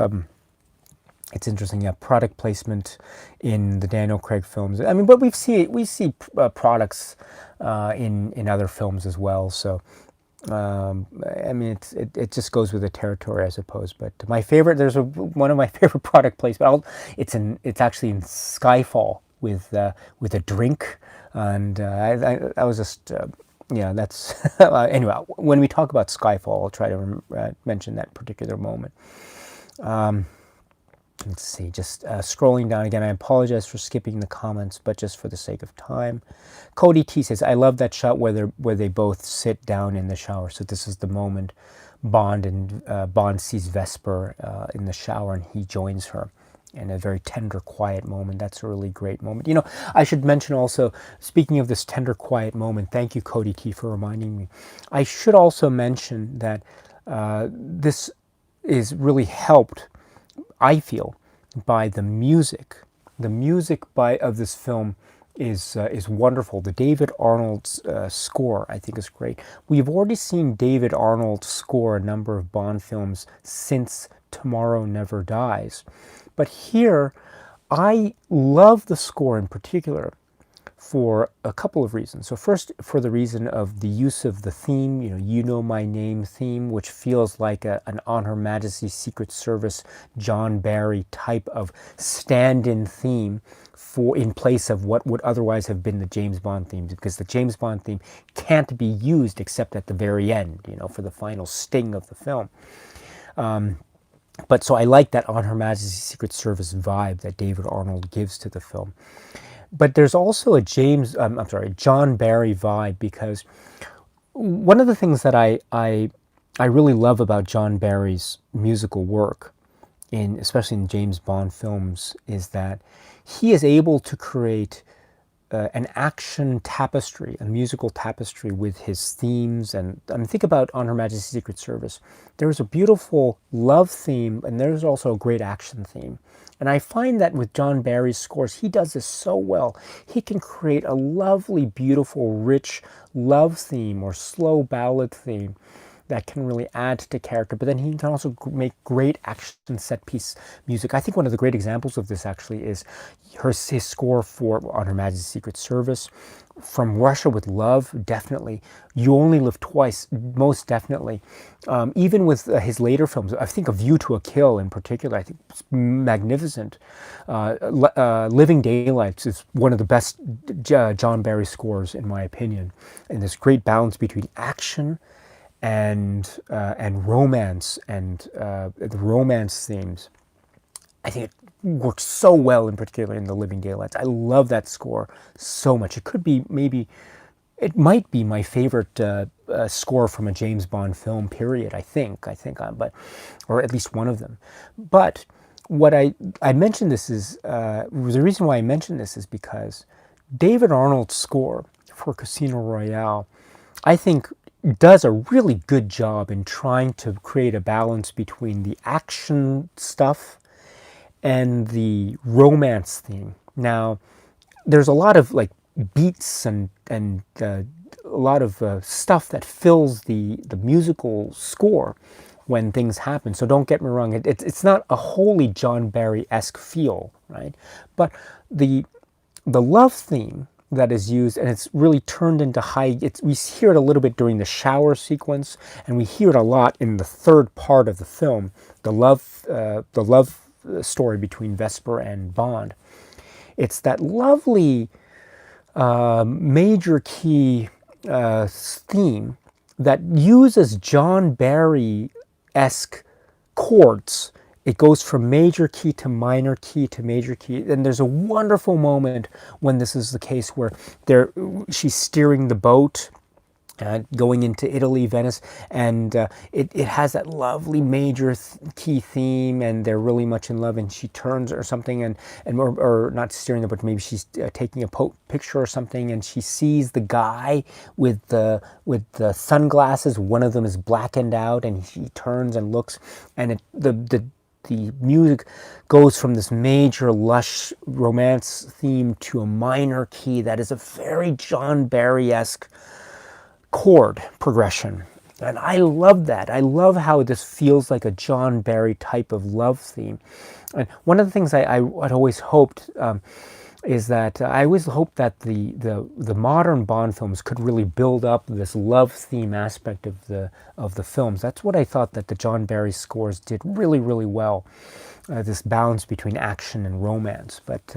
interesting. Yeah, product placement in the Daniel Craig films. I mean, but we see products in other films as well. So, I mean, it just goes with the territory, I suppose. But my favorite, one of my favorite product placement. It's actually in Skyfall with a drink, and I was just that's anyway. When we talk about Skyfall, I'll try to mention that particular moment. Let's see, just scrolling down again. I apologize for skipping the comments, but just for the sake of time. Cody T says, I love that shot where they both sit down in the shower. So this is the moment Bond sees Vesper in the shower, and he joins her in a very tender, quiet moment. That's a really great moment. You know, I should mention also, speaking of this tender, quiet moment, thank you, Cody T, for reminding me. I should also mention that this is really helped, I feel, by the music. The music of this film is wonderful. The David Arnold's score, I think, is great. We've already seen David Arnold score a number of Bond films since Tomorrow Never Dies. But here, I love the score in particular for a couple of reasons. So first, for the reason of the use of the theme, You Know My Name theme, which feels like an On Her Majesty's Secret Service John Barry type of stand-in theme in place of what would otherwise have been the James Bond theme, because the James Bond theme can't be used except at the very end, for the final sting of the film. But so I like that On Her Majesty's Secret Service vibe that David Arnold gives to the film. But there's also a John Barry vibe, because one of the things that I really love about John Barry's musical work, especially in James Bond films, is that he is able to create an action tapestry, a musical tapestry with his themes. And think about On Her Majesty's Secret Service. There's a beautiful love theme, and there's also a great action theme. And I find that with John Barry's scores, he does this so well. He can create a lovely, beautiful, rich love theme or slow ballad theme that can really add to character, but then he can also make great action set piece music. I think one of the great examples of this actually is his score for On Her Majesty's Secret Service. From Russia with Love, definitely. You Only Live Twice, most definitely. Even with his later films, I think A View to a Kill in particular, I think it's magnificent. Living Daylights is one of the best John Barry scores, in my opinion. And this great balance between action and romance, and the romance themes. I think it works so well, in particular in The Living Daylights. I love that score so much. It might be my favorite score from a James Bond film, period. Or at least one of them. But what I mentioned this is the reason why I mentioned this is because David Arnold's score for Casino Royale, I think, does a really good job in trying to create a balance between the action stuff and the romance theme. Now, there's a lot of beats and a lot of stuff that fills the musical score when things happen. So don't get me wrong, it's not a wholly John Barry-esque feel, right? But the love theme that is used, and it's really turned into we hear it a little bit during the shower sequence, and we hear it a lot in the third part of the film, the love story between Vesper and Bond. It's that lovely major key theme that uses John Barry-esque chords. It goes from major key to minor key to major key. And there's a wonderful moment when this is the case where she's steering the boat going into Italy, Venice, and it has that lovely major key theme, and they're really much in love, and she turns or something, or not steering the boat, maybe she's taking a picture or something, and she sees the guy with the sunglasses. One of them is blackened out, and she turns and looks, and the music goes from this major lush romance theme to a minor key that is a very John Barry-esque chord progression. And I love that. I love how this feels like a John Barry type of love theme. And one of the things I'd always hoped is that I always hoped that the modern Bond films could really build up this love theme aspect of the films. That's what I thought that the John Barry scores did really, really well. This balance between action and romance. But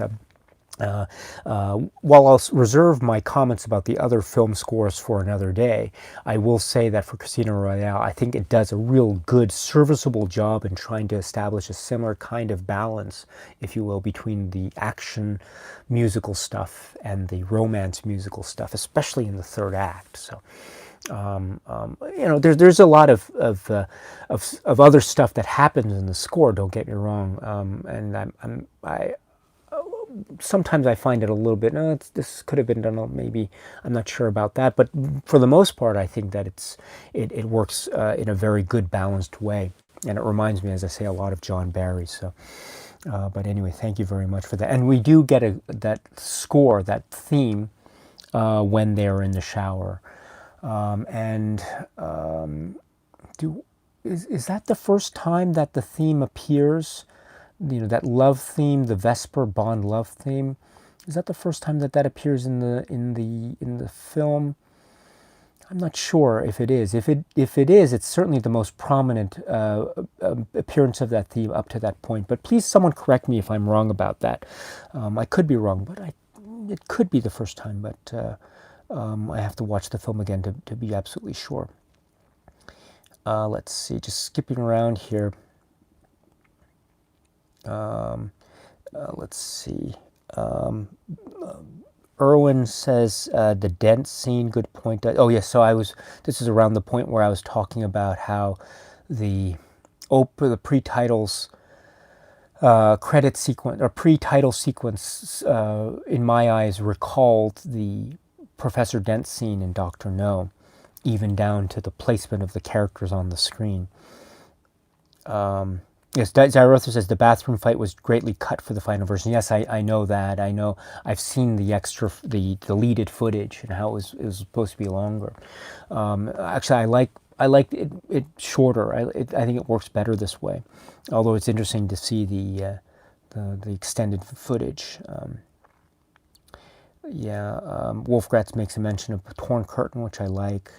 While I'll reserve my comments about the other film scores for another day, I will say that for Casino Royale, I think it does a real good, serviceable job in trying to establish a similar kind of balance, if you will, between the action musical stuff and the romance musical stuff, especially in the third act. So, there's a lot of other stuff that happens in the score. Don't get me wrong, and I sometimes I find it a little bit, no, this could have been done, maybe, I'm not sure about that. But for the most part, I think that it works in a very good, balanced way. And it reminds me, as I say, a lot of John Barry. So, but anyway, thank you very much for that. And we do get that score, that theme, when they're in the shower. And is that the first time that the theme appears? That love theme, the Vesper Bond love theme. Is that the first time that appears in the film? I'm not sure if it is. If it is, it's certainly the most prominent appearance of that theme up to that point. But please, someone correct me if I'm wrong about that. I could be wrong, but it could be the first time. But I have to watch the film again to be absolutely sure. Let's see, just skipping around here. Let's see. Erwin says the dent scene. Good point. Oh yes. So this is around the point where I was talking about how the pre-titles credit sequence or pre-title sequence, in my eyes, recalled the Professor Dent scene in Doctor No, even down to the placement of the characters on the screen. Yes, Zyrother says the bathroom fight was greatly cut for the final version. Yes, I know that. I know. I've seen the deleted footage and how it was supposed to be longer. Actually, I like it shorter. I think it works better this way. Although it's interesting to see the extended footage. Wolfgratz makes a mention of Torn Curtain, which I like.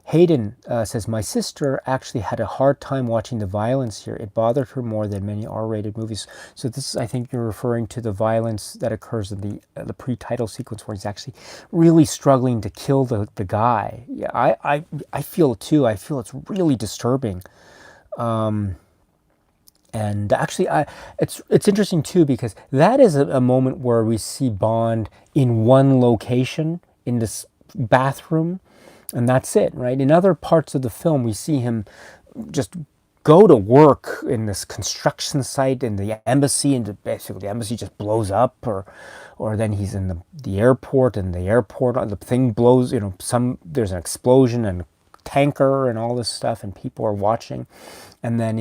Hayden says, my sister actually had a hard time watching the violence here. It bothered her more than many R-rated movies. So this is, I think you're referring to the violence that occurs in the pre-title sequence where he's actually really struggling to kill the guy. Yeah, I feel it too. I feel it's really disturbing. And actually, it's interesting too, because that is a moment where we see Bond in one location, in this bathroom, and that's it, right? In other parts of the film, we see him just go to work in this construction site in the embassy, and basically the embassy just blows up, or then he's in the airport, and the thing blows, there's an explosion and tanker and all this stuff, and people are watching. And then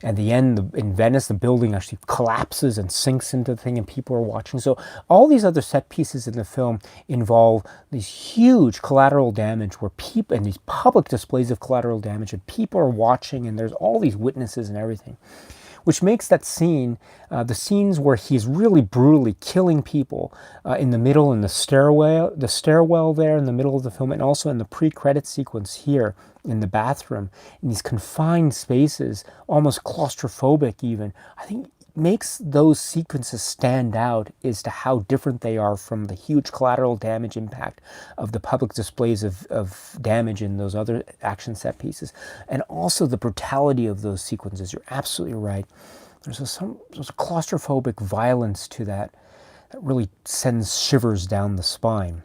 at the end in Venice, the building actually collapses and sinks into the thing, and people are watching. So all these other set pieces in the film involve these huge collateral damage where people, and these public displays of collateral damage, and people are watching, and there's all these witnesses and everything, which makes that scene, the scenes where he's really brutally killing people in the middle, in the stairwell there in the middle of the film, and also in the pre-credit sequence here in the bathroom, in these confined spaces, almost claustrophobic even, I think makes those sequences stand out as to how different they are from the huge collateral damage impact of the public displays of damage in those other action set pieces. And also the brutality of those sequences. You're absolutely right. There's a claustrophobic violence to that really sends shivers down the spine.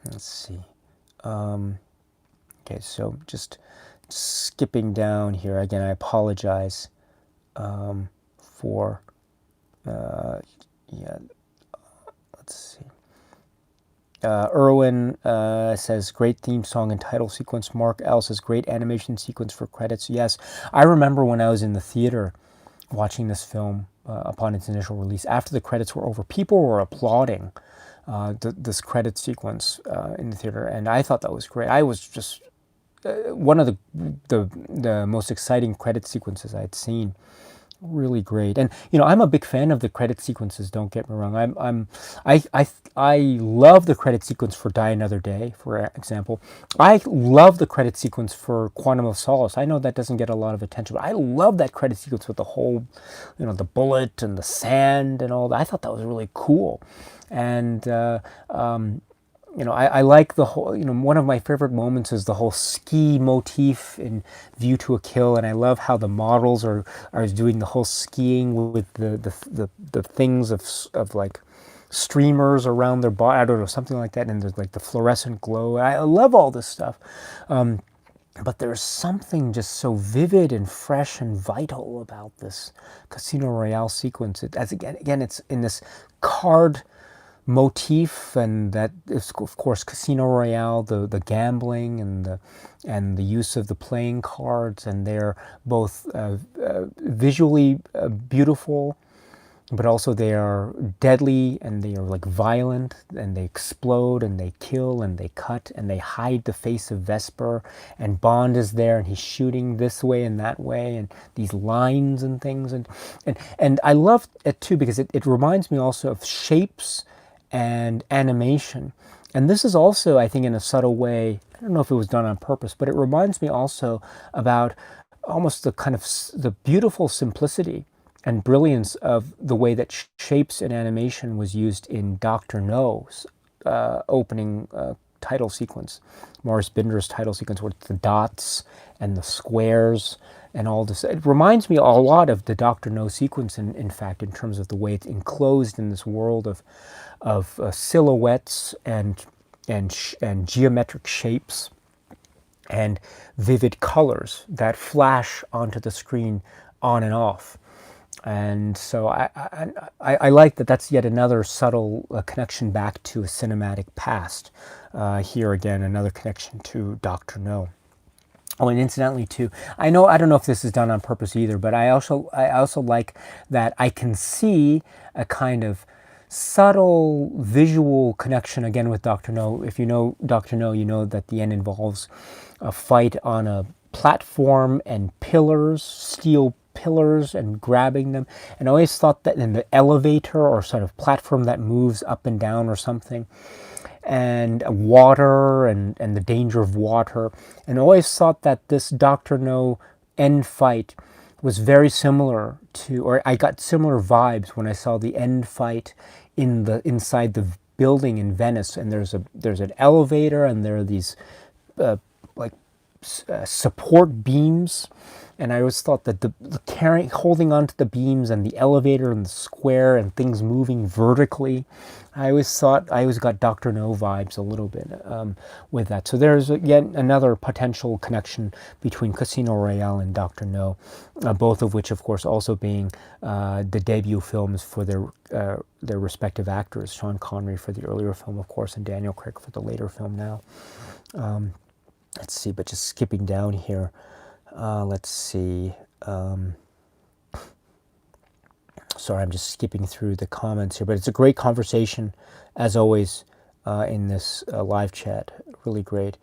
Let's see. Okay, so just skipping down here again. I apologize for let's see. Erwin says great theme song and title sequence. Mark L says great animation sequence for credits. Yes, I remember when I was in the theater watching this film upon its initial release. After the credits were over, people were applauding this credit sequence in the theater, and I thought that was great. I was just one of the most exciting credit sequences I had seen Really great. And I'm a big fan of the credit sequences, don't get me wrong. I love the credit sequence for Die Another Day, for example. I love the credit sequence for Quantum of Solace. I know that doesn't get a lot of attention, but I love that credit sequence with the whole, the bullet and the sand and all that. I thought that was really cool. And I like the whole, one of my favorite moments is the whole ski motif in View to a Kill, and I love how the models are doing the whole skiing with the things of like streamers around their body, I don't know, something like that, and there's like the fluorescent glow. I love all this stuff. But there's something just so vivid and fresh and vital about this Casino Royale sequence. Again, it's in this card motif, and that is of course Casino Royale, the gambling and the use of the playing cards, and they're both visually beautiful, but also they are deadly, and they are like violent, and they explode and they kill and they cut and they hide the face of Vesper, and Bond is there and he's shooting this way and that way, and these lines and things, and I love it too because it reminds me also of shapes and animation. And this is also, I think, in a subtle way, I don't know if it was done on purpose, but it reminds me also about almost the kind of the beautiful simplicity and brilliance of the way that shapes and animation was used in Dr. No's opening title sequence, Maurice Binder's title sequence, with the dots and the squares and all this. It reminds me a lot of the Dr. No sequence, in fact, in terms of the way it's enclosed in this world of silhouettes and geometric shapes and vivid colors that flash onto the screen on and off. And so I like that. That's yet another subtle connection back to a cinematic past. Here again, another connection to Dr. No. Oh, and incidentally too, I don't know if this is done on purpose either, but I also like that I can see a kind of subtle visual connection again with Dr. No. If you know Dr. No, you know that the end involves a fight on a platform and pillars, steel pillars, and grabbing them. And I always thought that in the elevator or sort of platform that moves up and down or something, and water and the danger of water. And I always thought that this Dr. No end fight was very similar to, or I got similar vibes when I saw the end fight inside the building in Venice. And there's an elevator, and there are these support beams, and I always thought that the holding onto the beams and the elevator and the square and things moving vertically, I always got Dr. No vibes a little bit with that. So there's yet another potential connection between Casino Royale and Dr. No, both of which, of course, also being the debut films for their respective actors. Sean Connery for the earlier film, of course, and Daniel Craig for the later film now. Let's see, but just skipping down here. Let's see. Sorry, I'm just skipping through the comments here, but it's a great conversation, as always, in this live chat. Really great.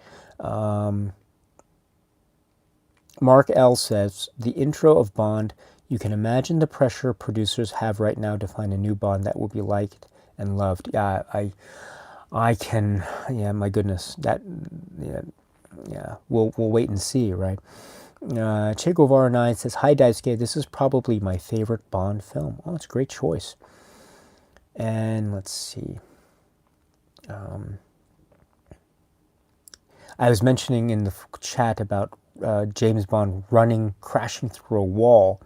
Mark L. says, the intro of Bond, you can imagine the pressure producers have right now to find a new Bond that will be liked and loved. Yeah, I can, yeah, my goodness, that, yeah, we'll wait and see, right? Che Guevara 9 says, hi Daisuke, this is probably my favorite Bond film. Oh, it's a great choice. And let's see. I was mentioning in the chat about James Bond crashing through a wall.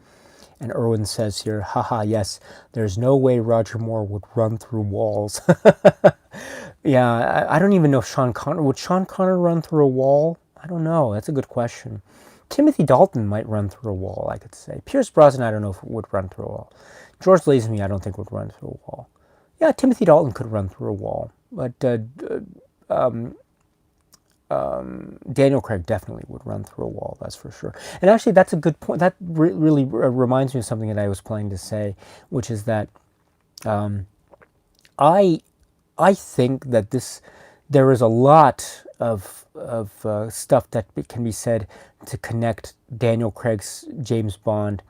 And Erwin says here, haha, yes, there's no way Roger Moore would run through walls. Yeah, I don't even know if would Sean Connery run through a wall? I don't know. That's a good question. Timothy Dalton might run through a wall, I could say. Pierce Brosnan, I don't know if would run through a wall. George Lazenby, I don't think would run through a wall. Yeah, Timothy Dalton could run through a wall, but Daniel Craig definitely would run through a wall, that's for sure. And actually, that's a good point. That really reminds me of something that I was planning to say, which is that I think that there is a lot of stuff that can be said to connect Daniel Craig's James Bond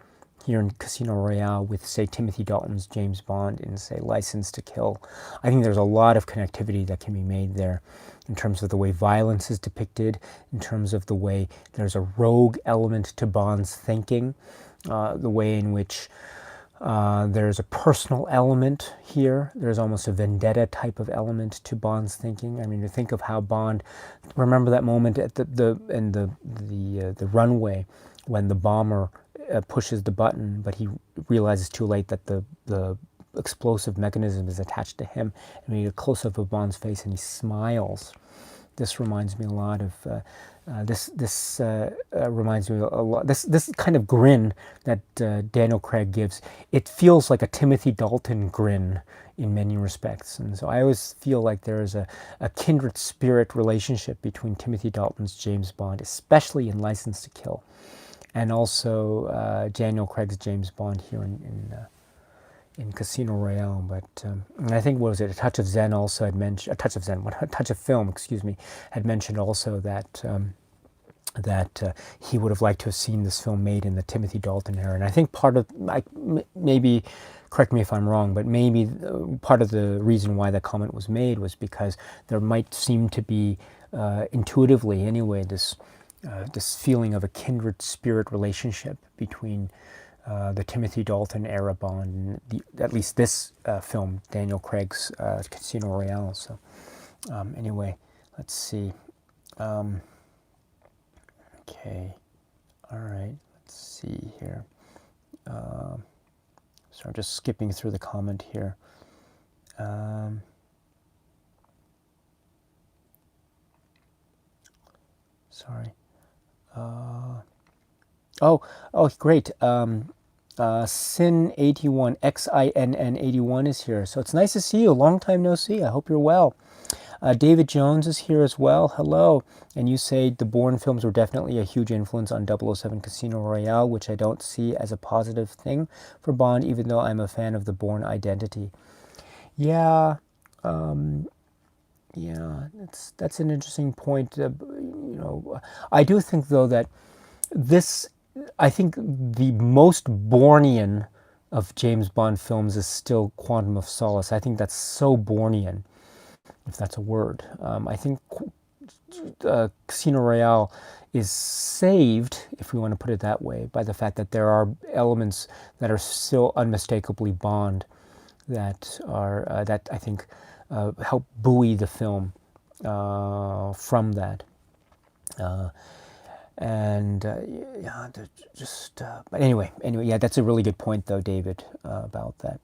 here in Casino Royale with, say, Timothy Dalton's James Bond in, say, License to Kill. I think there's a lot of connectivity that can be made there in terms of the way violence is depicted, in terms of the way there's a rogue element to Bond's thinking, the way in which there's a personal element here. There's almost a vendetta type of element to Bond's thinking. I mean, to think of how Bond, remember that moment at the runway when the bomber pushes the button, but he realizes too late that the explosive mechanism is attached to him, and we get a close-up of Bond's face and he smiles. This reminds me a lot of reminds me a lot. This kind of grin that Daniel Craig gives. It feels like a Timothy Dalton grin in many respects, and so I always feel like there is a kindred spirit relationship between Timothy Dalton's James Bond, especially in License to Kill, and also Daniel Craig's James Bond here in Casino Royale. But I think, what was it, A Touch of Zen also had mentioned, A Touch of Film, excuse me, had mentioned also that he would have liked to have seen this film made in the Timothy Dalton era. And I think part of, maybe, correct me if I'm wrong, but maybe part of the reason why that comment was made was because there might seem to be, intuitively anyway, this feeling of a kindred spirit relationship between the Timothy Dalton era Bond, and at least this film, Daniel Craig's Casino Royale. So anyway, let's see. Okay, all right, let's see here. So I'm just skipping through the comment here. Sorry. Oh, great. Sin81, XINN81 is here. So it's nice to see you. Long time no see. I hope you're well. David Jones is here as well. Hello. And you say the Bourne films were definitely a huge influence on 007 Casino Royale, which I don't see as a positive thing for Bond, even though I'm a fan of the Bourne identity. Yeah. Yeah, that's an interesting point. I do think, though, that I think the most Bournian of James Bond films is still Quantum of Solace. I think that's so Bournian, if that's a word. I think Casino Royale is saved, if we want to put it that way, by the fact that there are elements that are still unmistakably Bond that I think help buoy the film from that. But anyway, yeah, that's a really good point, though, David, about that.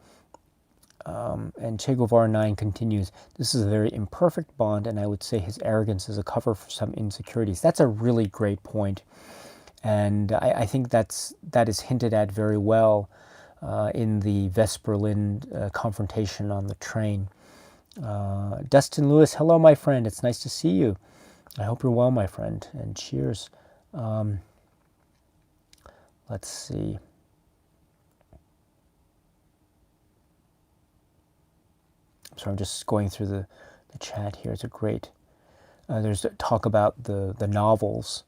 And Che Guevara 9 continues, this is a very imperfect Bond, and I would say his arrogance is a cover for some insecurities. That's a really great point. And I think that is hinted at very well in the Vesper Lynd confrontation on the train. Dustin Lewis, hello, my friend. It's nice to see you. I hope you're well, my friend, and cheers. Let's see. So I'm just going through the chat here. It's a great, there's talk about the novels.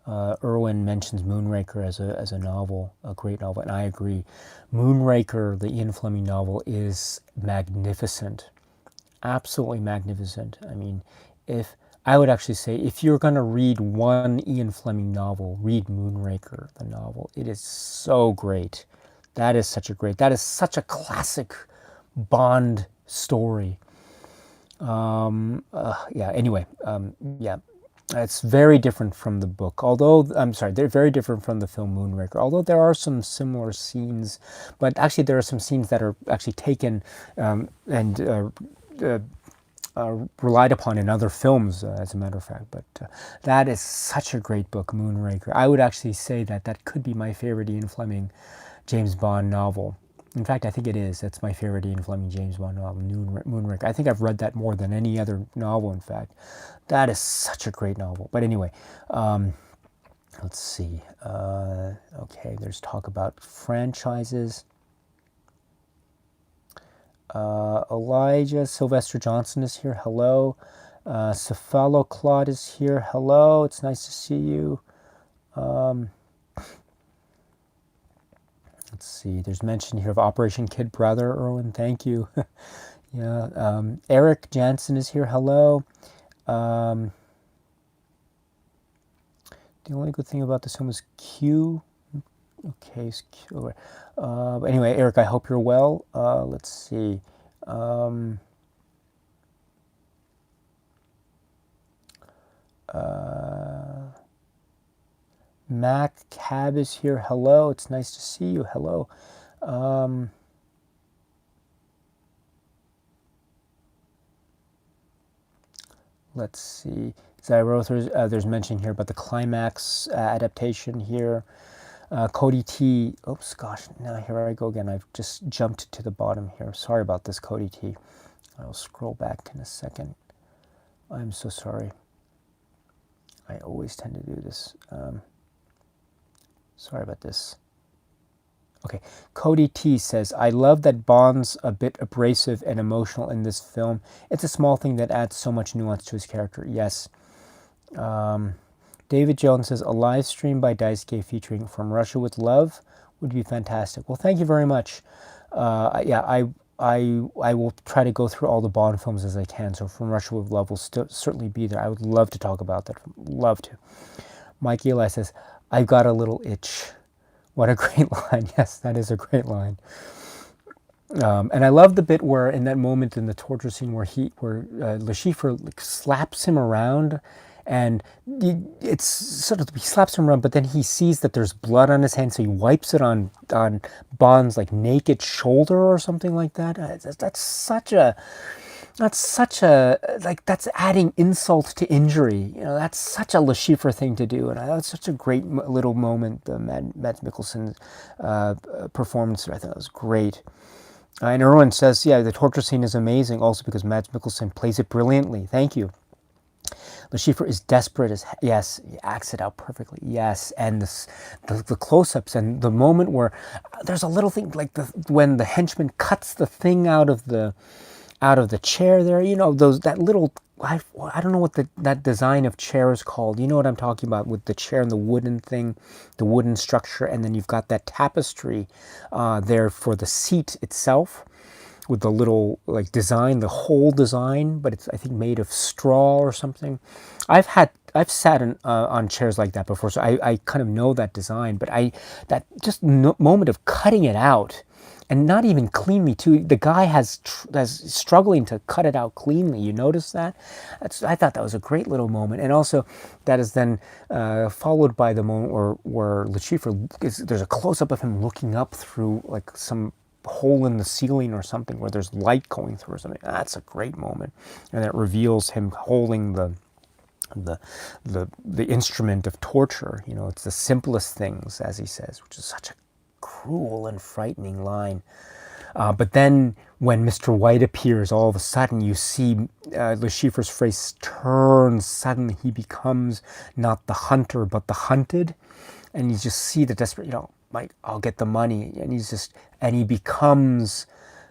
Irwin mentions Moonraker as a novel, a great novel, and I agree. Moonraker, the Ian Fleming novel, is magnificent. Absolutely magnificent. I mean, I would actually say, if you're going to read one Ian Fleming novel, read Moonraker, the novel. It is so great. That is such a classic Bond story. Yeah, anyway, yeah. It's very different from the book, they're very different from the film Moonraker, although there are some similar scenes, but actually there are some scenes that are actually taken and relied upon in other films, as a matter of fact. But that is such a great book, Moonraker. I would actually say that could be my favorite Ian Fleming James Bond novel. In fact, I think it is. That's my favorite Ian Fleming James Bond novel, Moonraker. I think I've read that more than any other novel, in fact. That is such a great novel. But anyway, let's see. Okay, there's talk about franchises. Elijah Sylvester Johnson is here. Hello. Cephaloclod is here. Hello. It's nice to see you. Let's Let's see. There's mention here of Operation Kid Brother, Erwin. Thank you. Yeah. Eric Jansen is here. Hello. The only good thing about this film is Q. Okay, it's Q. Anyway, Eric, I hope you're well. Let's see. Mac Cab is here. Hello. It's nice to see you. Hello. Let's see. There's mention here about the Climax adaptation here. Cody T. Oops, gosh, now here I go again. I've just jumped to the bottom here. Sorry about this, Cody T. I'll scroll back in a second. I'm so sorry. I always tend to do this. Sorry about this. Okay, Cody T says, I love that Bond's a bit abrasive and emotional in this film. It's a small thing that adds so much nuance to his character. Yes. David Jones says, a live stream by Daisuke featuring From Russia with Love would be fantastic. Well, thank you very much. Yeah, I will try to go through all the Bond films as I can. So From Russia with Love will certainly be there. I would love to talk about that. Love to. Mike Eli says, I've got a little itch. What a great line. Yes, that is a great line. And I love the bit where, in that moment in the torture scene, where Le Chiffre slaps him around, and it's sort of, he slaps him around, but then he sees that there's blood on his hand, so he wipes it on Bond's like naked shoulder or something like that. That's that's adding insult to injury. You know, that's such a Le Chiffre thing to do, and that's such a great little moment. The Mads Mikkelsen performance, I thought was great. And Erwin says, yeah, the torture scene is amazing, also because Mads Mikkelsen plays it brilliantly. Thank you. Le Chiffre is desperate as yes, he acts it out perfectly. Yes, and the close-ups and the moment where there's a little thing like when the henchman cuts the thing out of the chair there. You know, that little, I don't know what that design of chair is called. You know what I'm talking about, with the chair and the wooden thing, the wooden structure, and then you've got that tapestry there for the seat itself, with the little like design, the whole design, but it's, I think, made of straw or something. I've sat on chairs like that before, so I kind of know that design. But that just moment of cutting it out, and not even cleanly too. The guy has struggling to cut it out cleanly. You notice that? I thought that was a great little moment, and also that is then followed by the moment where Le Chiffre there's a close up of him looking up through like some hole in the ceiling or something where there's light going through or something. That's a great moment, and it reveals him holding the instrument of torture. You know, it's the simplest things, as he says, which is such a cruel and frightening line. But then when Mr. White appears, all of a sudden you see Le Chiffre's face turns. Suddenly he becomes not the hunter but the hunted, and you just see the desperate, you know, like, I'll get the money, and he becomes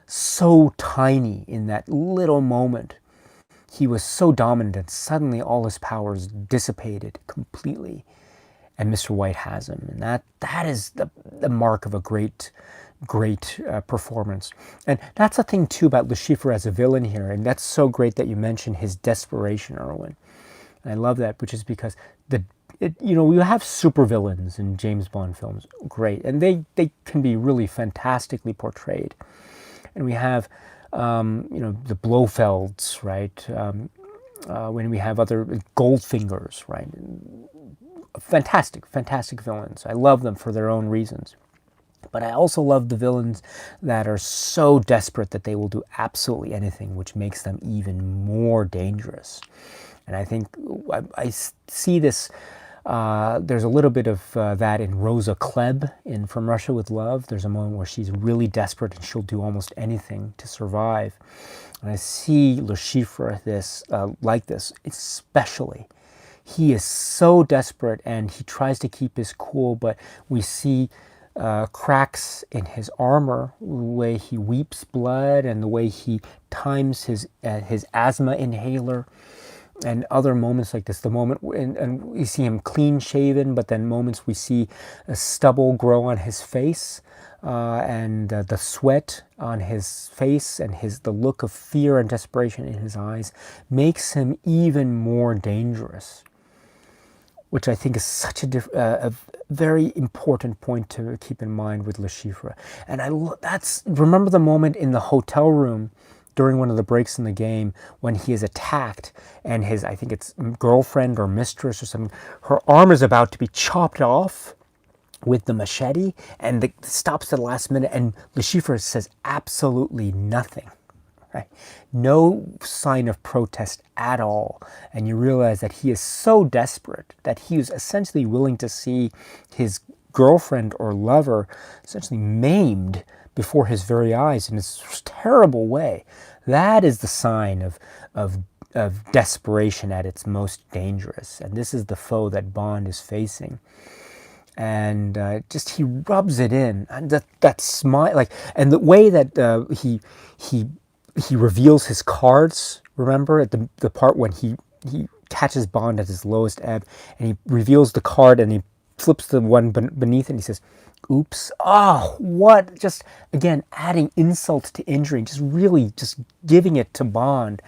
so tiny in that little moment. He was so dominant, and suddenly all his powers dissipated completely, and Mr. White has him, and that is the mark of a great performance. And that's the thing too about Le Chiffre as a villain here, and that's so great that you mentioned his desperation, Erwin. And I love that, which is because you know, you have supervillains in James Bond films, great, and they can be really fantastically portrayed. And we have, you know, the Blofelds, right? When we have other Goldfingers, right? Fantastic villains. I love them for their own reasons. But I also love the villains that are so desperate that they will do absolutely anything, which makes them even more dangerous. And I think I see this. There's a little bit of that in Rosa Klebb in From Russia with Love. There's a moment where she's really desperate and she'll do almost anything to survive. And I see Le Chiffre like this, especially. He is so desperate and he tries to keep his cool, but we see cracks in his armor, the way he weeps blood and the way he times his asthma inhaler. and other moments like this, the moment and we see him clean shaven, but then moments we see a stubble grow on his face, and the sweat on his face, and the look of fear and desperation in his eyes makes him even more dangerous, which I think is such a very important point to keep in mind with Le Chiffre. And remember the moment in the hotel room during one of the breaks in the game when he is attacked, and I think it's girlfriend or mistress or something, her arm is about to be chopped off with the machete, and stops at the last minute, and Le Chiffre says absolutely nothing. Right? No sign of protest at all. And you realize that he is so desperate that he is essentially willing to see his girlfriend or lover essentially maimed before his very eyes in this terrible way. That is the sign of desperation at its most dangerous. And this is the foe that Bond is facing. And just he rubs it in, and that smile, like, and the way that he reveals his cards. Remember at the part when he catches Bond at his lowest ebb, and he reveals the card, and he flips the one beneath it, and he says, "Oops!" Oh, what? Just again adding insult to injury, just really just giving it to Bond.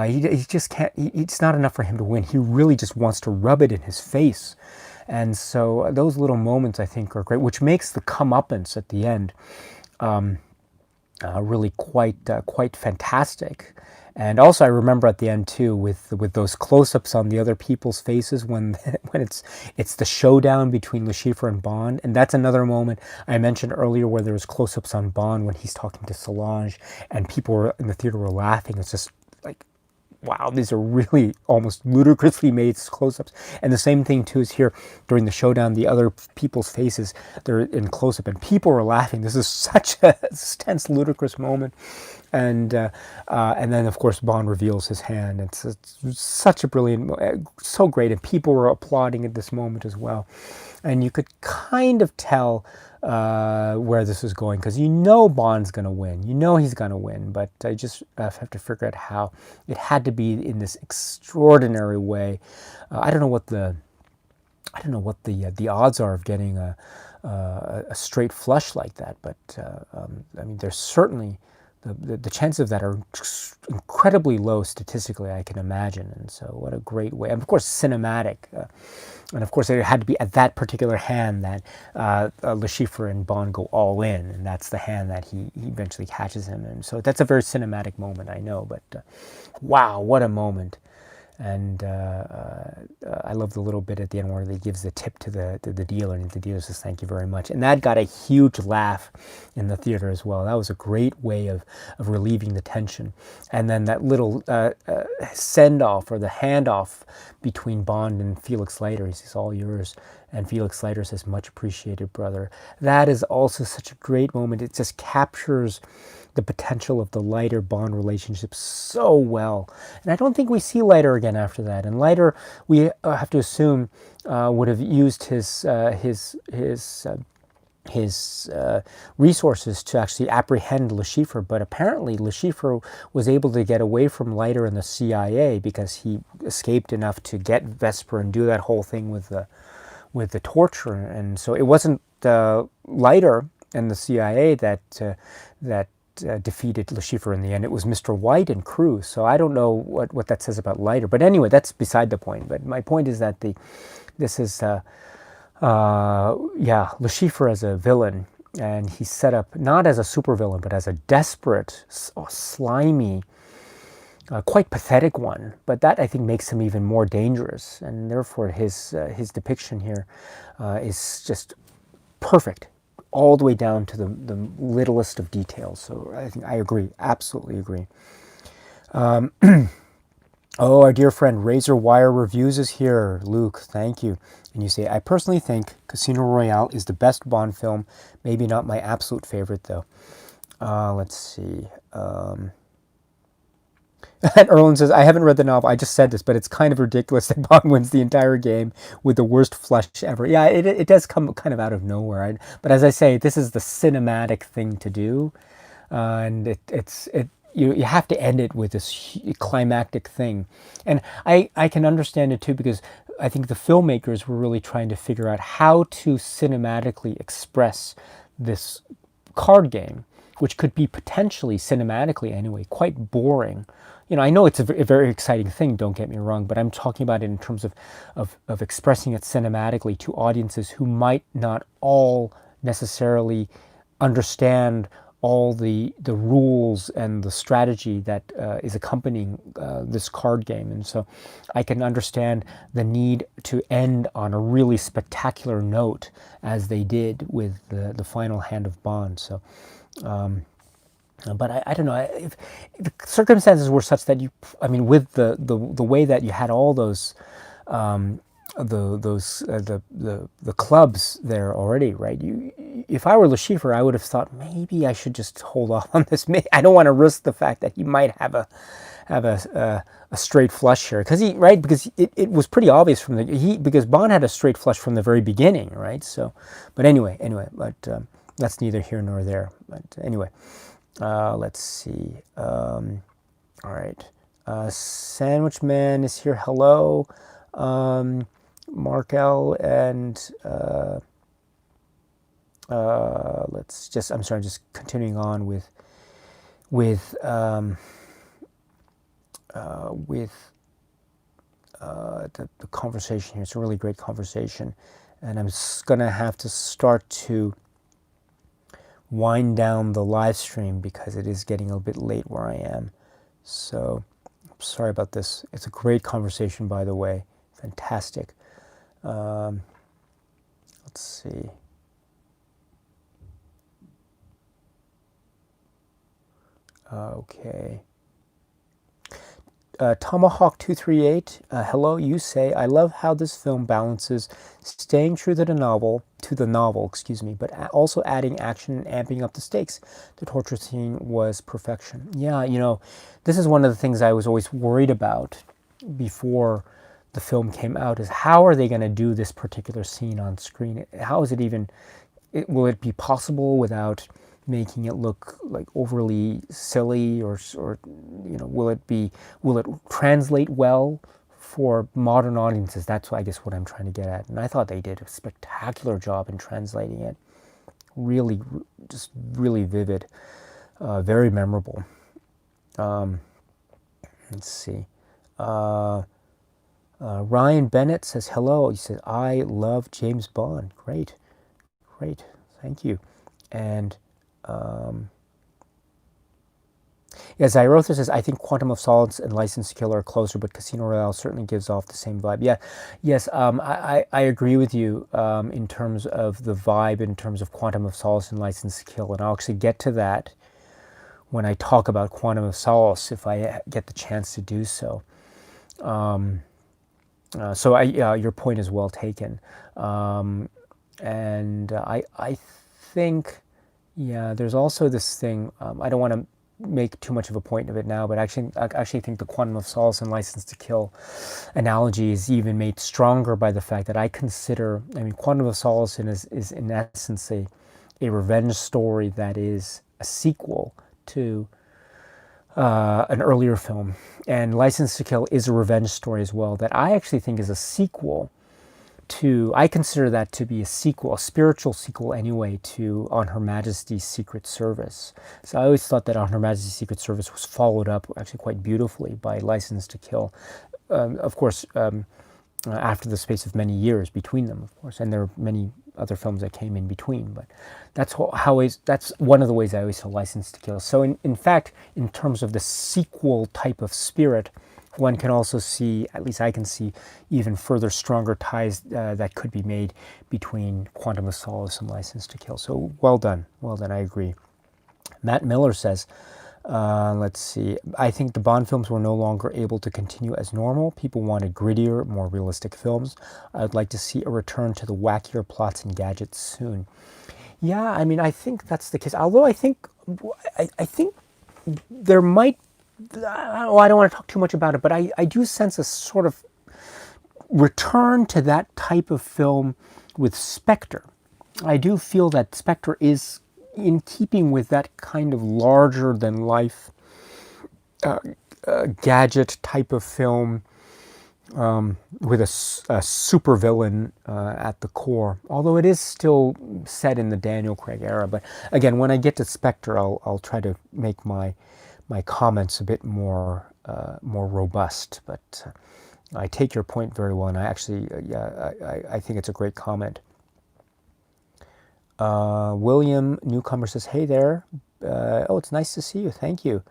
He just can't. It's not enough for him to win. He really just wants to rub it in his face. And so those little moments I think are great, which makes the comeuppance at the end really quite fantastic. And also I remember at the end too with those close-ups on the other people's faces when it's the showdown between Le Chiffre and Bond. And that's another moment I mentioned earlier where there was close-ups on Bond when he's talking to Solange, and people in the theater were laughing. It's just like, wow, these are really almost ludicrously made close-ups. And the same thing too is here during the showdown, the other people's faces, they're in close-up and people are laughing. This is such a tense, ludicrous moment. And then of course Bond reveals his hand. It's such a brilliant, so great, and people were applauding at this moment as well. And you could kind of tell where this is going, because Bond's going to win. He's going to win, but I just have to figure out how. It had to be in this extraordinary way. I don't know what the odds are of getting a straight flush like that, but I mean, there's certainly the chances of that are incredibly low statistically, I can imagine. And so what a great way, and of course cinematic, and of course it had to be at that particular hand that Le Chiffre and Bond go all in, and that's the hand that he eventually catches him. And so that's a very cinematic moment, I know, but wow, what a moment. And I love the little bit at the end where he gives the tip to the dealer, and the dealer says, "Thank you very much." And that got a huge laugh in the theater as well. That was a great way of relieving the tension. And then that little send-off, or the handoff between Bond and Felix Leiter. He says, "All yours." And Felix Leiter says, "Much appreciated, brother." That is also such a great moment. It just captures the potential of the Leiter-Bond relationship so well. And I don't think we see Leiter again after that. And Leiter, we have to assume, would have used his resources to actually apprehend Le Chiffre, but apparently Le Chiffre was able to get away from Leiter and the CIA because he escaped enough to get Vesper and do that whole thing with the torture. And so it wasn't Leiter and the CIA that defeated Le Chiffre in the end. It was Mr. White and crew. So I don't know what that says about Leiter. But anyway, that's beside the point. But my point is that this is Le Chiffre as a villain, and he's set up not as a supervillain, but as a desperate, slimy, quite pathetic one. But that, I think, makes him even more dangerous, and therefore his depiction here is just perfect, all the way down to the littlest of details. So I think I agree, absolutely agree. Oh, our dear friend Razor Wire Reviews is here. Luke, thank you. And you say, "I personally think Casino Royale is the best Bond film. Maybe not my absolute favorite, though." Let's see. And Erlen says, "I haven't read the novel. I just said this, but it's kind of ridiculous that Bond wins the entire game with the worst flush ever." Yeah, it does come kind of out of nowhere. But as I say, this is the cinematic thing to do. And you have to end it with this climactic thing. And I can understand it too, because I think the filmmakers were really trying to figure out how to cinematically express this card game, which could be potentially, cinematically anyway, quite boring. I know it's a very exciting thing, don't get me wrong, but I'm talking about it in terms of expressing it cinematically to audiences who might not all necessarily understand all the rules and the strategy that is accompanying this card game. And so I can understand the need to end on a really spectacular note, as they did with the final hand of Bond. So but I don't know if the circumstances were such that with the way that you had all those the clubs there already, right? If I were Le Chiffre, I would have thought maybe I should just hold off on this. I don't want to risk the fact that he might have a straight flush here, because it was pretty obvious because Bond had a straight flush from the very beginning, right? So, but anyway, but that's neither here nor there. But anyway, let's see. All right, Sandwich Man is here. Hello. Markel, and I'm just continuing on with the conversation here. It's a really great conversation, and I'm just gonna have to start to wind down the live stream because it is getting a bit late where I am. So sorry about this. It's a great conversation, by the way. Fantastic. Let's see. Okay. Tomahawk 238. Hello. You say, I love how this film balances staying true to the novel, but also adding action and amping up the stakes. The torture scene was perfection. Yeah, this is one of the things I was always worried about before the film came out, is how are they going to do this particular scene on screen? How is it even, will it be possible without making it look like overly silly, or will it translate well for modern audiences? That's I guess what I'm trying to get at. And I thought they did a spectacular job in translating it. Really, just really vivid, very memorable. Let's see. Ryan Bennett says hello. He says, I love James Bond. Great. Thank you. And Zyrotha says, I think Quantum of Solace and License to Kill are closer, but Casino Royale certainly gives off the same vibe. Yeah, yes, I agree with you in terms of the vibe, in terms of Quantum of Solace and License to Kill, and I'll actually get to that when I talk about Quantum of Solace, if I get the chance to do so. Your point is well taken, and I think, there's also this thing. I don't want to make too much of a point of it now, but I actually think the Quantum of Solace and License to Kill analogy is even made stronger by the fact that I consider, Quantum of Solace is in essence a revenge story that is a sequel to an earlier film, and License to Kill is a revenge story as well that I actually think is a sequel to, I consider that to be a sequel, a spiritual sequel anyway, to On Her Majesty's Secret Service. So I always thought that On Her Majesty's Secret Service was followed up actually quite beautifully by License to Kill. Of course, after the space of many years between them, of course, and there are many other films that came in between, but that's one of the ways I always saw License to Kill. So in fact, in terms of the sequel type of spirit, one can also see, at least I can see, even further stronger ties that could be made between Quantum of Solace and License to Kill. So well done, I agree. Matt Miller says, let's see, I think the Bond films were no longer able to continue as normal. People wanted grittier, more realistic films. I'd like to see a return to the wackier plots and gadgets soon. Yeah, I think that's the case. Although I think there might, I don't want to talk too much about it, but I do sense a sort of return to that type of film with Spectre. I do feel that Spectre is in keeping with that kind of larger than life gadget type of film with a super villain at the core. Although it is still set in the Daniel Craig era, but again, when I get to Spectre, I'll try to make my comments a bit more more robust. But I take your point very well, and I actually I think it's a great comment. William Newcomer says, "Hey there. Oh, it's nice to see you. Thank you."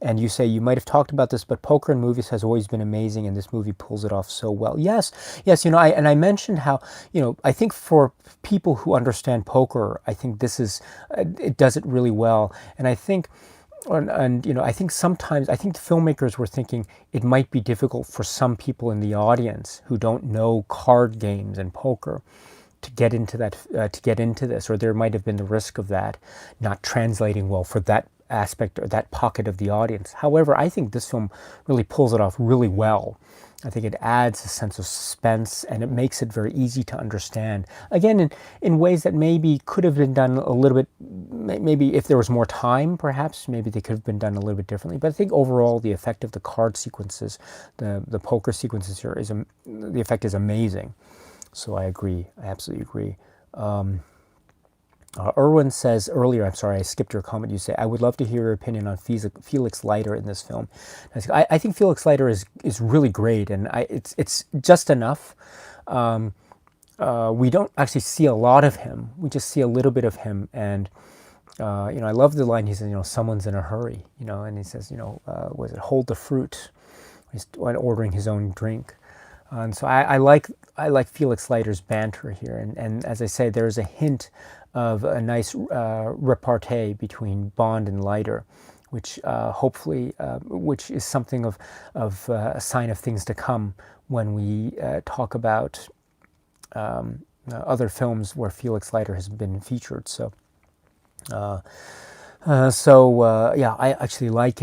And you say, you might have talked about this, but poker in movies has always been amazing, and this movie pulls it off so well. Yes, yes, I mentioned how, I think for people who understand poker, I think this is, it does it really well. And I think, I think sometimes, I think the filmmakers were thinking it might be difficult for some people in the audience who don't know card games and poker to get into this, or there might have been the risk of that not translating well for that aspect or that pocket of the audience. However, I think this film really pulls it off really well. I think it adds a sense of suspense, and it makes it very easy to understand. Again, in ways that maybe could have been done a little bit, maybe if there was more time, perhaps, maybe they could have been done a little bit differently. But I think overall, the effect of the card sequences, the poker sequences here, the effect is amazing. So I agree. I absolutely agree. Erwin says earlier, I'm sorry, I skipped your comment. You say, I would love to hear your opinion on Felix Leiter in this film. I think Felix Leiter is really great, and it's just enough. We don't actually see a lot of him. We just see a little bit of him, and I love the line he says, someone's in a hurry, and he says, was it hold the fruit? He's ordering his own drink. And so I like Felix Leiter's banter here, and as I say, there's a hint of a nice repartee between Bond and Leiter, which hopefully, which is something of a sign of things to come when we talk about other films where Felix Leiter has been featured. So. Yeah, I actually like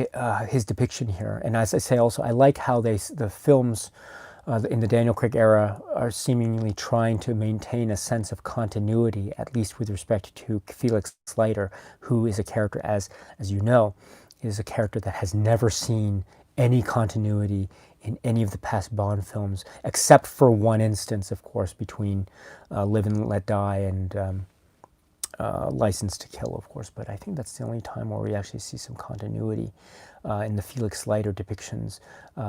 his depiction here, and as I say, also I like how the films in the Daniel Craig era are seemingly trying to maintain a sense of continuity, at least with respect to Felix Leiter, who is a character, as you know, is a character that has never seen any continuity in any of the past Bond films, except for one instance, of course, between Live and Let Die and License to Kill, of course. But I think that's the only time where we actually see some continuity in the Felix Leiter depictions,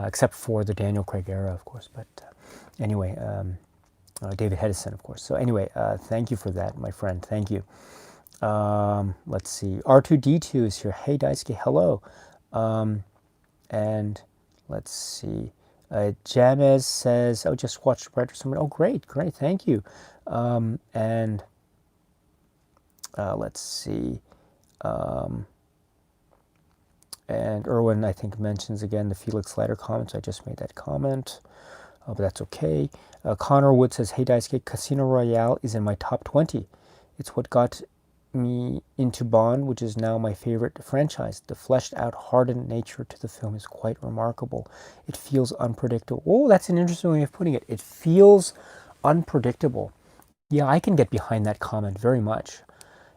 except for the Daniel Craig era, of course. But anyway, David Hedison, of course. So anyway, thank you for that, my friend. Thank you. Let's see. R2D2 is here. Hey, Daisuke, hello. And let's see. Jamez says, oh, just watched Brighter Summer. Oh, great. Thank you. And let's see. And Erwin, I think, mentions again the Felix Leiter comments. I just made that comment, but that's okay. Connor Wood says, hey, Daisuke, Casino Royale is in my top 20. It's what got me into Bond, which is now my favorite franchise. The fleshed out, hardened nature to the film is quite remarkable. It feels unpredictable. Oh, that's an interesting way of putting it. It feels unpredictable. Yeah, I can get behind that comment very much.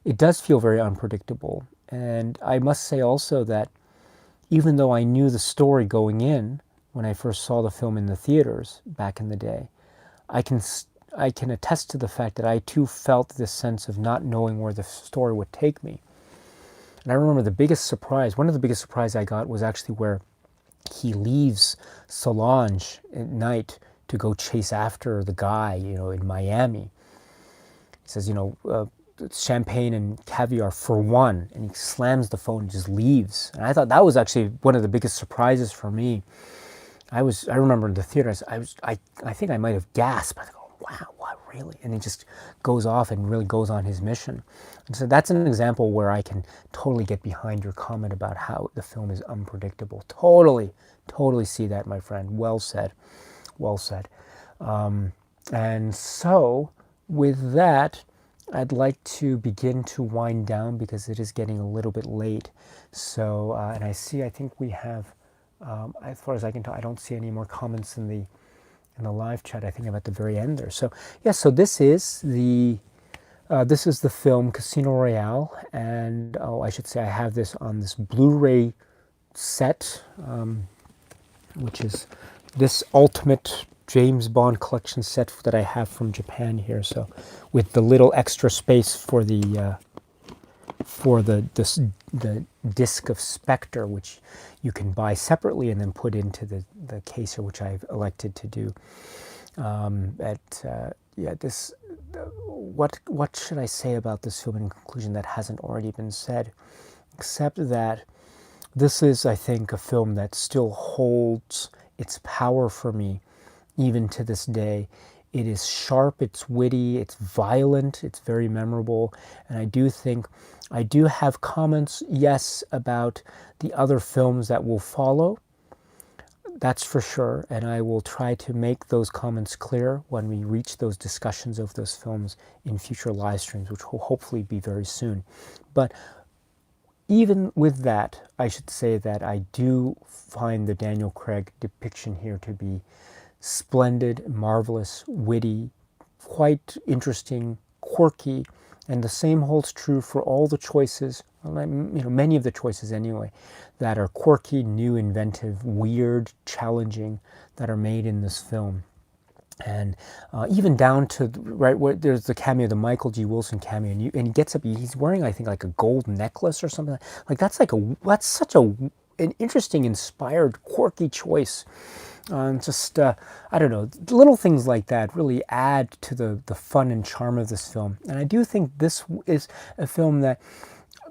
It does feel very unpredictable. And I must say also that even though I knew the story going in when I first saw the film in the theaters back in the day, I can attest to the fact that I too felt this sense of not knowing where the story would take me. And I remember one of the biggest surprises I got was actually where he leaves Solange at night to go chase after the guy, in Miami. He says, champagne and caviar for one, and he slams the phone and just leaves. And I thought that was actually one of the biggest surprises for me. I remember in the theater, I think I might have gasped. I go, wow, what, really? And he just goes off and really goes on his mission. And so that's an example where I can totally get behind your comment about how the film is unpredictable. Totally see that, my friend. Well said. And so with that, I'd like to begin to wind down because it is getting a little bit late. So, and I think we have, as far as I can tell, I don't see any more comments in the live chat. I think I'm at the very end there. So, yeah, so this is the This is the film Casino Royale, and oh, I should say I have this on this Blu-ray set, which is this ultimate James Bond collection set that I have from Japan here. So, with the little extra space for the disc of Spectre, which you can buy separately and then put into the case here, which I've elected to do. Yeah, this. What should I say about this film in conclusion that hasn't already been said, except that this is, I think, a film that still holds its power for me, even to this day. It is sharp, it's witty, it's violent, it's very memorable, and I do think I do have comments, yes, about the other films that will follow. That's for sure, and I will try to make those comments clear when we reach those discussions of those films in future live streams, which will hopefully be very soon. But even with that, I should say that I do find the Daniel Craig depiction here to be splendid, marvelous, witty, quite interesting, quirky, and the same holds true for all the choices, many of the choices anyway, that are quirky, new, inventive, weird, challenging, that are made in this film. And even down to, right, where there's the cameo, the Michael G. Wilson cameo, and he gets up, he's wearing, I think, like a gold necklace or something. Like that's such an interesting, inspired, quirky choice. I don't know, little things like that really add to the fun and charm of this film. And I do think this is a film that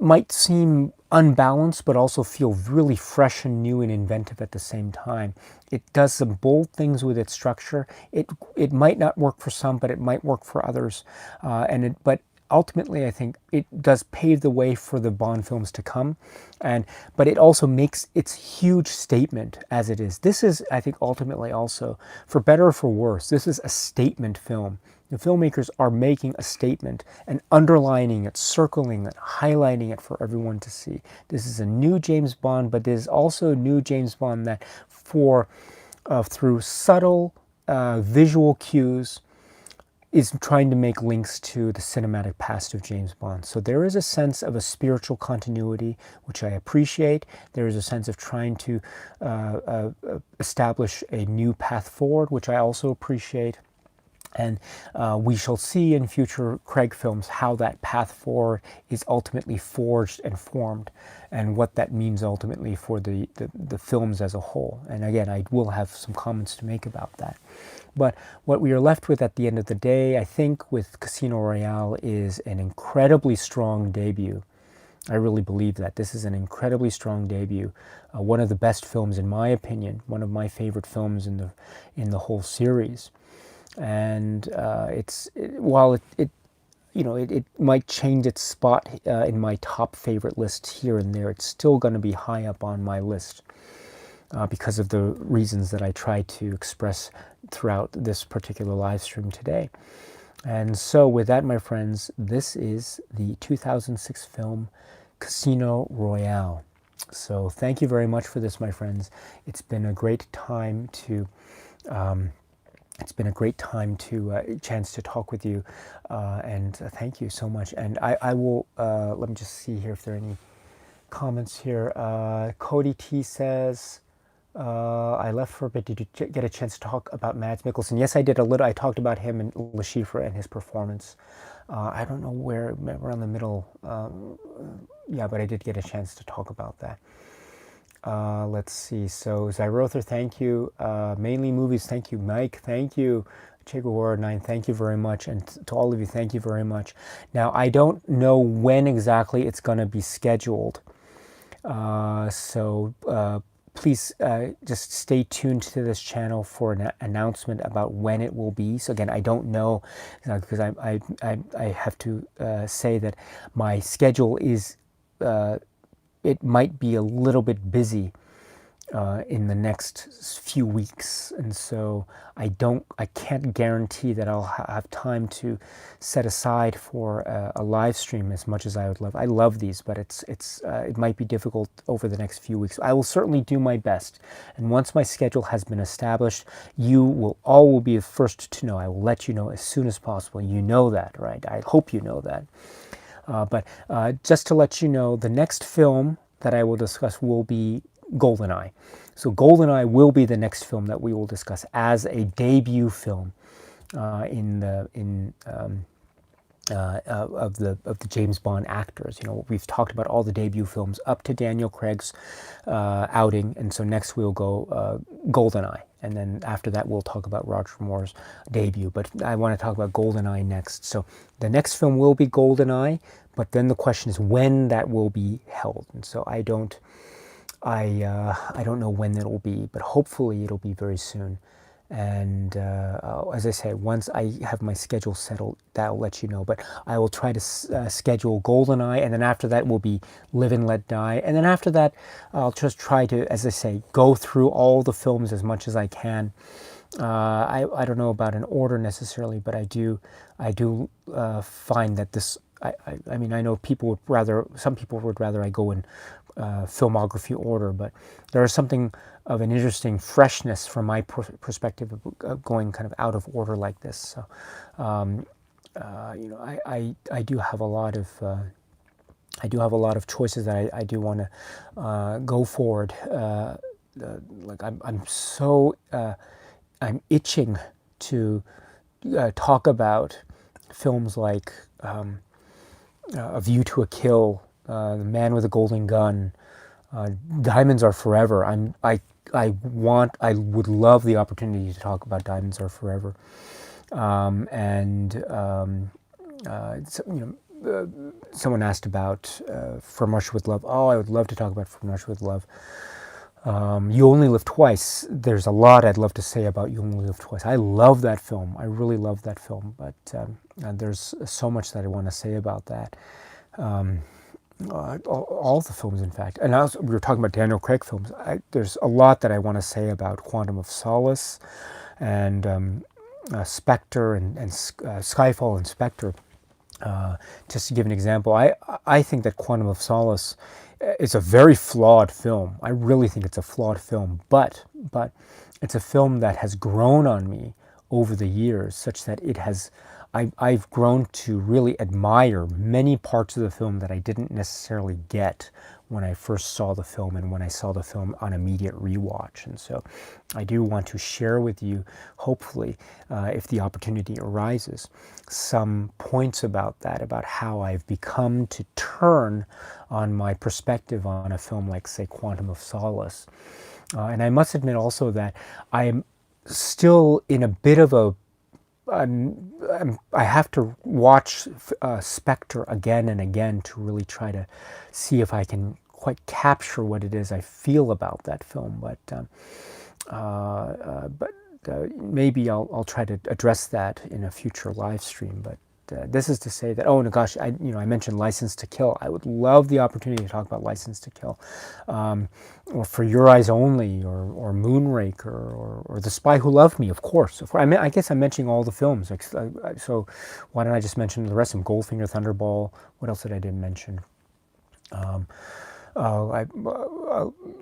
might seem unbalanced, but also feel really fresh and new and inventive at the same time. It does some bold things with its structure. It might not work for some, but it might work for others. But ultimately, I think it does pave the way for the Bond films to come, but it also makes its huge statement as it is. This is, I think, ultimately also, for better or for worse, this is a statement film. The filmmakers are making a statement and underlining it, circling it, highlighting it for everyone to see. This is a new James Bond, but it is also a new James Bond that, through subtle visual cues, is trying to make links to the cinematic past of James Bond. So there is a sense of a spiritual continuity, which I appreciate. There is a sense of trying to establish a new path forward, which I also appreciate. And we shall see in future Craig films how that path forward is ultimately forged and formed, and what that means ultimately for the films as a whole. And again, I will have some comments to make about that. But what we are left with at the end of the day, I think, with Casino Royale is an incredibly strong debut. I really believe that. This is an incredibly strong debut. One of the best films, in my opinion, one of my favorite films in the whole series. And while it might change its spot in my top favorite list here and there, it's still going to be high up on my list because of the reasons that I try to express throughout this particular live stream today. And so with that, my friends, this is the 2006 film Casino Royale. So thank you very much for this, my friends. It's been a great time to chance to talk with you, and thank you so much. And I will, let me just see here if there are any comments here. Cody T says, I left for a bit. Did you get a chance to talk about Mads Mikkelsen? Yes, I did a little. I talked about him and Le Chiffre and his performance. I don't know where, around the middle. Yeah, but I did get a chance to talk about that. Let's see. So Zyrother, thank you. Mainly Movies, thank you. Mike, thank you. Che Guevara 9, thank you very much. And to all of you, thank you very much. Now, I don't know when exactly it's going to be scheduled. Please just stay tuned to this channel for an announcement about when it will be. So again, I don't know, because I have to say that my schedule is, it might be a little bit busy in the next few weeks, and so I can't guarantee that I'll have time to set aside for a live stream as much as I would love. I love these, but it might be difficult over the next few weeks. I will certainly do my best, and once my schedule has been established, you will be the first to know. I will let you know as soon as possible. You know that, right? I hope you know that. But just to let you know, the next film that I will discuss will be GoldenEye. So GoldenEye will be the next film that we will discuss as a debut film of the James Bond actors. You know, we've talked about all the debut films up to Daniel Craig's outing, and so next we'll go GoldenEye, and then after that we'll talk about Roger Moore's debut. But I want to talk about GoldenEye next. So the next film will be GoldenEye, but then the question is when that will be held, and so I don't know when it will be, but hopefully it'll be very soon. And as I say, once I have my schedule settled, that'll let you know. But I will try to schedule GoldenEye, and then after that will be Live and Let Die. And then after that, I'll just try to, as I say, go through all the films as much as I can. I don't know about an order necessarily, but I do find that this. I mean, I know some people would rather I go in filmography order, but there is something of an interesting freshness from my perspective of going kind of out of order like this. So, you know, I do have a lot of choices that I do want to go forward. Like I'm itching to talk about films like A View to a Kill, The Man with a Golden Gun, Diamonds Are Forever. I would love the opportunity to talk about Diamonds Are Forever, someone asked about From Russia with Love. Oh, I would love to talk about From Russia with Love. You Only Live Twice. There's a lot I'd love to say about You Only Live Twice. I love that film. I really love that film, but there's so much that I want to say about that. All the films, in fact. And we were talking about Daniel Craig films. There's a lot that I want to say about Quantum of Solace and Spectre and Skyfall and Spectre. Just to give an example, I think that Quantum of Solace is a very flawed film. I really think it's a flawed film, but it's a film that has grown on me over the years, such that I've grown to really admire many parts of the film that I didn't necessarily get when I first saw the film and when I saw the film on immediate rewatch. And so I do want to share with you, hopefully, if the opportunity arises, some points about that, about how I've become to turn on my perspective on a film like, say, Quantum of Solace. And I must admit also that I'm still in a bit of a I have to watch Spectre again and again to really try to see if I can quite capture what it is I feel about that film. But maybe I'll try to address that in a future live stream. But this is to say that, oh, gosh, I mentioned License to Kill. I would love the opportunity to talk about License to Kill, or For Your Eyes Only, or Moonraker, or The Spy Who Loved Me, of course. I guess I'm mentioning all the films. So why don't I just mention the rest of them? Goldfinger, Thunderball. What else did I didn't mention?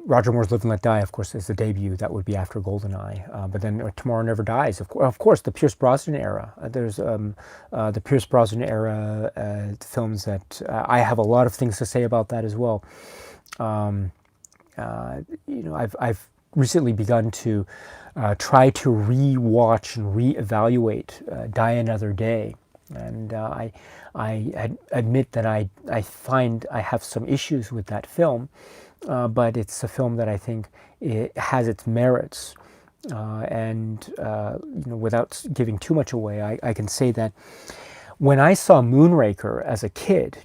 Roger Moore's Live and Let Die, of course, is the debut. That would be after GoldenEye. But then Tomorrow Never Dies, of course, the Pierce Brosnan era. There's the Pierce Brosnan era films that I have a lot of things to say about that as well. I've recently begun to try to re-watch and re-evaluate Die Another Day. And I admit that I find I have some issues with that film, but it's a film that I think it has its merits. Without giving too much away, I can say that when I saw Moonraker as a kid,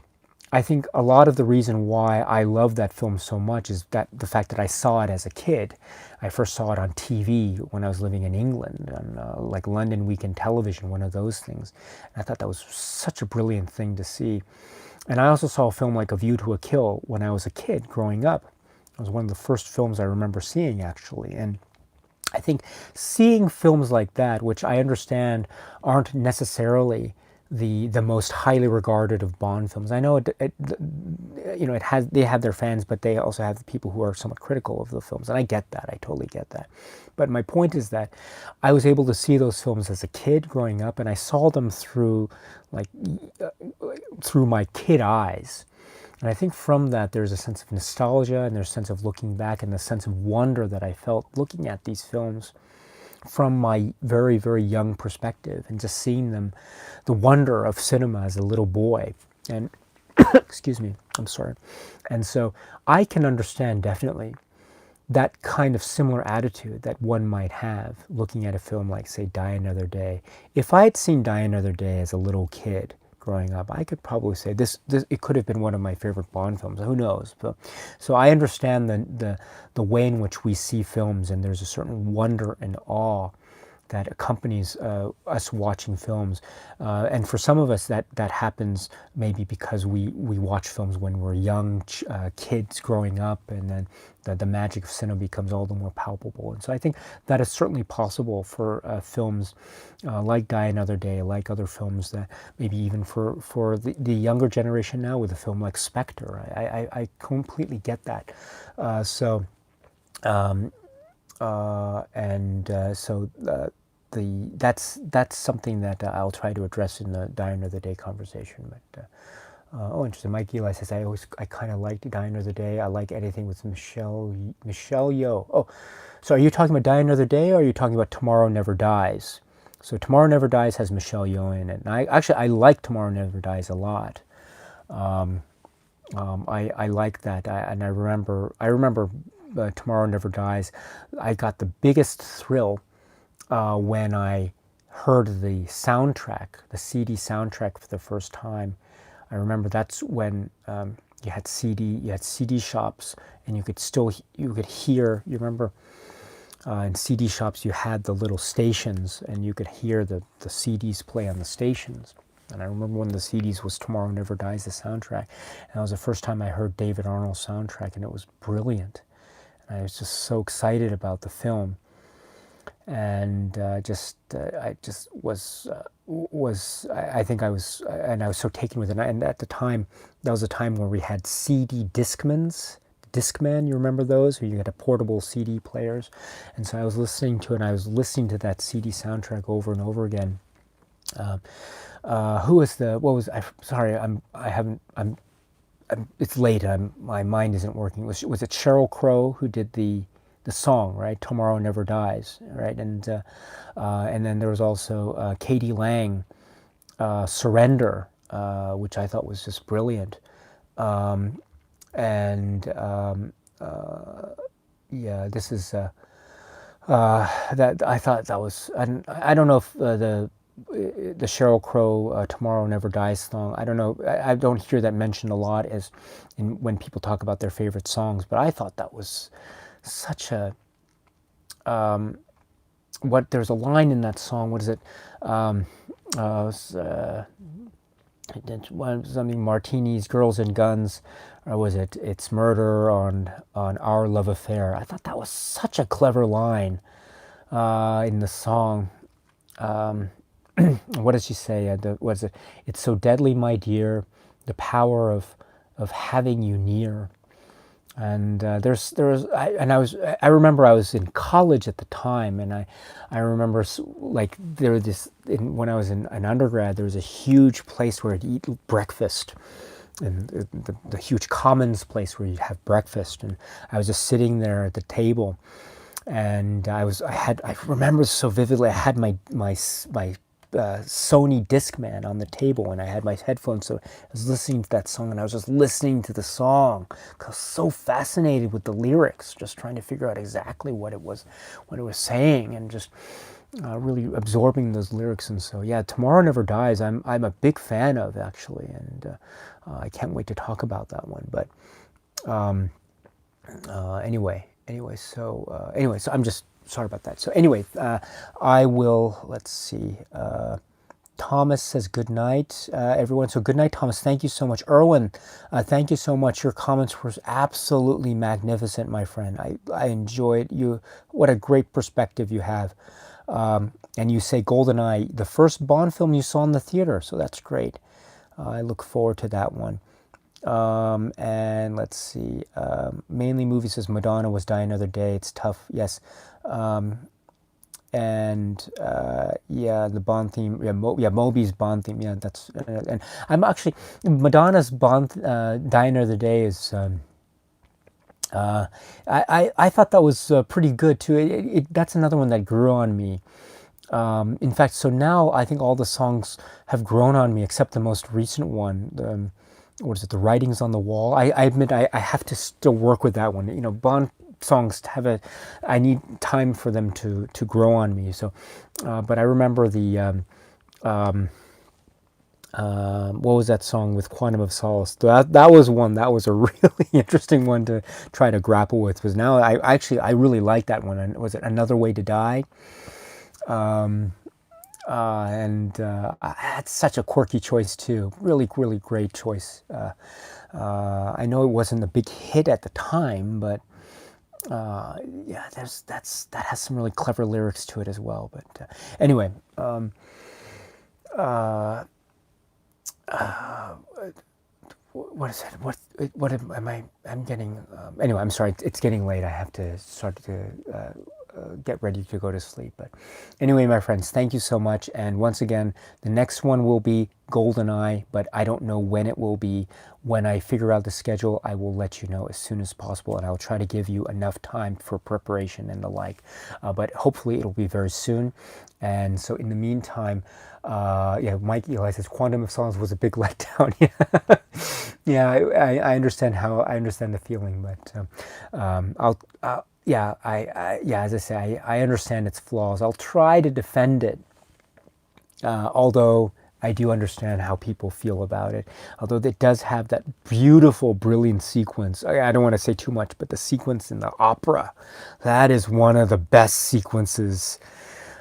I think a lot of the reason why I love that film so much is that the fact that I saw it as a kid. I first saw it on TV when I was living in England, on like London Weekend Television, one of those things. And I thought that was such a brilliant thing to see. And I also saw a film like A View to a Kill when I was a kid growing up was one of the first films I remember seeing, actually. And I think seeing films like that, which I understand aren't necessarily the most highly regarded of Bond films. I know they have their fans, but they also have the people who are somewhat critical of the films, and I get that. I totally get that. But my point is that I was able to see those films as a kid growing up, and I saw them through through my kid eyes. And I think from that there's a sense of nostalgia, and there's a sense of looking back, and the sense of wonder that I felt looking at these films from my very, very young perspective, and just seeing them, the wonder of cinema as a little boy. And excuse me, I'm sorry. And so I can understand definitely that kind of similar attitude that one might have looking at a film like, say, Die Another Day. If I had seen Die Another Day as a little kid growing up, I could probably say this it could have been one of my favorite Bond films. Who knows? But so I understand the way in which we see films, and there's a certain wonder and awe that accompanies us watching films. And for some of us, that happens maybe because we watch films when we're young kids growing up, and then the magic of cinema becomes all the more palpable. And so I think that is certainly possible for films like Die Another Day, like other films that maybe even for the younger generation now with a film like Spectre. I completely get that. So that's something that I'll try to address in the Die Another Day conversation. But oh, interesting. Mike Eli says I kind of liked Die Another Day. I like anything with Michelle Yeoh. Oh, so are you talking about Die Another Day, or are you talking about Tomorrow Never Dies? So Tomorrow Never Dies has Michelle Yeoh in it, and I like Tomorrow Never Dies a lot. I like that, and I remember Tomorrow Never Dies. I got the biggest thrill when I heard the soundtrack, the CD soundtrack for the first time. I remember that's when you had CD shops, and you could hear. You remember in CD shops you had the little stations, and you could hear the CDs play on the stations. And I remember one of the CDs was Tomorrow Never Dies, the soundtrack. And that was the first time I heard David Arnold's soundtrack, and it was brilliant. And I was just so excited about the film. And I think I was so taken with it. And at the time, that was a time where we had CD Discman, you remember those? Where you had a portable CD players. And so I was listening to it, and I was listening to that CD soundtrack over and over again. It's late, my mind isn't working. Was it Sheryl Crow who did the song, right? Tomorrow Never Dies, right? And then there was also Katie Lang, Surrender, which I thought was just brilliant. This is that I thought that was. I don't know if the Sheryl Crow Tomorrow Never Dies song. I don't know. I don't hear that mentioned a lot when people talk about their favorite songs. But I thought that was such a there's a line in that song. What is it? Something martinis, girls and guns, or was it? It's murder on our love affair. I thought that was such a clever line in the song. What does she say? What is it? It's so deadly, my dear, the power of having you near. And I remember I was in college at the time, and I remember like when I was in an undergrad, there was a huge place where I'd eat breakfast, and the huge commons place where you'd have breakfast, and I was just sitting there at the table, and I remember so vividly. I had my Sony Discman on the table, and I had my headphones, so I was listening to that song, and I was just listening to the song because I was so fascinated with the lyrics, just trying to figure out exactly what it was saying, and just really absorbing those lyrics. And so, yeah, Tomorrow Never Dies, I'm a big fan of, actually, and I can't wait to talk about that one. But anyway, so I'm just sorry about that. So anyway, I will, let's see, Thomas says good night, everyone. So good night, Thomas. Thank you so much. Erwin, thank you so much. Your comments were absolutely magnificent, my friend. I enjoyed you. What a great perspective you have. And you say GoldenEye, the first Bond film you saw in the theater. So that's great. I look forward to that one. And let's see. Mainly movies says Madonna was Die Another Day. It's tough. Yes. And yeah, the Bond theme, yeah, Moby's Bond theme, yeah, that's and I'm actually Madonna's Bond Die Another Day is I thought that was pretty good too. That's another one that grew on me. In fact, so now I think all the songs have grown on me except the most recent one. What is it? The Writings on the Wall. I admit I have to still work with that one. You know, Bond songs have I need time for them to grow on me. So, but I remember the what was that song with Quantum of Solace? That was one that was a really interesting one to try to grapple with. Was now I really like that one. And was it Another Way to Die? And that's such a quirky choice too. Really, really great choice. I know it wasn't a big hit at the time, but yeah, that has some really clever lyrics to it as well. But anyway, what is it? What am I? I'm getting. Anyway, I'm sorry. It's getting late. I have to start to get ready to go to sleep. But anyway, my friends, thank you so much. And once again, the next one will be GoldenEye, but I don't know when it will be. When I figure out the schedule, I will let you know as soon as possible, and I'll try to give you enough time for preparation and the like. But hopefully it'll be very soon. And so in the meantime, yeah, Mike Eli says Quantum of Solace was a big letdown. Yeah, yeah, I understand I understand the feeling, but yeah, yeah, as I say, I understand its flaws. I'll try to defend it, although I do understand how people feel about it. Although it does have that beautiful, brilliant sequence. I don't want to say too much, but the sequence in the opera, that is one of the best sequences.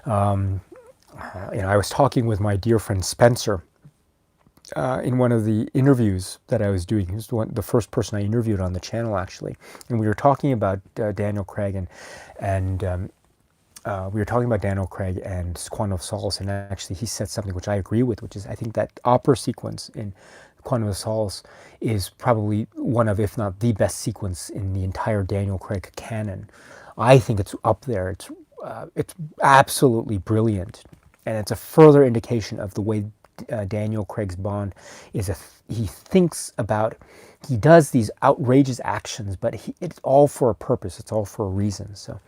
You know, I was talking with my dear friend Spencer in one of the interviews that I was doing. He was the first person I interviewed on the channel, actually, and we were talking about Daniel Craig and we were talking about Daniel Craig and Quantum of Solace, and actually he said something which I agree with, which is I think that opera sequence in Quantum of Solace is probably one of, if not the best sequence in the entire Daniel Craig canon. I think it's up there. It's absolutely brilliant, and it's a further indication of the way Daniel Craig's Bond is. He thinks about, he does these outrageous actions, but it's all for a purpose. It's all for a reason. So,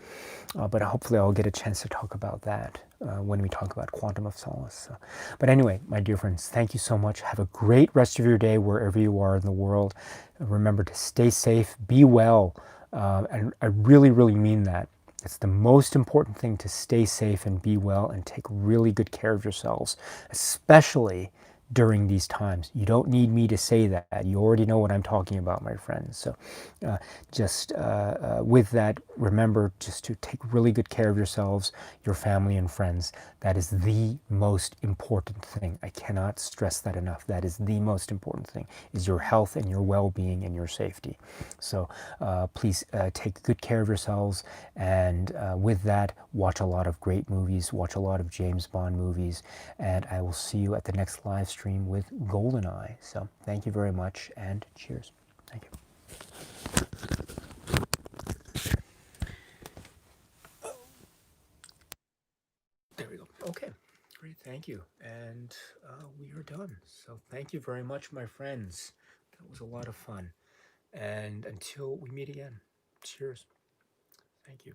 but hopefully I'll get a chance to talk about that when we talk about Quantum of Solace. So, but anyway, my dear friends, thank you so much. Have a great rest of your day wherever you are in the world. Remember to stay safe, be well, and I really, really mean that. It's the most important thing, to stay safe and be well and take really good care of yourselves, especially during these times. You don't need me to say that. You already know what I'm talking about, my friends. So just with that, remember just to take really good care of yourselves, your family and friends. That is the most important thing. I cannot stress that enough. That is the most important thing, is your health and your well-being and your safety. So please take good care of yourselves, and with that, watch a lot of great movies, watch a lot of James Bond movies, and I will see you at the next live stream with GoldenEye. So thank you very much, and cheers. Thank you. There we go. Okay, great. Thank you. And we are done. So thank you very much, my friends. That was a lot of fun. And until we meet again, cheers. Thank you.